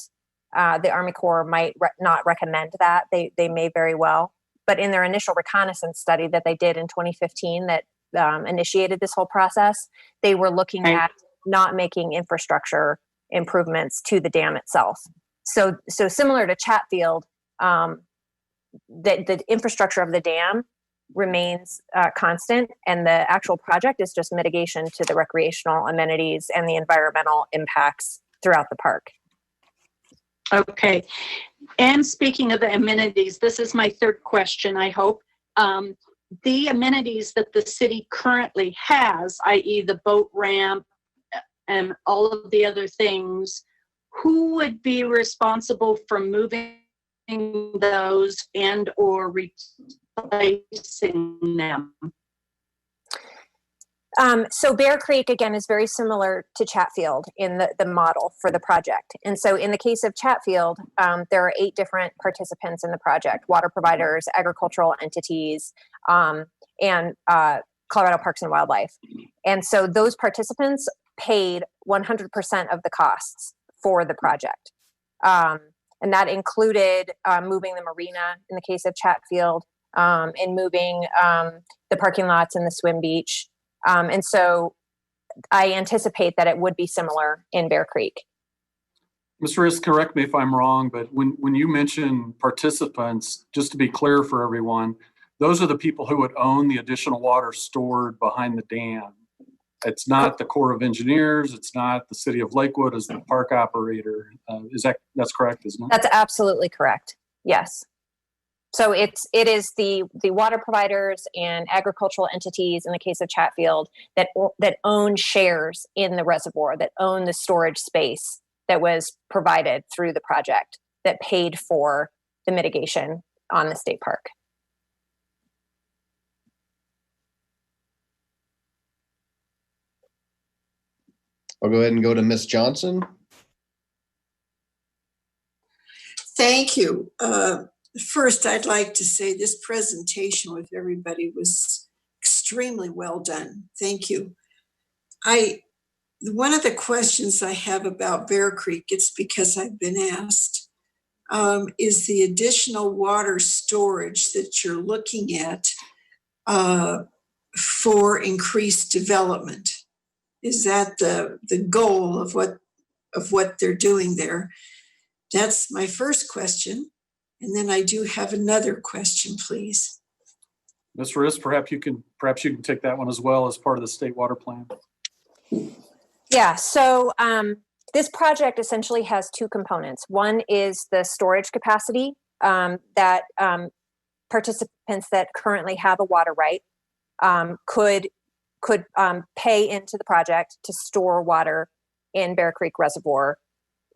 the Army Corps might not recommend that. They may very well. But in their initial reconnaissance study that they did in 2015 that initiated this whole process, they were looking at not making infrastructure improvements to the dam itself. So similar to Chatfield, the infrastructure of the dam remains constant, and the actual project is just mitigation to the recreational amenities and the environmental impacts throughout the park. Okay. And speaking of the amenities, this is my third question, I hope. The amenities that the city currently has, i.e. the boat ramp and all of the other things, who would be responsible for moving those and or replacing them? So Bear Creek, again, is very similar to Chatfield in the model for the project. And so in the case of Chatfield, there are 8 different participants in the project: water providers, agricultural entities, and Colorado Parks and Wildlife. And so those participants paid 100% of the costs for the project. And that included moving the marina in the case of Chatfield, and moving the parking lots and the swim beach. And so I anticipate that it would be similar in Bear Creek. Mr. Riss, correct me if I'm wrong, but when you mention participants, just to be clear for everyone, those are the people who would own the additional water stored behind the dam. It's not the Corps of Engineers. It's not the City of Lakewood as the park operator. That's correct, isn't it? That's absolutely correct. Yes. So it is the water providers and agricultural entities in the case of Chatfield that own shares in the reservoir, that own the storage space that was provided through the project, that paid for the mitigation on the state park. I'll go ahead and go to Ms. Johnson. Thank you. First, I'd like to say this presentation with everybody was extremely well done. Thank you. One of the questions I have about Bear Creek, it's because I've been asked, is the additional water storage that you're looking at for increased development. Is that the goal of what they're doing there? That's my first question. And then I do have another question, please. Ms. Riss, perhaps you can take that one as well as part of the state water plan. Yeah, so this project essentially has two components. One is the storage capacity that participants that currently have a water right could pay into the project to store water in Bear Creek Reservoir.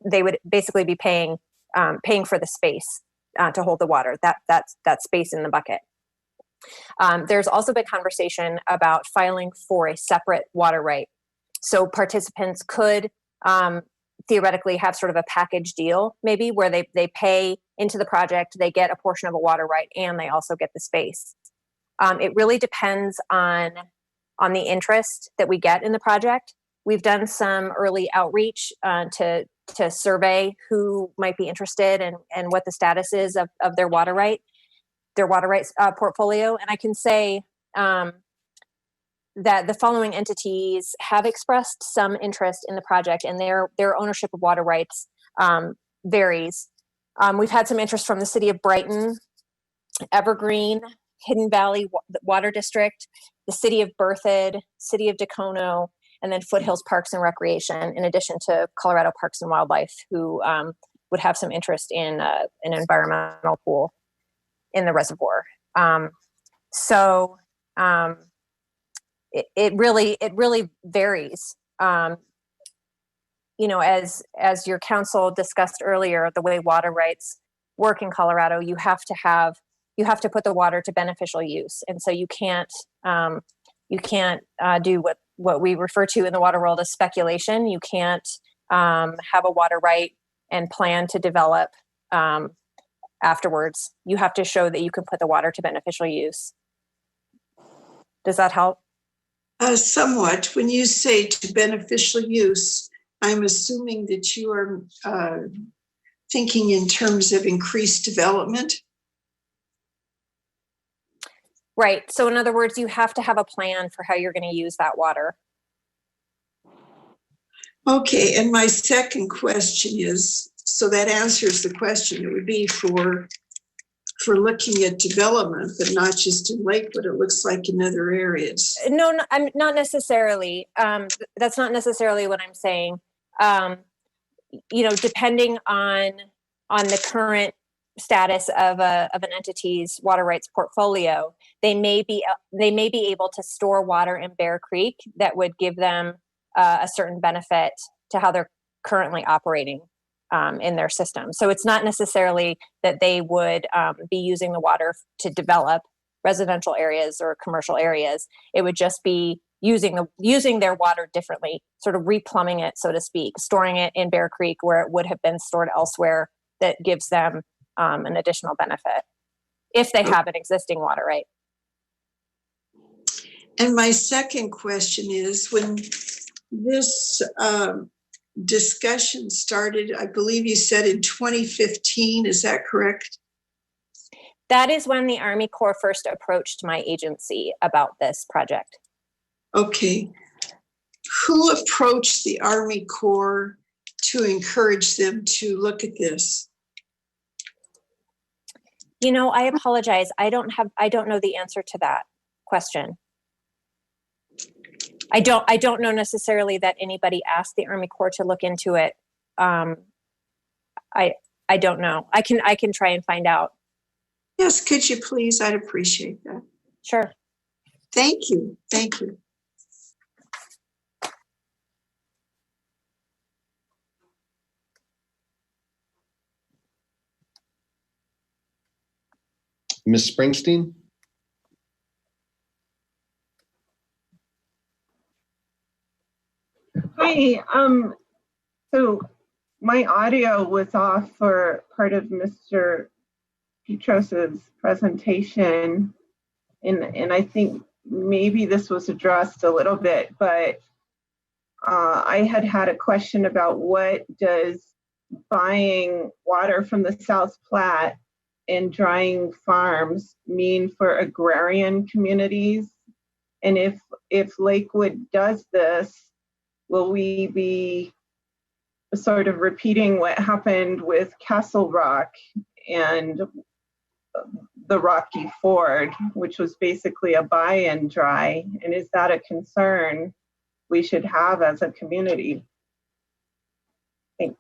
They would basically be paying for the space to hold the water, that space in the bucket. There's also been conversation about filing for a separate water right. So participants could theoretically have sort of a package deal, maybe where they pay into the project, they get a portion of a water right, and they also get the space. It really depends on the interest that we get in the project. We've done some early outreach to survey who might be interested and what the status is of their water rights portfolio. And I can say that the following entities have expressed some interest in the project, and their ownership of water rights varies. We've had some interest from the city of Brighton, Evergreen, Hidden Valley Water District, the city of Berthoud, city of Dacono, and then Foothills Parks and Recreation, in addition to Colorado Parks and Wildlife, who would have some interest in an environmental pool in the reservoir. It really varies. As your council discussed earlier, the way water rights work in Colorado, you have to put the water to beneficial use, and so you can't do what we refer to in the water world as speculation. You can't have a water right and plan to develop afterwards. You have to show that you can put the water to beneficial use. Does that help? Somewhat. When you say to beneficial use, I'm assuming that you are thinking in terms of increased development. Right. So in other words, you have to have a plan for how you're going to use that water. Okay. And my second question is, so that answers the question. It would be for looking at development, but not just in Lakewood. It looks like in other areas. No, I'm not necessarily. That's not necessarily what I'm saying. Depending on the current status of an entity's water rights portfolio, they may be able to store water in Bear Creek that would give them a certain benefit to how they're currently operating in their system. So it's not necessarily that they would be using the water to develop residential areas or commercial areas. It would just be using their water differently, sort of replumbing it, so to speak, storing it in Bear Creek where it would have been stored elsewhere, that gives them an additional benefit if they have an existing water right. And my second question is, when this discussion started, I believe you said in 2015, is that correct? That is when the Army Corps first approached my agency about this project. Okay. Who approached the Army Corps to encourage them to look at this? I apologize. I don't know the answer to that question. I don't know necessarily that anybody asked the Army Corps to look into it. I don't know. I can try and find out. Yes, could you please? I'd appreciate that. Sure. Thank you. Thank you. Ms. Springsteen? Hi, Hi. So my audio was off for part of Mr. Petros's presentation, and I think maybe this was addressed a little bit, but I had a question about what does buying water from the South Platte and drying farms mean for agrarian communities? And if Lakewood does this, will we be sort of repeating what happened with Castle Rock and the Rocky Ford, which was basically a buy and dry? And is that a concern we should have as a community? Thanks.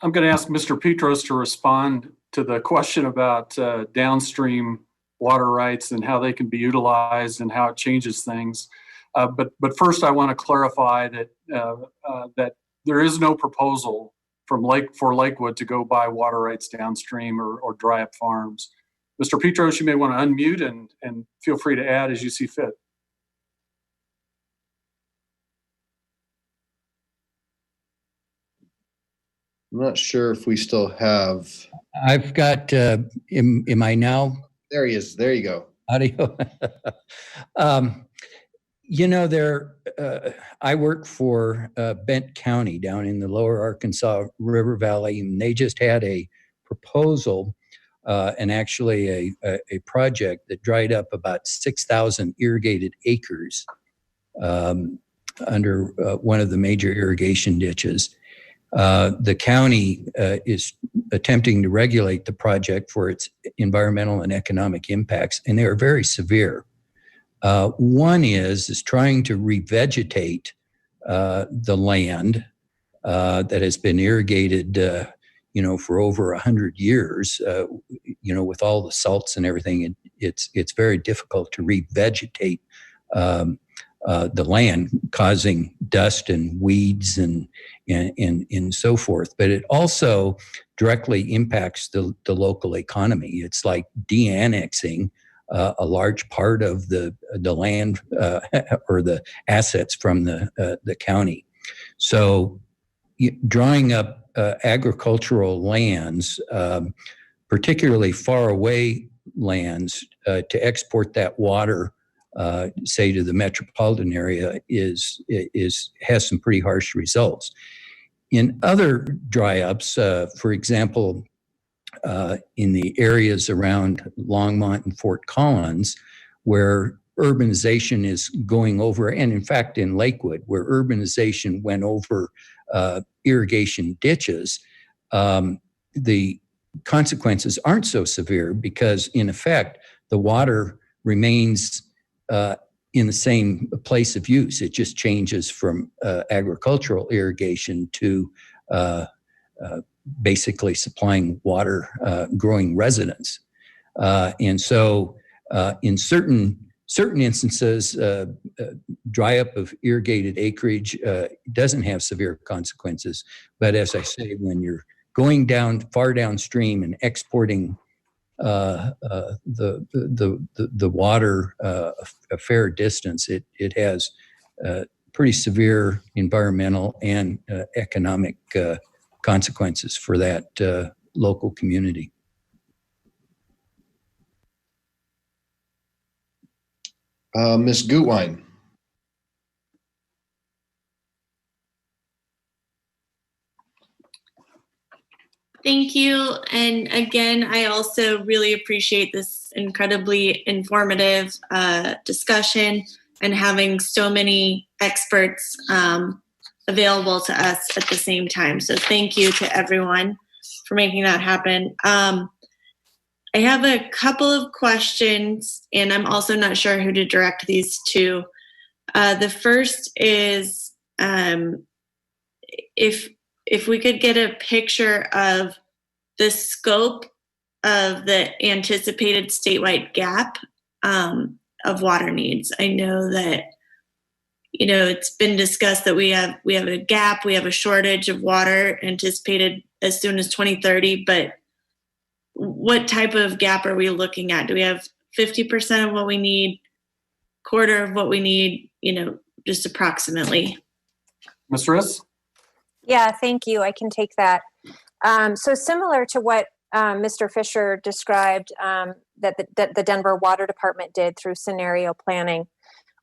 I'm going to ask Mr. Petros to respond to the question about downstream water rights and how they can be utilized and how it changes things. But first, I want to clarify that that there is no proposal for Lakewood to go buy water rights downstream or dry up farms. Mr. Petros, you may want to unmute and feel free to add as you see fit. I'm not sure if we still have. I've got, am I now? There he is. There you go. Audio. I work for Bent County down in the lower Arkansas River Valley, and they just had a proposal and actually a project that dried up about 6,000 irrigated acres under one of the major irrigation ditches. The county is attempting to regulate the project for its environmental and economic impacts, and they are very severe. One is trying to revegetate the land that has been irrigated, for over 100 years. With all the salts and everything, it's very difficult to revegetate the land, causing dust and weeds and so forth. But it also directly impacts the local economy. It's like de-annexing a large part of the land or the assets from the county. So drawing up agricultural lands, particularly far away lands, to export that water, say to the metropolitan area, has some pretty harsh results. In other dry ups, for example, in the areas around Longmont and Fort Collins, where urbanization is going over, and in fact in Lakewood, where urbanization went over irrigation ditches, the consequences aren't so severe because, in effect, the water remains in the same place of use. It just changes from agricultural irrigation to basically supplying water growing residents. And so in certain instances, dry up of irrigated acreage doesn't have severe consequences. But as I say, when you're going down far downstream and exporting the water a fair distance, it has pretty severe environmental and economic consequences for that local community. Ms. Gutwein. Thank you. And again, I also really appreciate this incredibly informative discussion and having so many experts available to us at the same time. So thank you to everyone for making that happen. I have a couple of questions, and I'm also not sure who to direct these to. The first is if we could get a picture of the scope of the anticipated statewide gap of water needs. I know that, it's been discussed that we have a gap, we have a shortage of water anticipated as soon as 2030, but what type of gap are we looking at? Do we have 50% of what we need, quarter of what we need, just approximately? Ms. Riss? Yeah, thank you. I can take that. So similar to what Mr. Fisher described that the Denver Water Department did through scenario planning,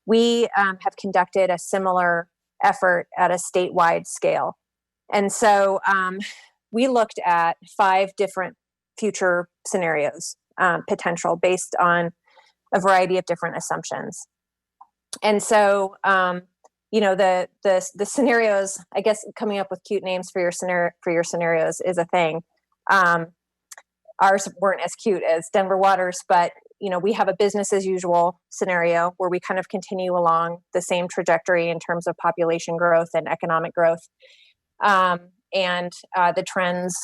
we have conducted a similar effort at a statewide scale. And so we looked at 5 different future scenarios potential based on a variety of different assumptions. And so, the scenarios, I guess coming up with cute names for your scenarios is a thing. Ours weren't as cute as Denver Water's, but we have a business as usual scenario where we kind of continue along the same trajectory in terms of population growth and economic growth. And the trends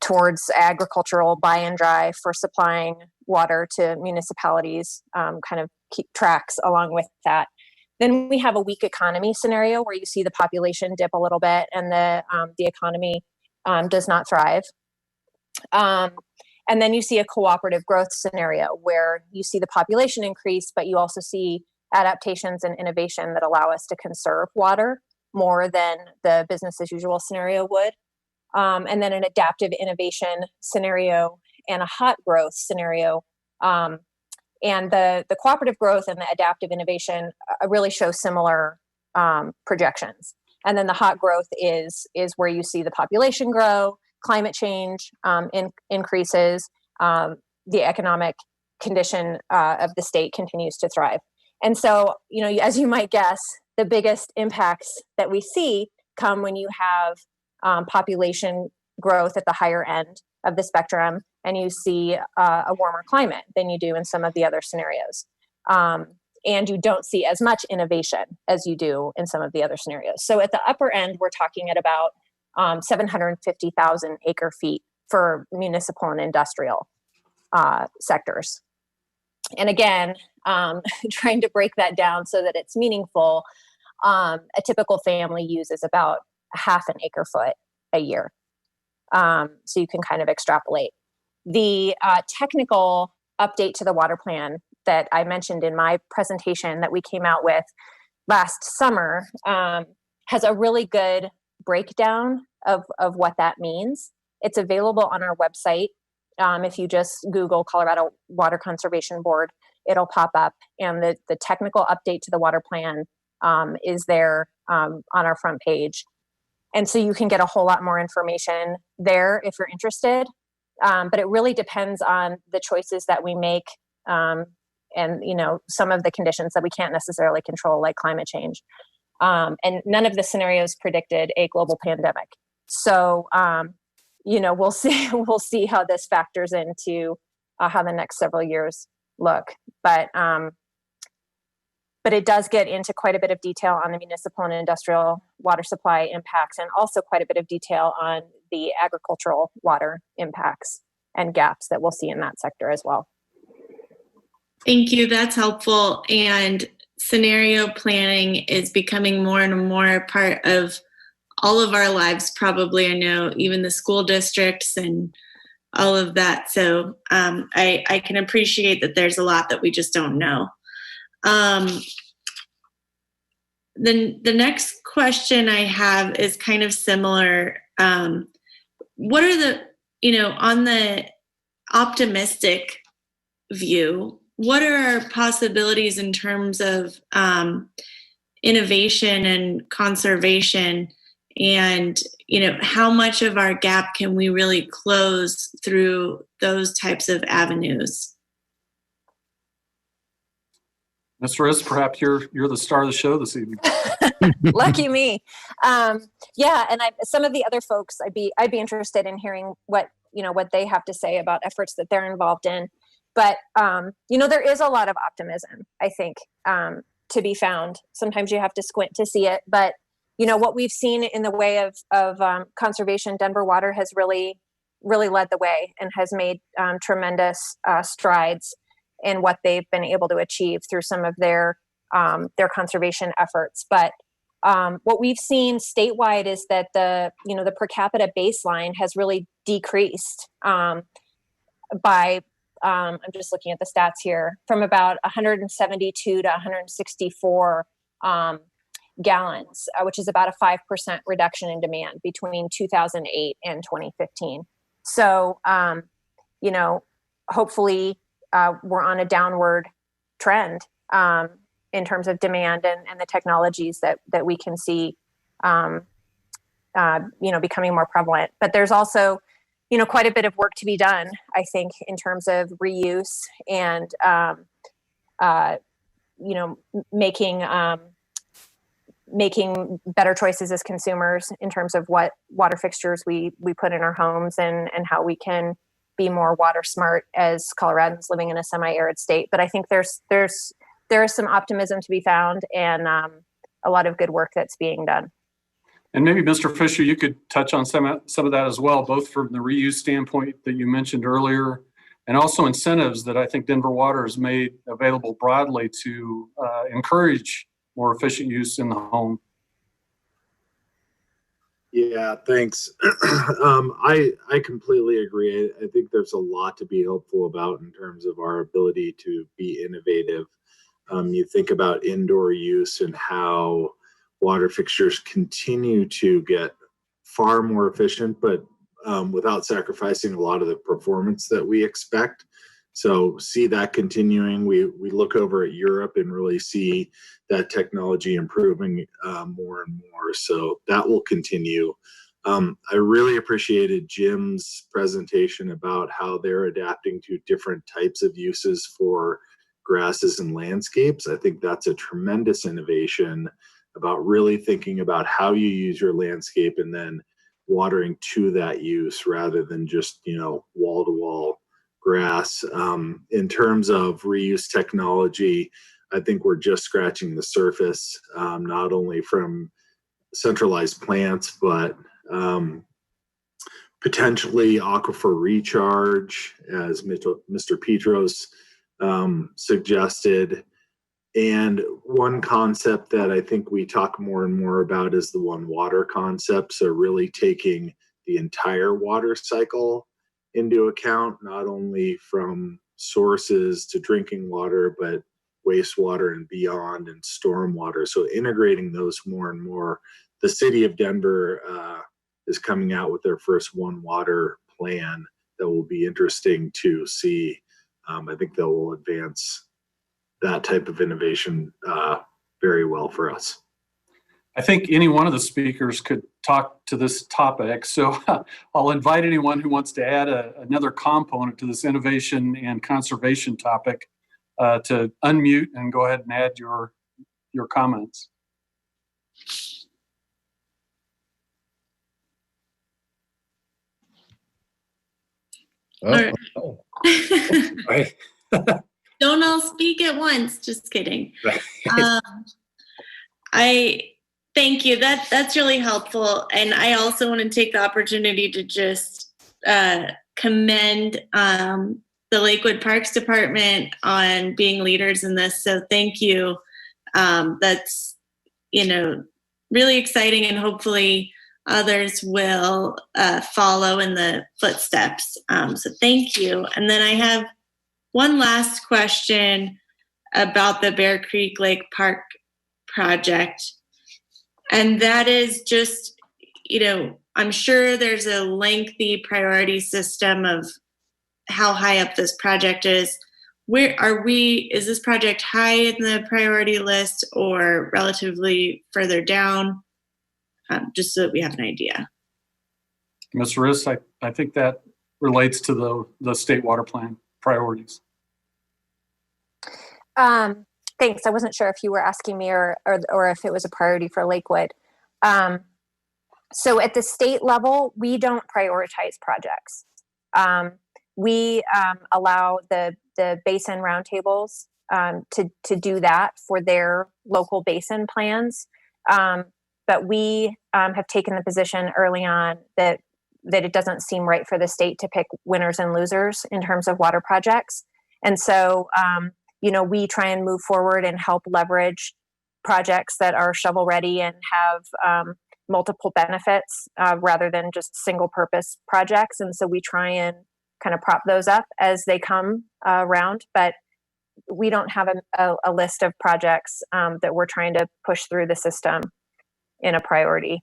towards agricultural buy and dry for supplying water to municipalities kind of keep tracks along with that. Then we have a weak economy scenario where you see the population dip a little bit and the economy does not thrive. And then you see a cooperative growth scenario where you see the population increase, but you also see adaptations and innovation that allow us to conserve water more than the business as usual scenario would. And then an adaptive innovation scenario and a hot growth scenario. And the cooperative growth and the adaptive innovation really show similar projections. And then the hot growth is where you see the population grow, climate change increases, the economic condition of the state continues to thrive. And so, as you might guess, the biggest impacts that we see come when you have population growth at the higher end of the spectrum, and you see a warmer climate than you do in some of the other scenarios. And you don't see as much innovation as you do in some of the other scenarios. So at the upper end, we're talking at about 750,000 acre feet for municipal and industrial sectors. And again, trying to break that down so that it's meaningful, a typical family uses about half an acre foot a year. So you can kind of extrapolate. The technical update to the water plan that I mentioned in my presentation that we came out with last summer has a really good breakdown of what that means. It's available on our website. If you just Google Colorado Water Conservation Board, it'll pop up, and the technical update to the water plan is there on our front page. And so you can get a whole lot more information there if you're interested. But it really depends on the choices that we make and some of the conditions that we can't necessarily control, like climate change. And none of the scenarios predicted a global pandemic. So, we'll see how this factors into how the next several years look. But it does get into quite a bit of detail on the municipal and industrial water supply impacts, and also quite a bit of detail on the agricultural water impacts and gaps that we'll see in that sector as well. Thank you. That's helpful. And scenario planning is becoming more and more part of all of our lives, probably. I know even the school districts and all of that. So I can appreciate that there's a lot that we just don't know. Then the next question I have is kind of similar. What are the, on the optimistic view, what are our possibilities in terms of innovation and conservation? And, how much of our gap can we really close through those types of avenues? Ms. Riss, perhaps you're the star of the show this evening. Lucky me. Yeah, and some of the other folks, I'd be interested in hearing what they have to say about efforts that they're involved in. But there is a lot of optimism, I think, to be found. Sometimes you have to squint to see it, but what we've seen in the way of conservation, Denver Water has really led the way and has made tremendous strides in what they've been able to achieve through some of their conservation efforts. But what we've seen statewide is that the per capita baseline has really decreased by I'm just looking at the stats here, from about 172 to 164 gallons, which is about a 5% reduction in demand between 2008 and 2015. So, hopefully we're on a downward trend in terms of demand and the technologies that we can see, becoming more prevalent. But there's also, quite a bit of work to be done, I think, in terms of reuse and, making better choices as consumers in terms of what water fixtures we put in our homes and how we can be more water smart as Coloradans living in a semi-arid state. But I think there is some optimism to be found and a lot of good work that's being done. And maybe Mr. Fisher, you could touch on some of that as well, both from the reuse standpoint that you mentioned earlier, and also incentives that I think Denver Water has made available broadly to encourage more efficient use in the home. Yeah, thanks. I completely agree. I think there's a lot to be hopeful about in terms of our ability to be innovative. You think about indoor use and how water fixtures continue to get far more efficient, but without sacrificing a lot of the performance that we expect. So see that continuing. We look over at Europe and really see that technology improving more and more. So that will continue. I really appreciated Jim's presentation about how they're adapting to different types of uses for grasses and landscapes. I think that's a tremendous innovation about really thinking about how you use your landscape and then watering to that use rather than just, wall-to-wall grass. In terms of reuse technology, I think we're just scratching the surface, not only from centralized plants, but potentially aquifer recharge, as Mr. Petros suggested. And one concept that I think we talk more and more about is the one water concept. So really taking the entire water cycle into account, not only from sources to drinking water, but wastewater and beyond, and stormwater. So integrating those more and more. The city of Denver is coming out with their first One Water plan that will be interesting to see. I think that will advance that type of innovation very well for us. I think any one of the speakers could talk to this topic. So I'll invite anyone who wants to add another component to this innovation and conservation topic to unmute and go ahead and add your comments. Right. Don't all speak at once. Just kidding. I thank you. That's really helpful. And I also want to take the opportunity to just commend the Lakewood Parks Department on being leaders in this. So thank you. That's, really exciting, and hopefully others will follow in the footsteps. So thank you. And then I have one last question about the Bear Creek Lake Park project. And that is just, I'm sure there's a lengthy priority system of how high up this project is. Is this project high in the priority list or relatively further down? Just so that we have an idea. Ms. Riss, I think that relates to the state water plan priorities. Thanks. I wasn't sure if you were asking me or if it was a priority for Lakewood. So at the state level, we don't prioritize projects. We allow the basin roundtables to do that for their local basin plans. But we have taken the position early on that it doesn't seem right for the state to pick winners and losers in terms of water projects. And so, we try and move forward and help leverage projects that are shovel ready and have multiple benefits rather than just single purpose projects. And so we try and kind of prop those up as they come around. But we don't have a list of projects that we're trying to push through the system in a priority.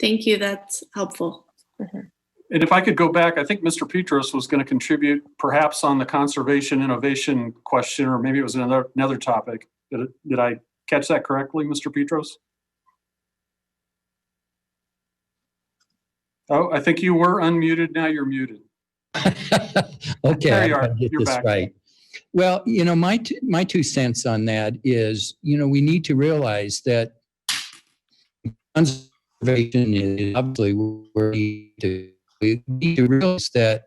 Thank you. That's helpful. Mm-hmm. And if I could go back, I think Mr. Petros was going to contribute perhaps on the conservation innovation question, or maybe it was another topic. Did I catch that correctly, Mr. Petros? Oh, I think you were unmuted. Now you're muted. Okay, There you I are. gotta get You're this back. right. Well, my 2 cents on that is, we need to realize that conservation is obviously where we need to realize that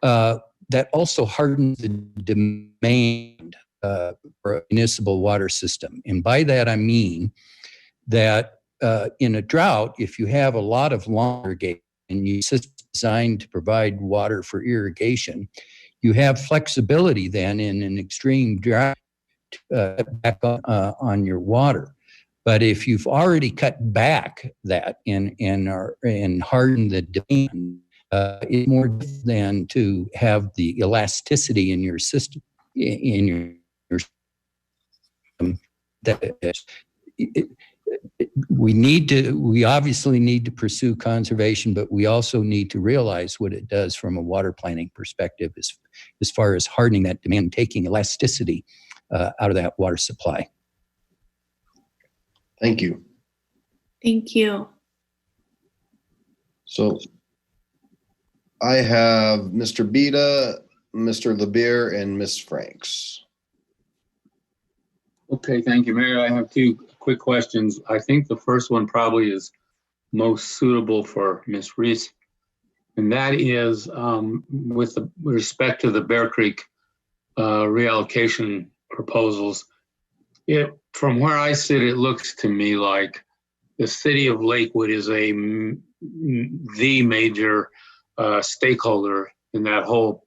that also hardens the demand for a municipal water system. And by that, I mean that in a drought, if you have a lot of lawn irrigation and you system designed to provide water for irrigation, you have flexibility then in an extreme drought back on your water. But if you've already cut back that and hardened the demand, it's more than to have the elasticity in your system, in your system. We obviously need to pursue conservation, but we also need to realize what it does from a water planning perspective as far as hardening that demand, taking elasticity out of that water supply. Thank you. Thank you. So I have Mr. Beta, Mr. LeBeer, and Ms. Franks. Okay, thank you, Mayor. I have 2 quick questions. I think the first one probably is most suitable for Ms. Reese, and that is with respect to the Bear Creek reallocation proposals. From where I sit, it looks to me like the city of Lakewood is the major stakeholder in that whole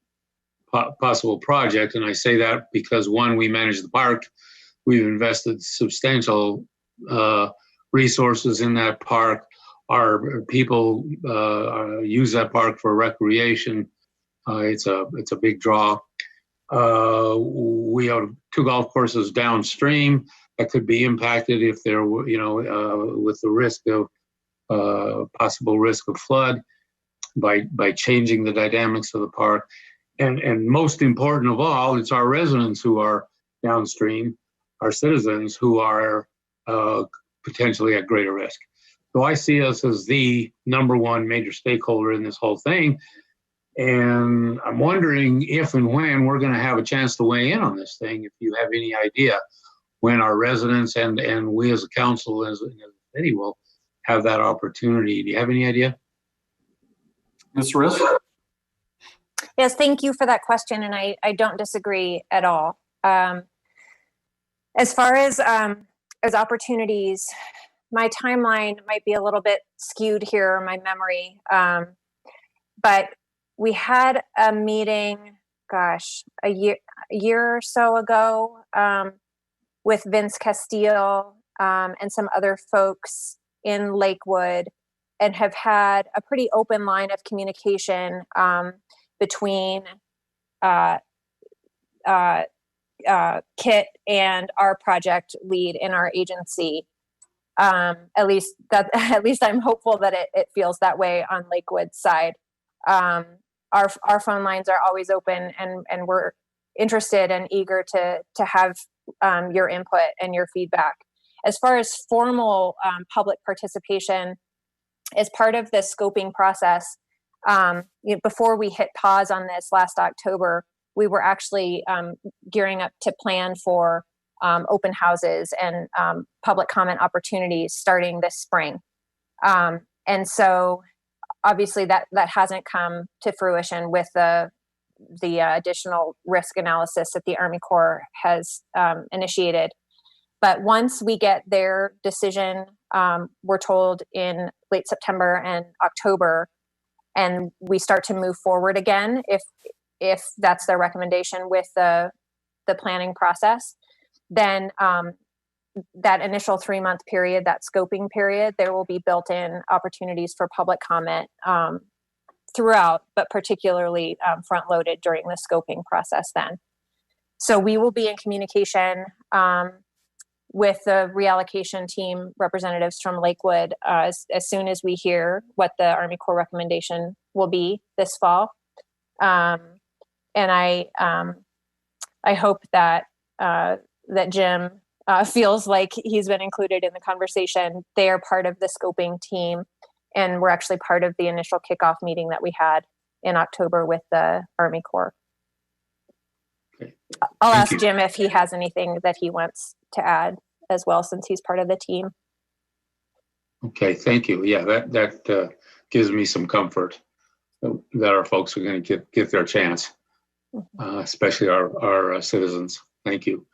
possible project. And I say that because, one, we manage the park. We've invested substantial resources in that park. Our people use that park for recreation. It's a big draw. We have 2 golf courses downstream that could be impacted if there were, with the risk of possible risk of flood by changing the dynamics of the park. And most important of all, it's our residents who are downstream, our citizens who are potentially at greater risk. So I see us as the number 1 major stakeholder in this whole thing. And I'm wondering if and when we're going to have a chance to weigh in on this thing, if you have any idea when our residents and we as a council, as a city, will have that opportunity. Do you have any idea? Ms. Riss? Yes, thank you for that question, and I don't disagree at all. As far as opportunities, my timeline might be a little bit skewed here, my memory, but we had a meeting, a year or so ago with Vince Castile and some other folks in Lakewood, and have had a pretty open line of communication between Kit and our project lead in our agency. At least I'm hopeful that it feels that way on Lakewood's side. Our phone lines are always open, and we're interested and eager to have your input and your feedback. As far as formal public participation, as part of the scoping process, before we hit pause on this last October, we were actually gearing up to plan for open houses and public comment opportunities starting this spring. And so obviously that hasn't come to fruition with the additional risk analysis that the Army Corps has initiated. But once we get their decision, we're told in late September and October, and we start to move forward again, if that's their recommendation with the planning process, then that initial 3-month period, that scoping period, there will be built-in opportunities for public comment throughout, but particularly front-loaded during the scoping process then. So we will be in communication with the reallocation team representatives from Lakewood as soon as we hear what the Army Corps recommendation will be this fall. And I hope that that Jim feels like he's been included in the conversation. They are part of the scoping team, and we're actually part of the initial kickoff meeting that we had in October with the Army Corps. I'll ask Jim if he has anything that he wants to add as well, since he's part of the team. Okay, thank you. Yeah, that gives me some comfort that our folks are going to get their chance, especially our citizens. Thank you.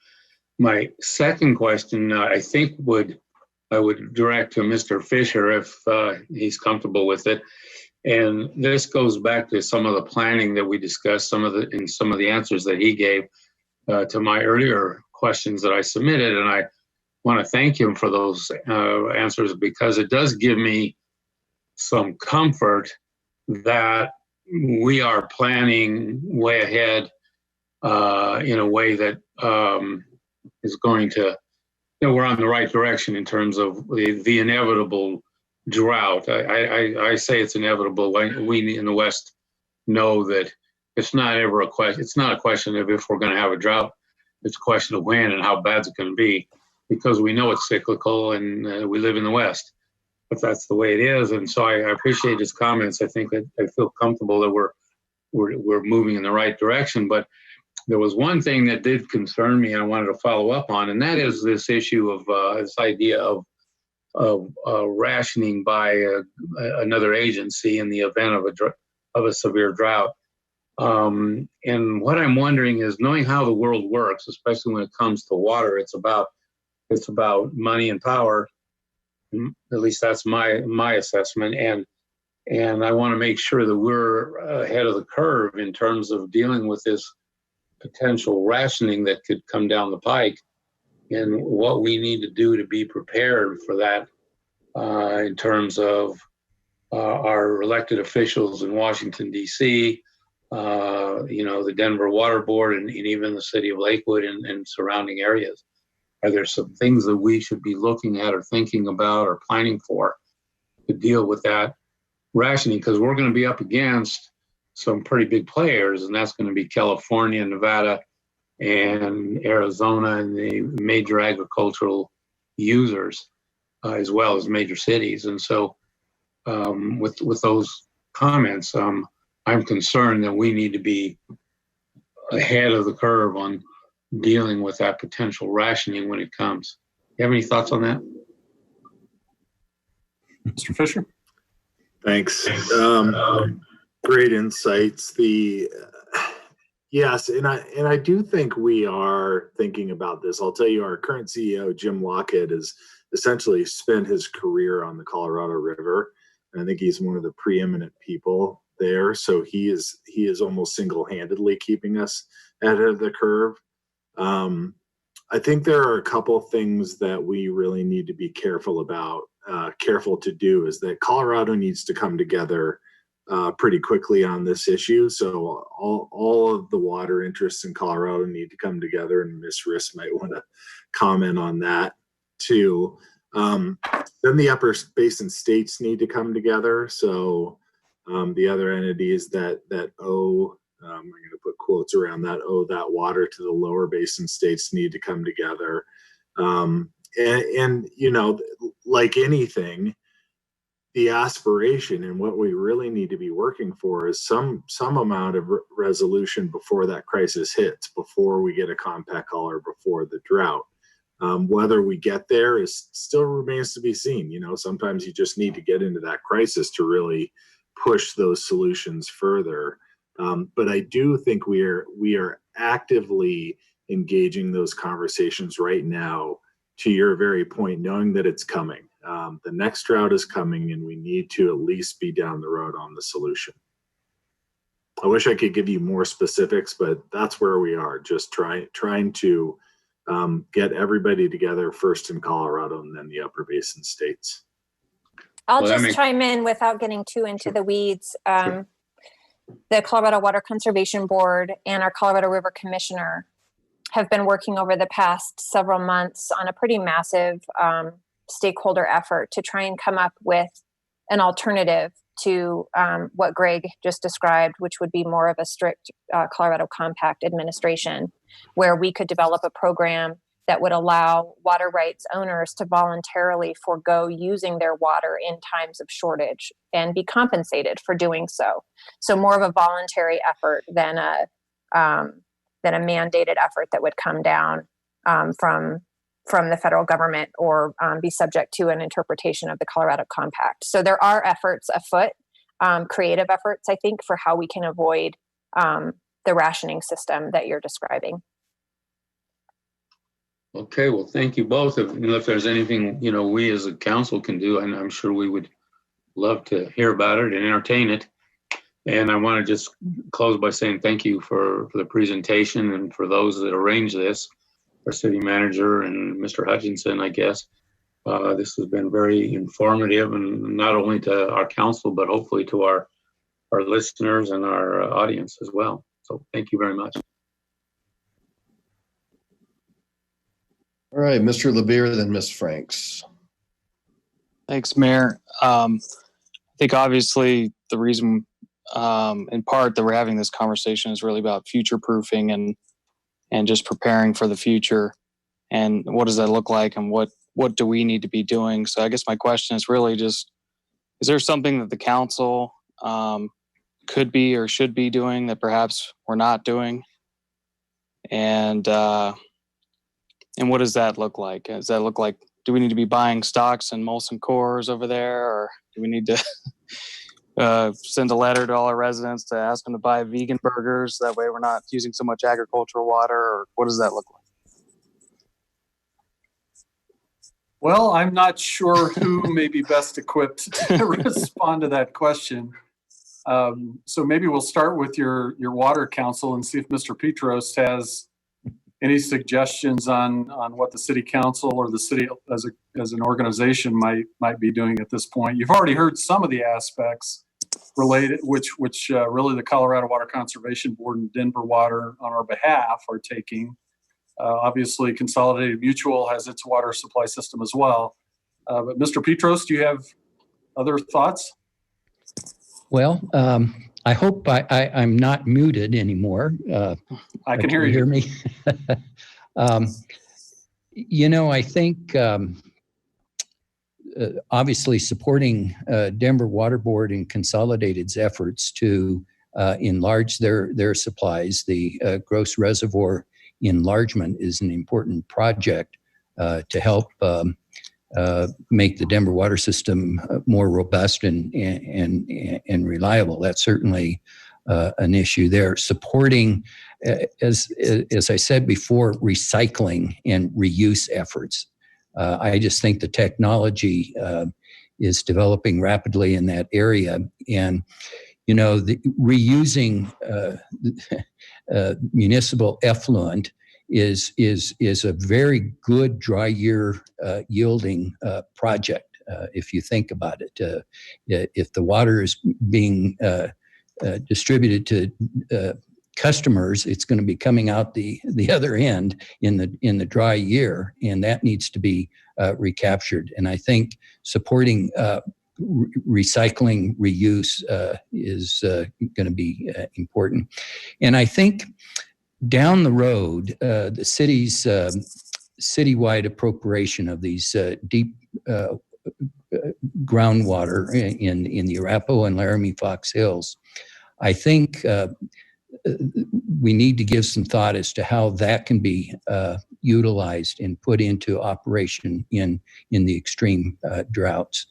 My second question, I think I would direct to Mr. Fisher if he's comfortable with it. And this goes back to some of the planning that we discussed, some of the answers that he gave to my earlier questions that I submitted. And I want to thank him for those answers, because it does give me some comfort that we are planning way ahead in a way that is going to, we're on the right direction in terms of the inevitable drought. I say it's inevitable. We in the West know that it's not ever a question. It's not a question of if we're going to have a drought. It's a question of when and how bad it's going to be, because we know it's cyclical and we live in the West. But that's the way it is. And so I appreciate his comments. I think that I feel comfortable that we're moving in the right direction. But there was one thing that did concern me and I wanted to follow up on, and that is this issue of this idea of rationing by another agency in the event of a severe drought. And what I'm wondering is, knowing how the world works, especially when it comes to water, it's about money and power. At least that's my assessment. And I want to make sure that we're ahead of the curve in terms of dealing with this potential rationing that could come down the pike, and what we need to do to be prepared for that in terms of our elected officials in Washington, D.C., the Denver Water Board, and even the city of Lakewood and surrounding areas. Are there some things that we should be looking at or thinking about or planning for to deal with that rationing? Because we're going to be up against some pretty big players, and that's going to be California, Nevada, and Arizona, and the major agricultural users, as well as major cities. And so with those comments, I'm concerned that we need to be ahead of the curve on dealing with that potential rationing when it comes. You have any thoughts on that? Mr. Fisher? Thanks. Great insights. Yes, and I do think we are thinking about this. I'll tell you, our current CEO, Jim Lockett, has essentially spent his career on the Colorado River. And I think he's one of the preeminent people there. So he is almost single-handedly keeping us ahead of the curve. I think there are a couple things that we really need to be careful about, careful to do, is that Colorado needs to come together pretty quickly on this issue. So all of the water interests in Colorado need to come together, and Ms. Riss might want to comment on that too. Then the upper basin states need to come together. So the other entities that owe, I'm going to put quotes around that, owe that water to the lower basin states need to come together. And like anything, the aspiration and what we really need to be working for is some amount of resolution before that crisis hits, before we get a compact collar, before the drought. Whether we get there is still remains to be seen. Sometimes you just need to get into that crisis to really push those solutions further. But I do think we are actively engaging those conversations right now, to your very point, knowing that it's coming. The next drought is coming, and we need to at least be down the road on the solution. I wish I could give you more specifics, but that's where we are, just trying to get everybody together, first in Colorado and then the upper basin states. I'll just chime in without getting too into the weeds. The Colorado Water Conservation Board and our Colorado River Commissioner have been working over the past several months on a pretty massive stakeholder effort to try and come up with an alternative to what Greg just described, which would be more of a strict Colorado Compact administration, where we could develop a program that would allow water rights owners to voluntarily forego using their water in times of shortage and be compensated for doing so. So more of a voluntary effort than a mandated effort that would come down from the federal government or be subject to an interpretation of the Colorado Compact. So there are efforts afoot, creative efforts, I think, for how we can avoid the rationing system that you're describing. Okay, well, thank you both. If there's anything, we as a council can do, and I'm sure we would love to hear about it and entertain it. And I want to just close by saying thank you for the presentation and for those that arranged this, our city manager and Mr. Hutchinson, I guess. This has been very informative, and not only to our council, but hopefully to our listeners and our audience as well. So thank you very much. All right, Mr. LeBeer, then Ms. Franks. Thanks, Mayor. I think obviously the reason, in part, that we're having this conversation is really about future proofing and just preparing for the future. And what does that look like, and what do we need to be doing? So I guess my question is really just, is there something that the council could be or should be doing that perhaps we're not doing? And what does that look like? Does that look like, do we need to be buying stocks and Molson Coors over there? Or do we need to send a letter to all our residents to ask them to buy vegan burgers? That way we're not using so much agricultural water, or what does that look like? Well, I'm not sure who may be best equipped to respond to that question. So maybe we'll start with your water council and see if Mr. Petros has any suggestions on what the city council or the city as an organization might be doing at this point. You've already heard some of the aspects related, which really the Colorado Water Conservation Board and Denver Water on our behalf are taking. Obviously, Consolidated Mutual has its water supply system as well. But Mr. Petros, do you have other thoughts? Well, I hope I'm not muted anymore. I can hear you. Hear me? I think obviously supporting Denver Water Board and Consolidated's efforts to enlarge their supplies, the Gross Reservoir enlargement is an important project to help make the Denver water system more robust and reliable. That's certainly an issue there. Supporting, as I said before, recycling and reuse efforts. I just think the technology is developing rapidly in that area, and reusing municipal effluent is a very good dry year yielding project. If you think about it, if the water is being distributed to customers, it's going to be coming out the other end in the dry year, and that needs to be recaptured. And I think supporting recycling, reuse is going to be important. And I think down the road, the city's citywide appropriation of these deep groundwater in the Arapahoe and Laramie Fox Hills, I think we need to give some thought as to how that can be utilized and put into operation in the extreme droughts.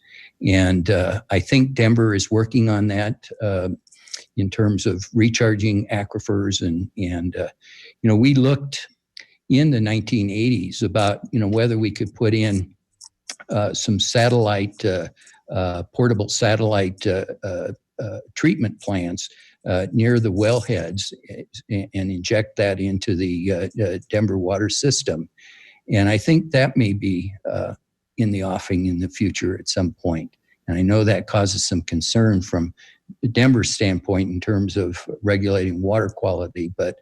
And I think Denver is working on that in terms of recharging aquifers. And we looked in the 1980s about, whether we could put in some satellite, portable satellite treatment plants near the wellheads and inject that into the Denver water system. And I think that may be in the offing in the future at some point. And I know that causes some concern from Denver's standpoint in terms of regulating water quality, but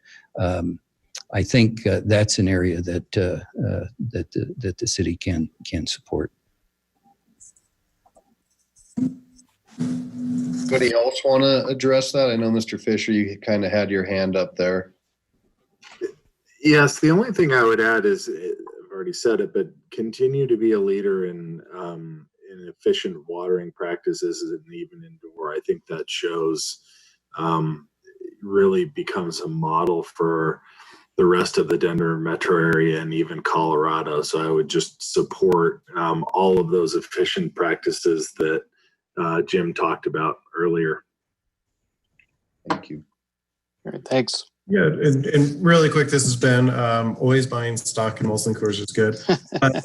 I think that's an area that that the city can support. Anybody else want to address that? I know, Mr. Fisher, you kind of had your hand up there. Yes, the only thing I would add is, I've already said it, but continue to be a leader in efficient watering practices and even indoor. I think that shows really becomes a model for the rest of the Denver metro area and even Colorado. So I would just support all of those efficient practices that Jim talked about earlier. Thank you. All right, thanks. Yeah, and really quick, this has been always buying stock in Molson Coors is good. But,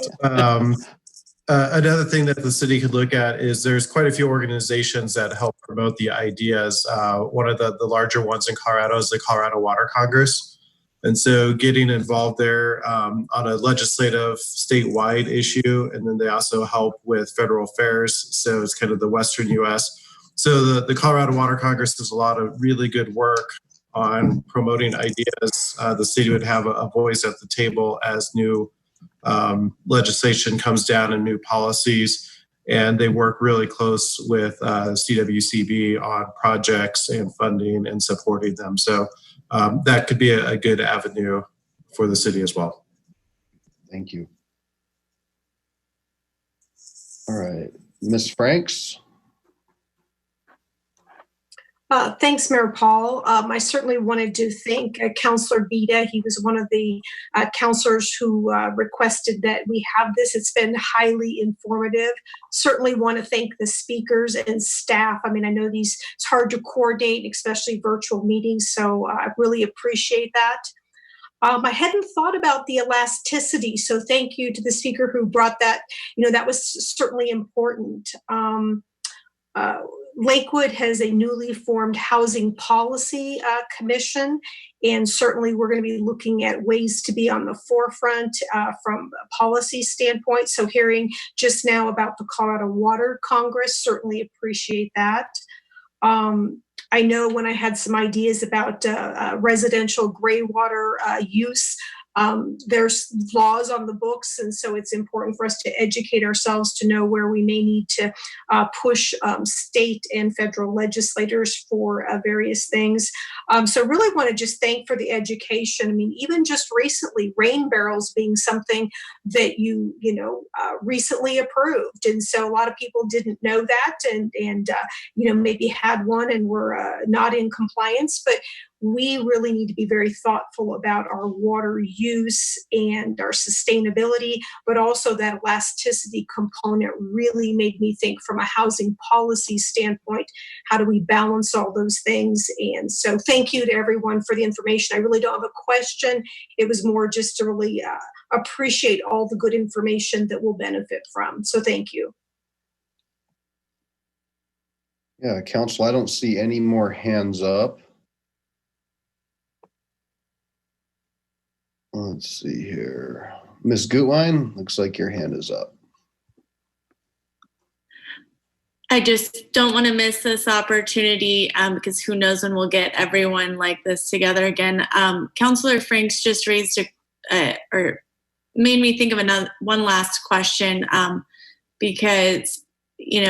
another thing that the city could look at is there's quite a few organizations that help promote the ideas. One of the larger ones in Colorado is the Colorado Water Congress. And so getting involved there on a legislative statewide issue, and then they also help with federal affairs. So it's kind of the Western US. So the Colorado Water Congress does a lot of really good work on promoting ideas. The city would have a voice at the table as new legislation comes down and new policies. And they work really close with CWCB on projects and funding and supporting them. So that could be a good avenue for the city as well. Thank you. All right, Ms. Franks. Thanks, Mayor Paul. I certainly wanted to thank Councilor Bida. He was one of the councilors who requested that we have this. It's been highly informative. Certainly want to thank the speakers and staff. I mean, I know it's hard to coordinate, especially virtual meetings, so I really appreciate that. I hadn't thought about the elasticity, so thank you to the speaker who brought that. That was certainly important. Lakewood has a newly formed housing policy commission, and certainly we're going to be looking at ways to be on the forefront from a policy standpoint. So hearing just now about the Colorado Water Congress, certainly appreciate that. I know when I had some ideas about residential gray water use, there's laws on the books, and so it's important for us to educate ourselves to know where we may need to push state and federal legislators for various things. So really want to just thank for the education. I mean, even just recently, rain barrels being something that you recently approved, and so a lot of people didn't know that, and maybe had one and were not in compliance, but we really need to be very thoughtful about our water use and our sustainability, but also that elasticity component really made me think from a housing policy standpoint, how do we balance all those things? And so thank you to everyone for the information. I really don't have a question. It was more just to really appreciate all the good information that we'll benefit from. So thank you. Yeah, Council, I don't see any more hands up. Let's see here. Ms. Gutwein, looks like your hand is up. I just don't want to miss this opportunity because who knows when we'll get everyone like this together again. Councilor Franks just raised or made me think of one last question because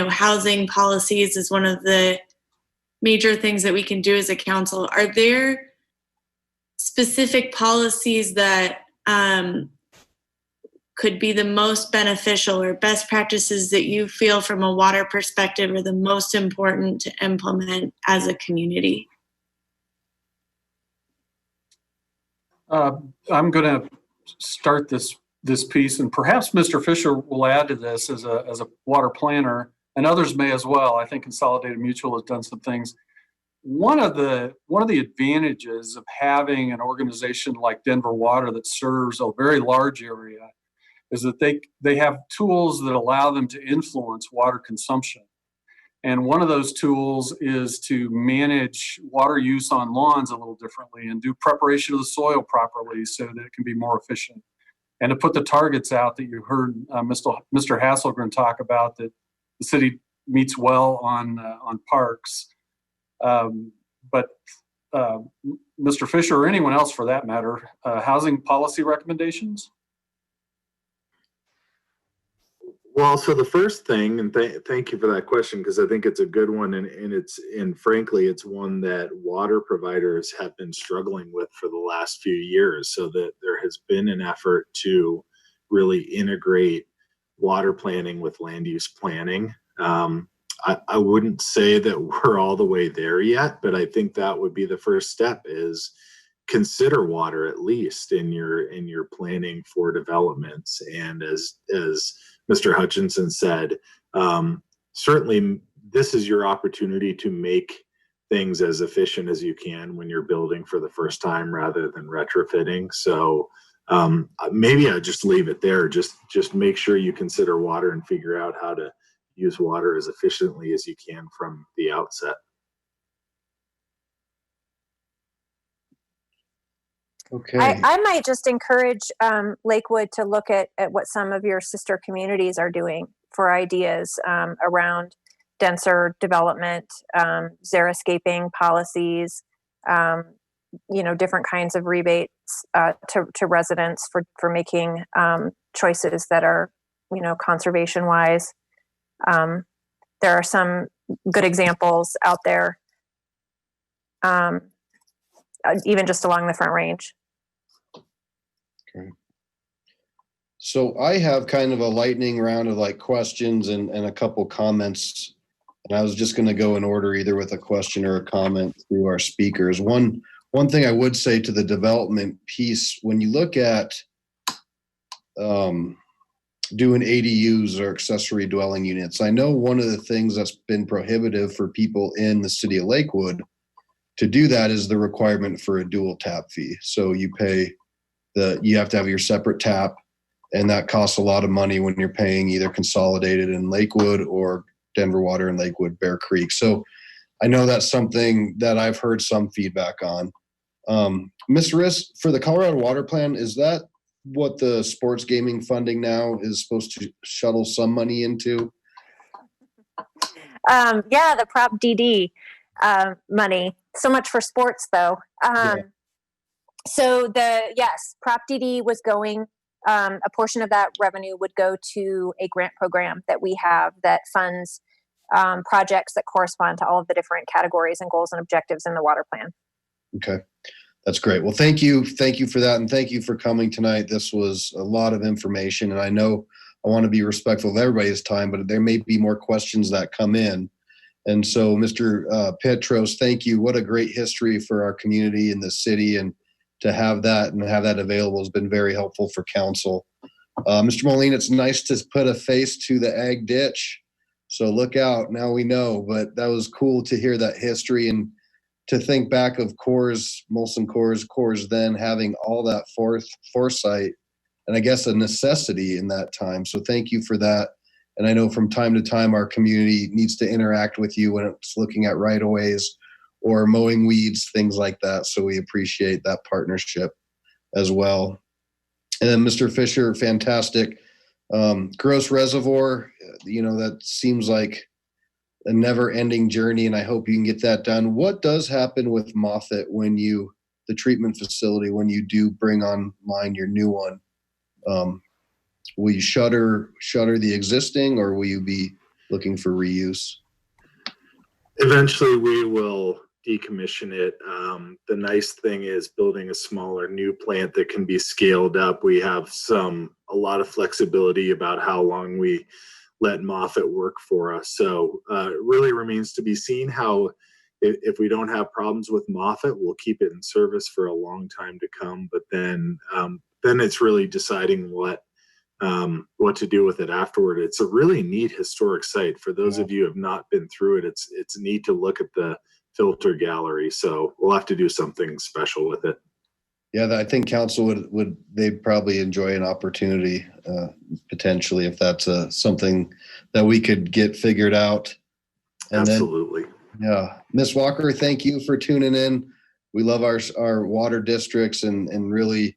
housing policies is one of the major things that we can do as a council. Are there specific policies that could be the most beneficial or best practices that you feel from a water perspective are the most important to implement as a community? I'm going to start this piece, and perhaps Mr. Fisher will add to this as a water planner, and others may as well. I think Consolidated Mutual has done some things. One of the advantages of having an organization like Denver Water that serves a very large area is that they have tools that allow them to influence water consumption. And one of those tools is to manage water use on lawns a little differently and do preparation of the soil properly so that it can be more efficient. And to put the targets out that you heard Mr. Hasselgren talk about, that the city meets well on parks. But Mr. Fisher, or anyone else for that matter, housing policy recommendations? Well, so the first thing, and thank you for that question, because I think it's a good one, and frankly, it's one that water providers have been struggling with for the last few years. So that there has been an effort to really integrate water planning with land use planning. I wouldn't say that we're all the way there yet, but I think that would be the first step, is consider water at least in your planning for developments. And as Mr. Hutchinson said, certainly this is your opportunity to make things as efficient as you can when you're building for the first time rather than retrofitting. So maybe I just leave it there. Just make sure you consider water and figure out how to use water as efficiently as you can from the outset. Okay. I might just encourage Lakewood to look at what some of your sister communities are doing for ideas around denser development, xeriscaping policies, different kinds of rebates to residents for making choices that are, conservation wise. There are some good examples out there, even just along the Front Range. Okay. So I have kind of a lightning round of like questions and a couple comments. And I was just going to go in order, either with a question or a comment through our speakers. One thing I would say to the development piece, when you look at doing ADUs or accessory dwelling units, I know one of the things that's been prohibitive for people in the city of Lakewood to do that is the requirement for a dual tap fee. So you have to have your separate tap, and that costs a lot of money when you're paying either consolidated in Lakewood or Denver Water and Lakewood Bear Creek. So I know that's something that I've heard some feedback on. Ms. Riss, for the Colorado Water Plan, is that what the sports gaming funding now is supposed to shuttle some money into? Yeah, the Prop DD money. So much for sports, though. So Prop DD was going, a portion of that revenue would go to a grant program that we have that funds projects that correspond to all of the different categories and goals and objectives in the water plan. Okay, that's great. Well, thank you for that, and thank you for coming tonight. This was a lot of information, and I know I want to be respectful of everybody's time, but there may be more questions that come in. And so, Mr. Petros, thank you. What a great history for our community in the city, and to have that available has been very helpful for council. Mr. Moline, it's nice to put a face to the ag ditch. So look out, now we know, but that was cool to hear that history and to think back of Molson Coors then having all that foresight, and I guess a necessity in that time. So thank you for that. And I know from time to time, our community needs to interact with you when it's looking at right-of-ways or mowing weeds, things like that. So we appreciate that partnership as well. And then Mr. Fisher, fantastic. Gross Reservoir, that seems like a never-ending journey, and I hope you can get that done. What does happen with Moffett the treatment facility, when you do bring online your new one? Will you shutter the existing, or will you be looking for reuse? Eventually, we will decommission it. The nice thing is building a smaller new plant that can be scaled up. We have a lot of flexibility about how long we let Moffett work for us. So it really remains to be seen how, if we don't have problems with Moffett, we'll keep it in service for a long time to come. But then it's really deciding what to do with it afterward. It's a really neat historic site. For those of you who have not been through it, it's neat to look at the filter gallery. So we'll have to do something special with it. Yeah, I think council they'd probably enjoy an opportunity potentially, if that's something that we could get figured out. And absolutely. Ms. Walker, thank you for tuning in. We love our water districts and really,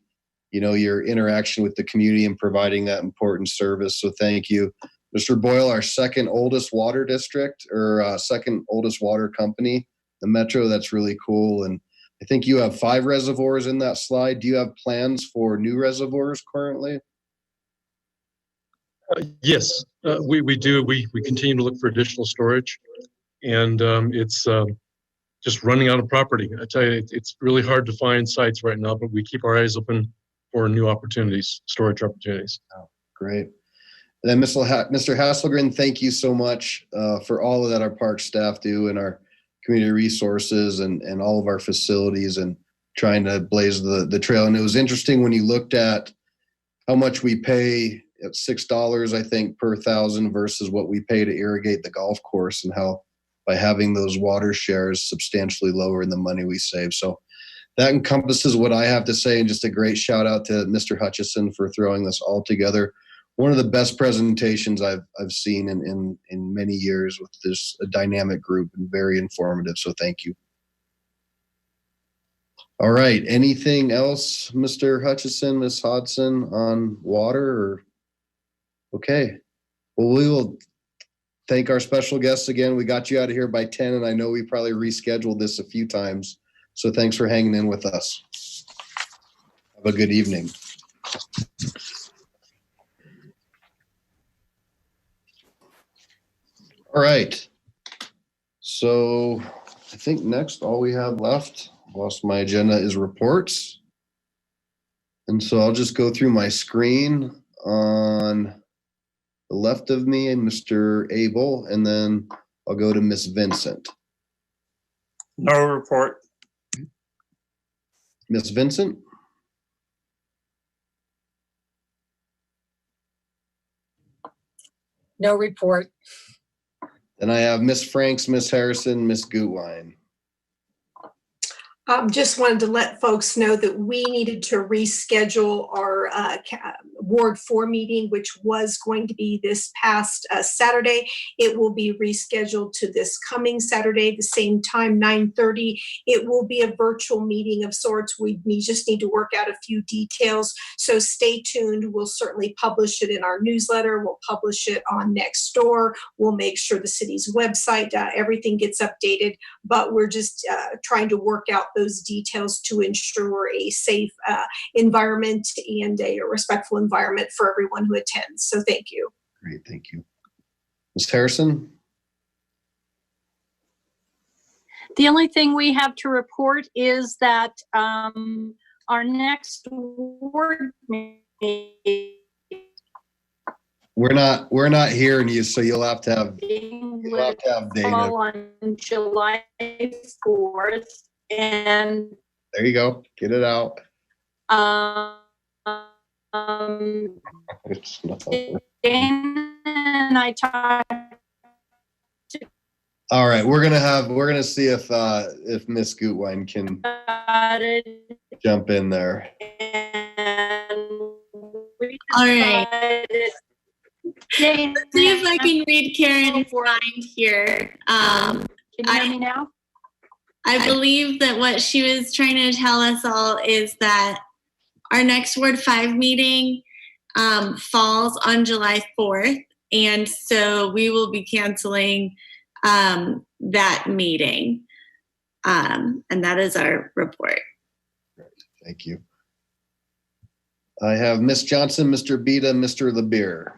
your interaction with the community and providing that important service. So thank you. Mr. Boyle, our second oldest water district, or second oldest water company, the Metro, that's really cool. And I think you have 5 reservoirs in that slide. Do you have plans for new reservoirs currently? Yes, we do. We continue to look for additional storage, and it's just running out of property. I tell you, it's really hard to find sites right now, but we keep our eyes open for new opportunities, storage opportunities. Oh, great. And then Mr. Hasselgren, thank you so much for all of that our park staff do and our community resources and all of our facilities and trying to blaze the trail. And it was interesting when you looked at how much we pay at $6, I think, per 1,000 versus what we pay to irrigate the golf course, and how by having those water shares substantially lower in the money we save. So that encompasses what I have to say, and just a great shout out to Mr. Hutchison for throwing this all together. One of the best presentations I've seen in many years with this a dynamic group, and very informative. So thank you. All right. Anything else, Mr. Hutchison, Ms. Hodson, on water? Or okay. Well, we will thank our special guests again. We got you out of here by 10, and I know we probably rescheduled this a few times. So thanks for hanging in with us. Have a good evening. All right. So I think next all we have left, lost my agenda, is reports. And so I'll just go through my screen. On the left of me, Mr. Abel, and then I'll go to Miss Vincent. No report. Miss Vincent? No report. Then I have Miss Franks, Miss Harrison, Miss Gutwein. Just wanted to let folks know that we needed to reschedule our Ward 4 meeting, which was going to be this past Saturday. It will be rescheduled to this coming Saturday, the same time, 9:30. It will be a virtual meeting of sorts. We just need to work out a few details. So stay tuned. We'll certainly publish it in our newsletter. We'll publish it on Nextdoor. We'll make sure the city's website, everything gets updated. But we're just trying to work out those details to ensure a safe environment and a respectful environment for everyone who attends. So thank you. Great, thank you. Ms. Harrison? The only thing we have to report is that our next ward meeting. We're not hearing you, so you'll have to have Dana. On July 4th, and there you go. Get it out. It's not Dana and I talked. All right, we're gonna see if Miss Gutwein can jump in there. All right. Let's see if I can read Karen's mind here. Can you hear me now? I believe that what she was trying to tell us all is that our next Ward 5 meeting falls on July 4th. And so we will be canceling that meeting. And that is our report. Thank you. I have Miss Johnson, Mr. Beta, Mr. LeBeer.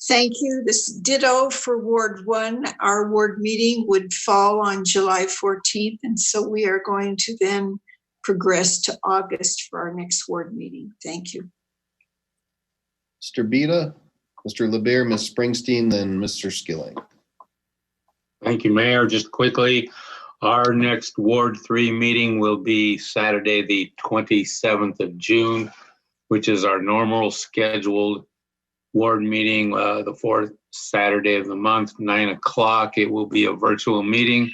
Thank you. This ditto for Ward 1. Our ward meeting would fall on July 14th, and so we are going to then progress to August for our next ward meeting. Thank you. Mr. Beta, Mr. LeBeer, Ms. Springsteen, then Mr. Skilling. Thank you, Mayor. Just quickly, our next Ward 3 meeting will be Saturday, the 27th of June, which is our normal scheduled ward meeting, the fourth Saturday of the month, 9 o'clock. It will be a virtual meeting.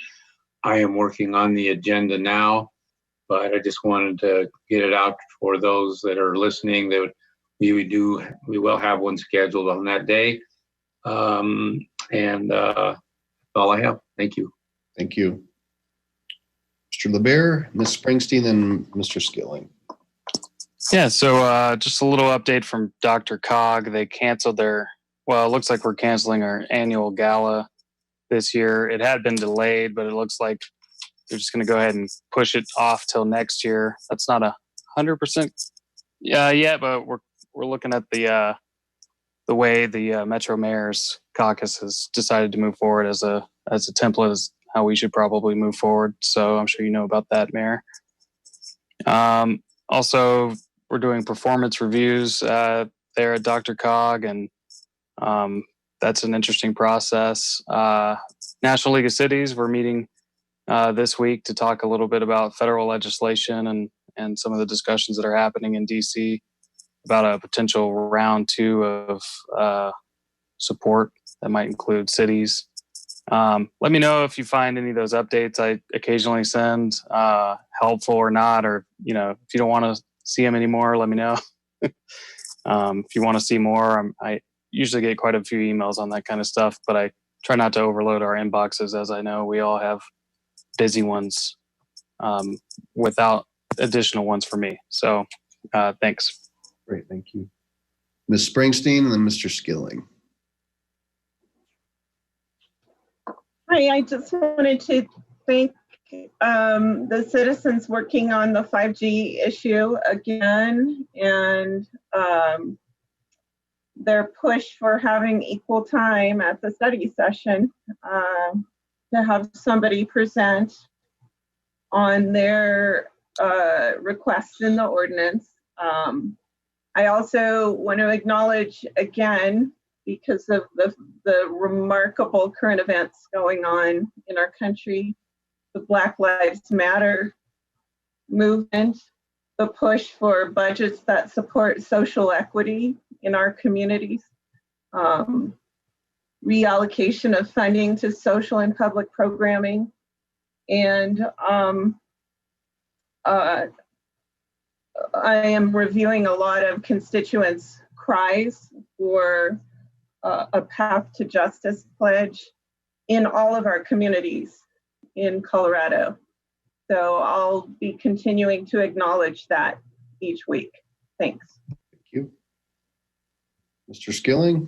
I am working on the agenda now, but I just wanted to get it out for those that are listening that we will have one scheduled on that day. And that's all I have. Thank you. Thank you. Mr. LeBeer, Ms. Springsteen, and Mr. Skilling. Yeah, so just a little update from Dr. Cog. They canceled it looks like we're canceling our annual gala this year. It had been delayed, but it looks like they're just going to go ahead and push it off till next year. That's not 100% yet, but we're looking at the way the Metro Mayor's Caucus has decided to move forward as a template as how we should probably move forward. So I'm sure you know about that, Mayor. Also, we're doing performance reviews there at Dr. Cog, and that's an interesting process. National League of Cities, we're meeting this week to talk a little bit about federal legislation and some of the discussions that are happening in DC about a potential round 2 of support that might include cities. Let me know if you find any of those updates I occasionally send helpful or not, or if you don't want to see them anymore, let me know. If you want to see more, I usually get quite a few emails on that kind of stuff, but I try not to overload our inboxes, as I know we all have busy ones without additional ones for me. So thanks. Great, thank you. Ms. Springsteen and then Mr. Skilling. Hi, I just wanted to thank the citizens working on the 5G issue again, and their push for having equal time at the study session to have somebody present on their request in the ordinance. I also want to acknowledge again, because of the remarkable current events going on in our country, the Black Lives Matter movement, the push for budgets that support social equity in our communities, reallocation of funding to social and public programming, and I am reviewing a lot of constituents' cries for a Path to Justice pledge in all of our communities in Colorado. So I'll be continuing to acknowledge that each week. Thanks. Thank you. Mr. Skilling?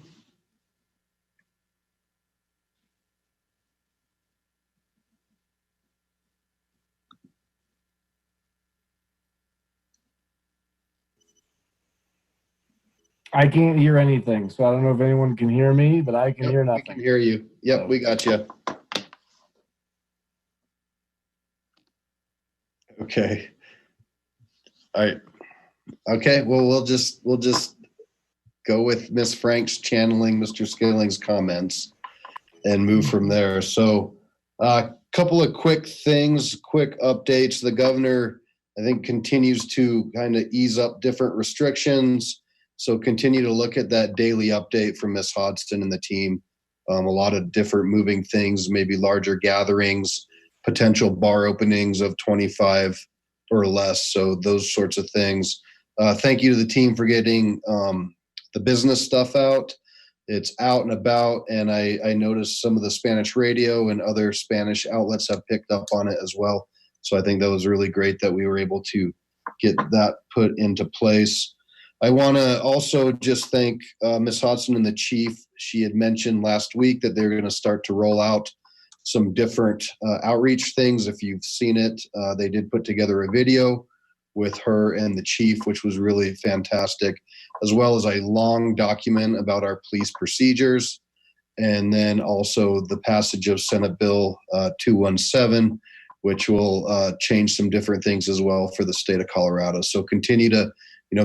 I can't hear anything, so I don't know if anyone can hear me, but I can hear nothing. We can hear you. Yep, we got you. Okay. All right. Okay, well, we'll just go with Ms. Franks channeling Mr. Skilling's comments and move from there. So a couple of quick things, quick updates. The governor, I think, continues to kind of ease up different restrictions. So continue to look at that daily update from Ms. Hodgson and the team. A lot of different moving things, maybe larger gatherings, potential bar openings of 25 or less. So those sorts of things. Thank you to the team for getting the business stuff out. It's out and about, and I noticed some of the Spanish radio and other Spanish outlets have picked up on it as well. So I think that was really great that we were able to get that put into place. I want to also just thank Ms. Hodgson and the chief. She had mentioned last week that they're going to start to roll out some different outreach things. If you've seen it, they did put together a video with her and the chief, which was really fantastic, as well as a long document about our police procedures, and then also the passage of Senate Bill 217, which will change some different things as well for the state of Colorado. So continue to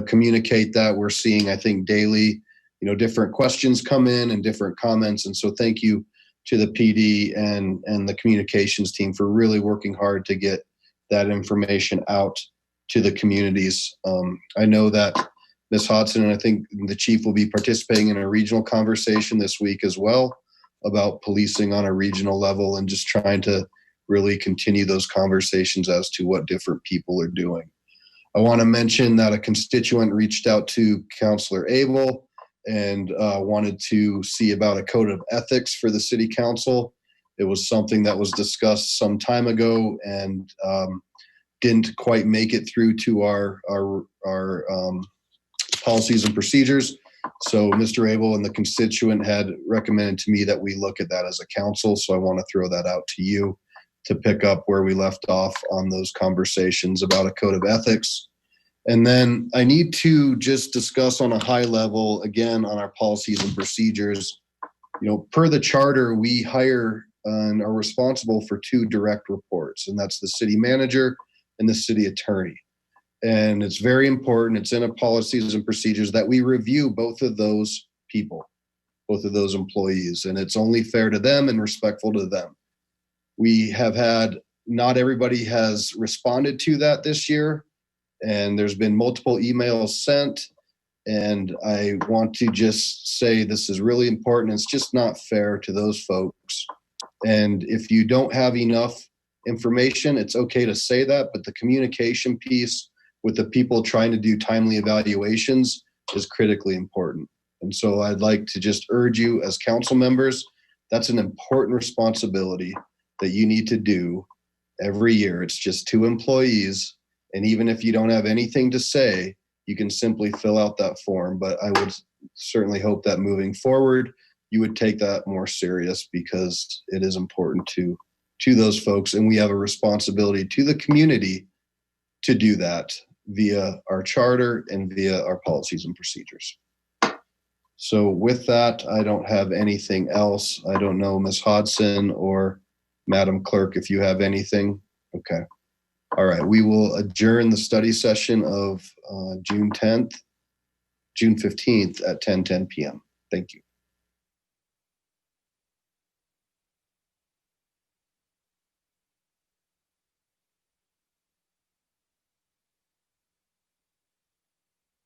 communicate that. We're seeing, I think, daily, different questions come in and different comments. And so thank you to the PD and the communications team for really working hard to get that information out to the communities. I know that Ms. Hodgson and I think the chief will be participating in a regional conversation this week as well about policing on a regional level and just trying to really continue those conversations as to what different people are doing. I want to mention that a constituent reached out to Councilor Abel and wanted to see about a code of ethics for the city council. It was something that was discussed some time ago and didn't quite make it through to our policies and procedures. So Mr. Abel and the constituent had recommended to me that we look at that as a council. So I want to throw that out to you to pick up where we left off on those conversations about a code of ethics. And then I need to just discuss on a high level, again, on our policies and procedures. You know, per the charter, we hire and are responsible for 2 direct reports, and that's the city manager and the city attorney. And it's very important, it's in our policies and procedures that we review both of those people, both of those employees, and it's only fair to them and respectful to them. We have had, not everybody has responded to that this year, and there's been multiple emails sent, and I want to just say this is really important. It's just not fair to those folks. And if you don't have enough information, it's okay to say that, but the communication piece with the people trying to do timely evaluations is critically important. And so I'd like to just urge you as council members, that's an important responsibility that you need to do every year. It's just 2 employees. And even if you don't have anything to say, you can simply fill out that form. But I would certainly hope that moving forward, you would take that more serious, because it is important to those folks. And we have a responsibility to the community to do that via our charter and via our policies and procedures. So with that, I don't have anything else. I don't know, Ms. Hodson or Madam Clerk, if you have anything. Okay. All right. We will adjourn the study session of June 15th at 10:10 p.m. Thank you.